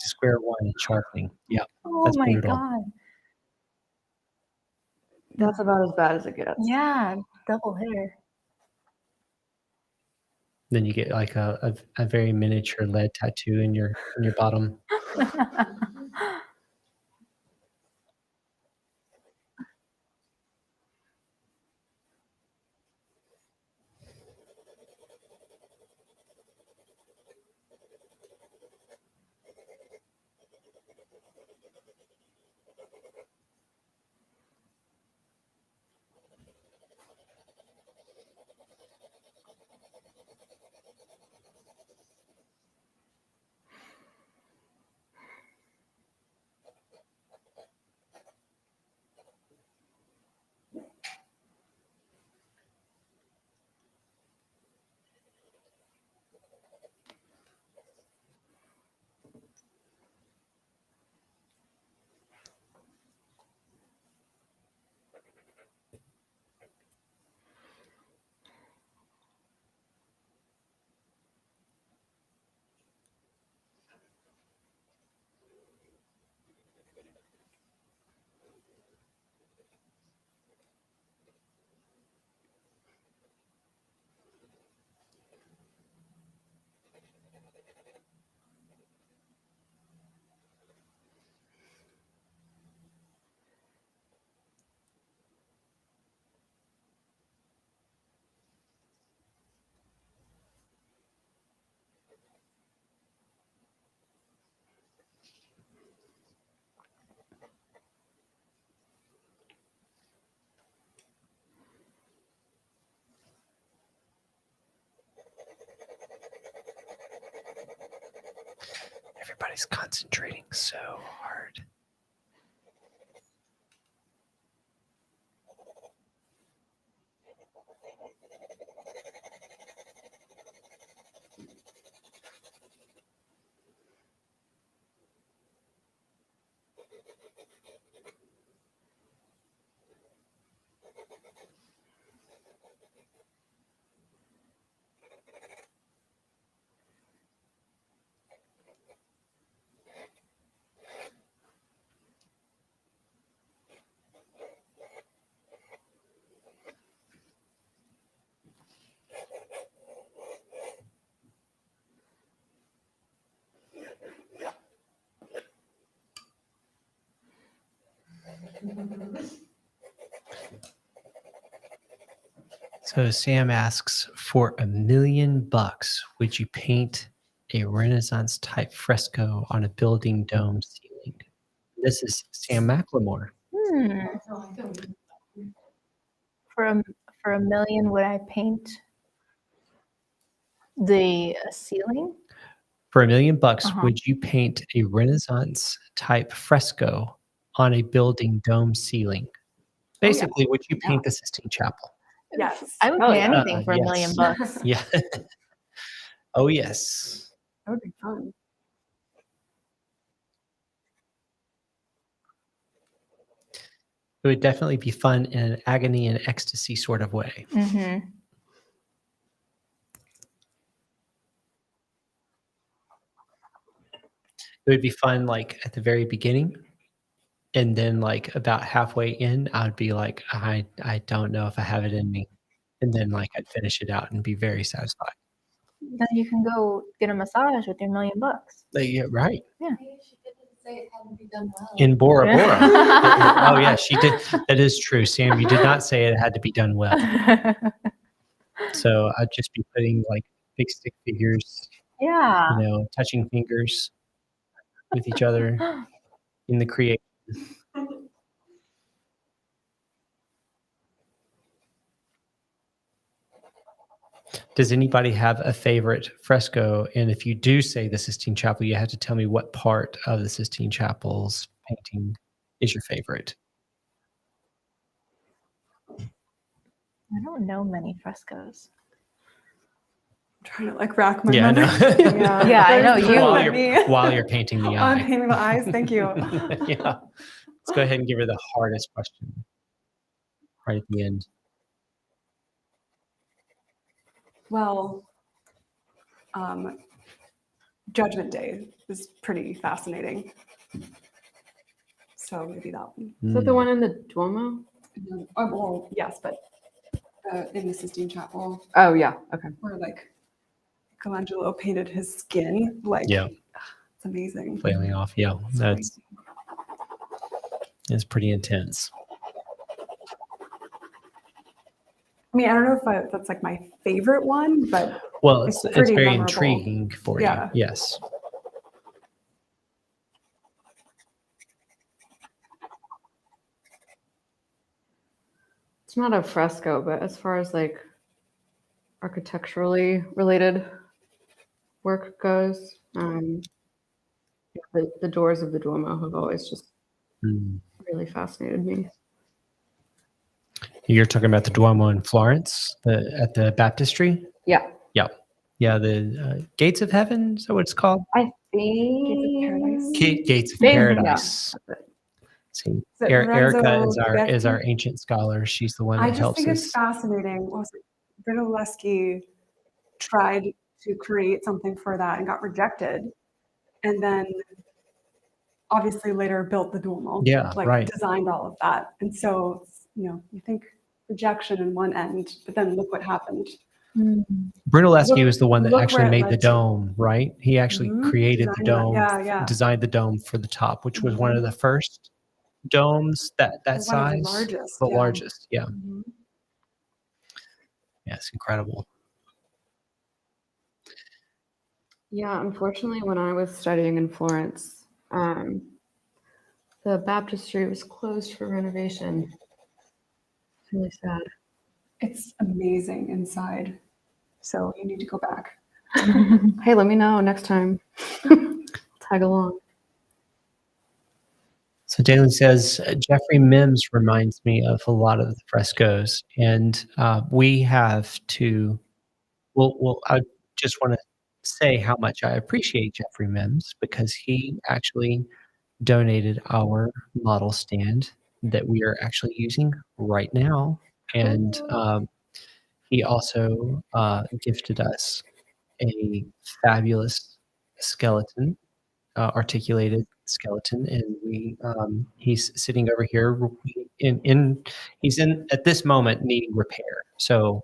square one and sharpening. Yeah, Oh that's my brutal. God. That's about as bad as it gets. Yeah, double hair. Then you get like a very miniature lead tattoo in your bottom. Everybody's concentrating so hard. So Sam asks, for $1 million, would you paint a Renaissance type fresco on a building dome ceiling? This is Sam McLemore. For a million, would I paint the ceiling? For $1 million, would you paint a Renaissance type fresco on a building dome ceiling? Basically, would you paint the Sistine Chapel? Yes. I would Hell pay yeah. anything for $1 million. Yeah. Oh, yes. That would be fun. It would definitely be fun in an agony and ecstasy sort of way. Mm-hmm. It would be fun like at the very beginning. And then like about halfway in, I would be like, I don't know if I have it in me. And then like I'd finish it out and be very satisfied. Then you can go get a massage with your $1 million. Yeah, right. Maybe she didn't say it had to be done well. In Bora Bora. Yeah. Oh yeah, she did. That is true, Sam. You did not say it had to be done well. So I'd just be putting like big stick figures, Yeah. touching fingers with each other in the creation. Does anybody have a favorite fresco? And if you do say the Sistine Chapel, you have to tell me what part of the Sistine Chapel's painting is your favorite. I don't know many frescoes. I'm trying to like rack my Yeah, I memory. know. Yeah, I know There's you. so while, many. while you're painting the I'm eye. painting the eyes. Thank you. Yeah. Let's go ahead and give her the hardest question right at the end. Well, Judgment Day is pretty fascinating. So maybe that one. Is that the one in the Duomo? Oh, well, yes, but in the Sistine Chapel, Oh yeah. Okay. where like Michelangelo painted his skin, like Yeah, it's amazing. flailing off. Yeah, that's pretty intense. I mean, I don't know if that's like my favorite one, but Well, It's it's pretty very memorable. intriguing for Yeah. you. Yes. It's not a fresco, but as far as like architecturally related work goes, the doors of the Duomo have always just Mm. really fascinated me. You're talking about the Duomo in Florence, at the baptistry? Yeah. Yeah, the Gates of Heaven, is that what it's called? I Paradise? think Gates of Maybe, yeah. Paradise. See, Is it Erica Lorenzo is our Tedeschi? ancient scholar. She's the one I that just helps think it's us. fascinating. What was it? Brunelleschi tried to create something for that and got rejected, and then obviously later built the Duomo. Yeah, like right. designed all of that. And so, you think rejection in one end, but then look what happened. Brunelleschi Look- was the one that look actually where it made the led to. dome, right? He actually Mhm. created the Designed that. dome, Yeah. designed the dome for the top, which was one of the first domes that One of the size. largest, The yeah. largest, yeah. Mhm. Yeah, it's incredible. Yeah, unfortunately, when I was studying in Florence, the baptistry was closed for renovation. It's really sad. It's amazing inside. So you need to go back. Hey, let me know next time. tag along. So Dalen says Jeffrey Mims reminds me of a lot of the frescoes, and we have to. Well, I just want to say how much I appreciate Jeffrey Mims because he actually donated our model stand that we are actually using right now, and he also gifted us a fabulous skeleton, articulated skeleton, and he's sitting over here in he's in at this moment needing repair. So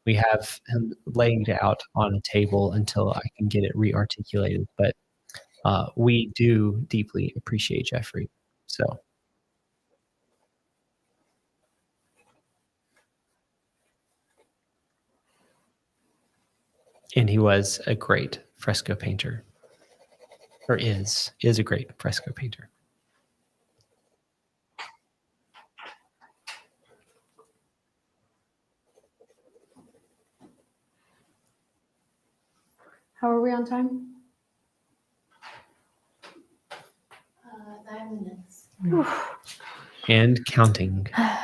we have him laying it out on a table until I can get it rearticulated. But we do deeply appreciate Jeffrey. So and he was a great fresco painter, or is a great fresco painter. How are we on time? 9 minutes. And counting. Oh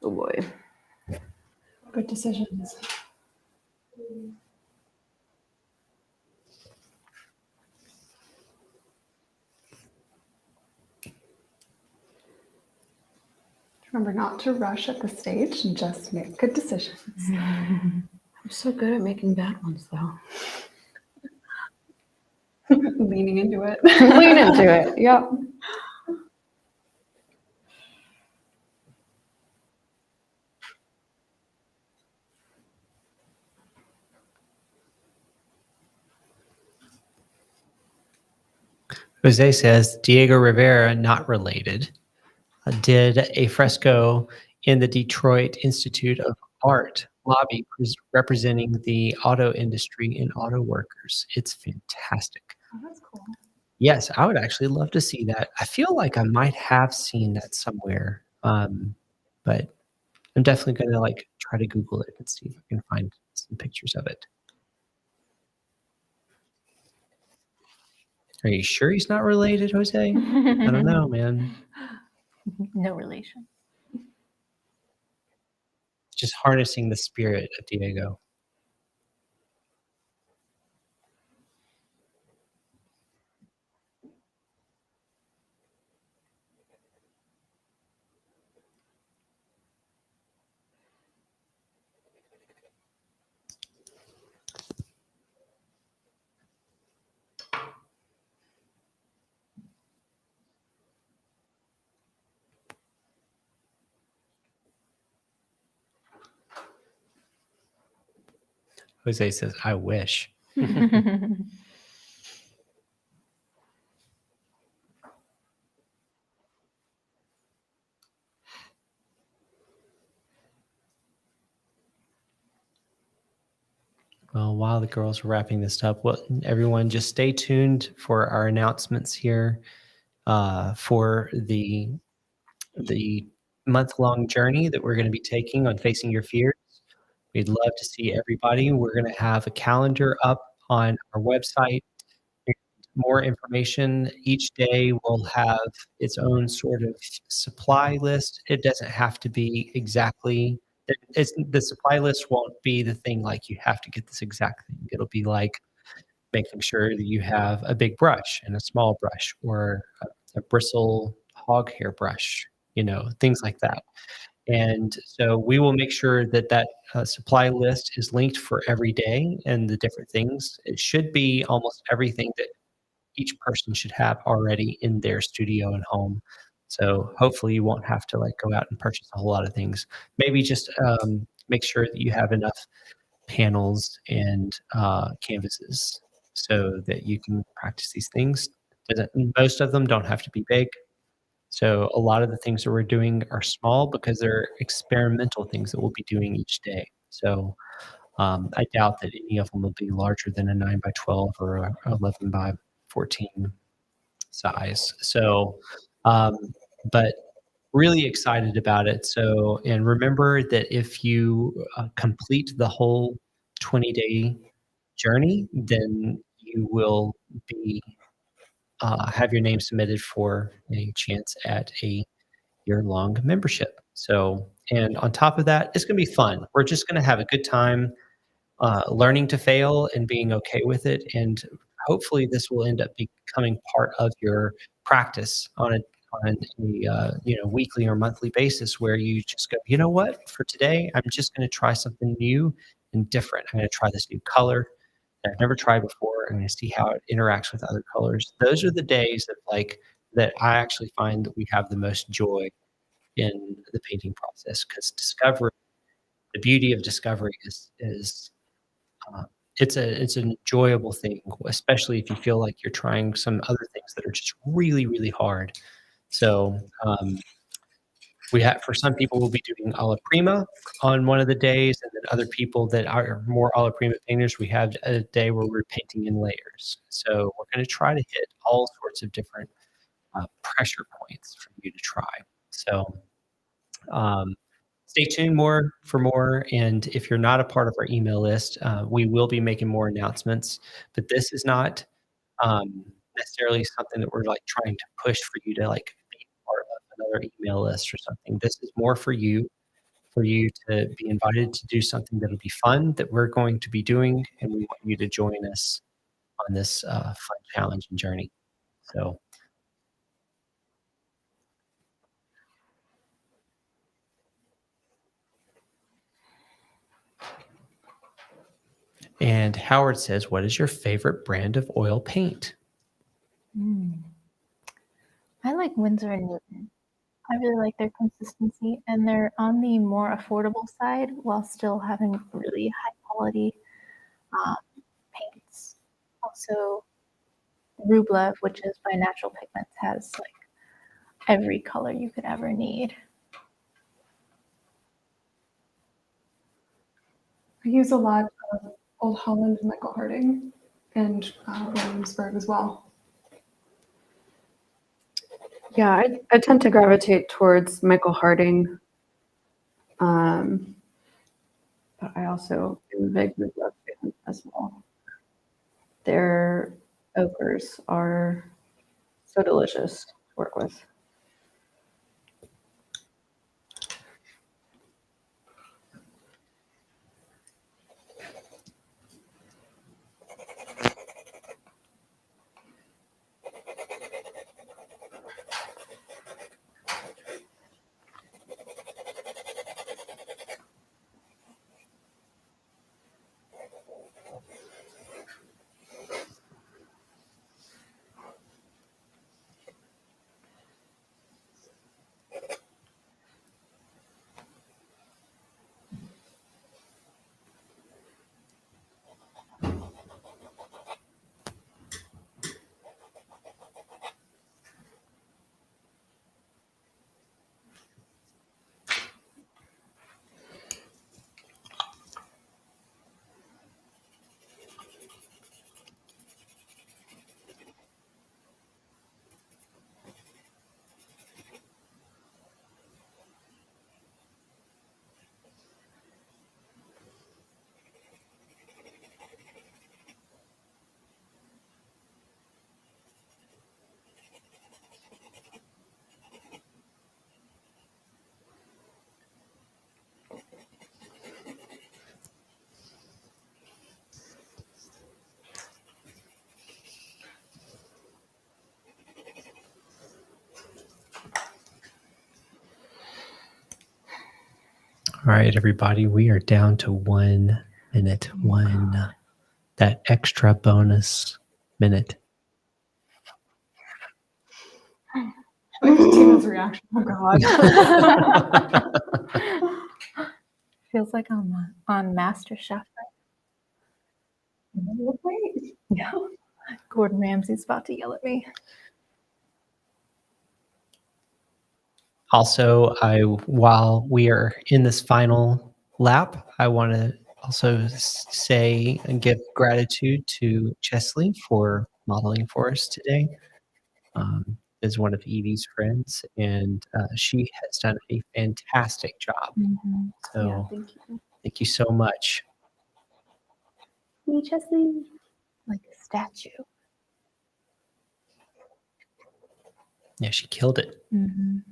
boy. Good decisions. Remember not to rush at the stage and just make good decisions. I'm so good at making bad ones, though. Leaning into it. Lean into it. Yep. Jose says Diego Rivera, not related, did a fresco in the Detroit Institute of Art lobby representing the auto industry and auto workers. It's fantastic. Oh, that's cool. Yes, I would actually love to see that. I feel like I might have seen that somewhere, but I'm definitely going to like try to Google it and see if I can find some pictures of it. Are you sure he's not related, Jose? I don't know, man. No relation. Just harnessing the spirit of Diego. Jose says, I wish. Well, while the girls are wrapping this up, well, everyone just stay tuned for our announcements here for the month-long journey that we're going to be taking on Facing Your Fears. We'd love to see everybody. We're going to have a calendar up on our website. More information. Each day will have its own sort of supply list. It doesn't have to be exactly, the supply list won't be the thing like you have to get this exact thing. It'll be like making sure that you have a big brush and a small brush, or a bristle hog hair brush, things like that. And so we will make sure that supply list is linked for every day and the different things. It should be almost everything that each person should have already in their studio and home. So hopefully you won't have to go out and purchase a whole lot of things. Maybe just make sure that you have enough panels and canvases so that you can practice these things. Most of them don't have to be big. So a lot of the things that we're doing are small because they're experimental things that we'll be doing each day. So I doubt that any of them will be larger than a 9 by 12 or a 11 by 14 size. So, but really excited about it. So, and remember that if you complete the whole 20-day journey, then you will be have your name submitted for a chance at a year-long membership. So, and on top of that, it's going to be fun. We're just going to have a good time learning to fail and being okay with it. And hopefully, this will end up becoming part of your practice on a weekly or monthly basis, where you just go, you know what, for today, I'm just going to try something new and different. I'm going to try this new color that I've never tried before. I'm going to see how it interacts with other colors. Those are the days that I actually find that we have the most joy in the painting process, because discovery, the beauty of discovery is uh, it's an enjoyable thing, especially if you feel like you're trying some other things that are just really, really hard. So we have, for some people, we'll be doing alla prima on one of the days, and then other people that are more alla prima painters, we have a day where we're painting in layers. So we're going to try to hit all sorts of different pressure points for you to try. So um, stay tuned for more. And if you're not a part of our email list, we will be making more announcements. But this is not necessarily something that we're like trying to push for you to like be part of another email list or something. This is more for you to be invited to do something that'll be fun that we're going to be doing, and we want you to join us on this fun challenge and journey. So. And Howard says, what is your favorite brand of oil paint? I like Winsor and Newton. I really like their consistency, and they're on the more affordable side while still having really high quality um, paints. Also, Rublev, which is by Natural Pigments, has like every color you could ever need. I use a lot of Old Holland Michael Harding and Williamsburg as well. Yeah, I tend to gravitate towards Michael Harding. But I also am a big Rublev fan as well. Their ochres are so delicious to work with. All right, everybody, we are down to 1 minute, that extra bonus minute. I like Tina's reaction. Oh God. Feels like I'm on MasterChef. Yeah. Gordon Ramsay's about to yell at me. Also, while we are in this final lap, I want to also say and give gratitude to Chesley for modeling for us today. Is one of Evie's friends, and she has done a fantastic job. Mm-hmm. So Yeah, thank you. thank you so much. Me, Chesley, like a statue. Yeah, she killed it. Mhm.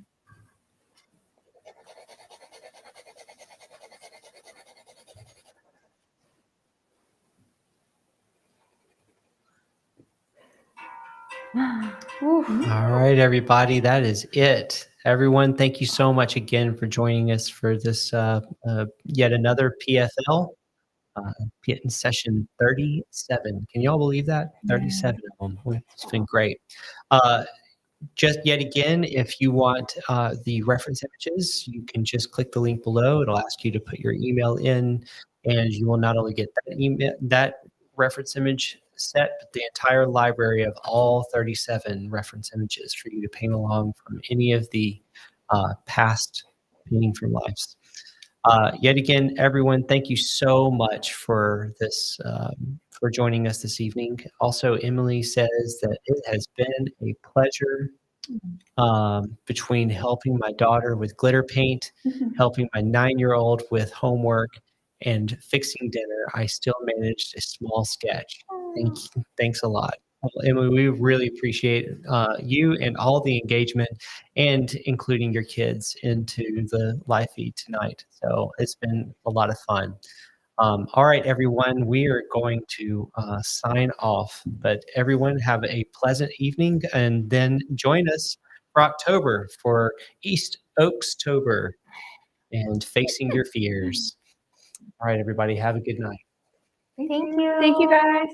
All right, everybody, that is it. Everyone, thank you so much again for joining us for this yet another PFL. Getting session 37. Can y'all believe that? 37 of them. It's been great. Just yet again, if you want the reference images, you can just click the link below. It'll ask you to put your email in, and you will not only get that email, that reference image set, but the entire library of all 37 reference images for you to paint along from any of the past painting from lives. Yet again, everyone, thank you so much for this, for joining us this evening. Also, Emily says that it has been a pleasure between helping my daughter with glitter paint, helping my 9-year-old with homework, and fixing dinner. I still managed a small sketch. Thanks a lot. Well, Emily, we really appreciate you and all the engagement and including your kids into the live feed tonight. So it's been a lot of fun. All right, everyone, we are going to sign off, but everyone have a pleasant evening and then join us for October for East Oakstober and Facing Your Fears. All right, everybody, have a good night. Thank you. Thank you, guys.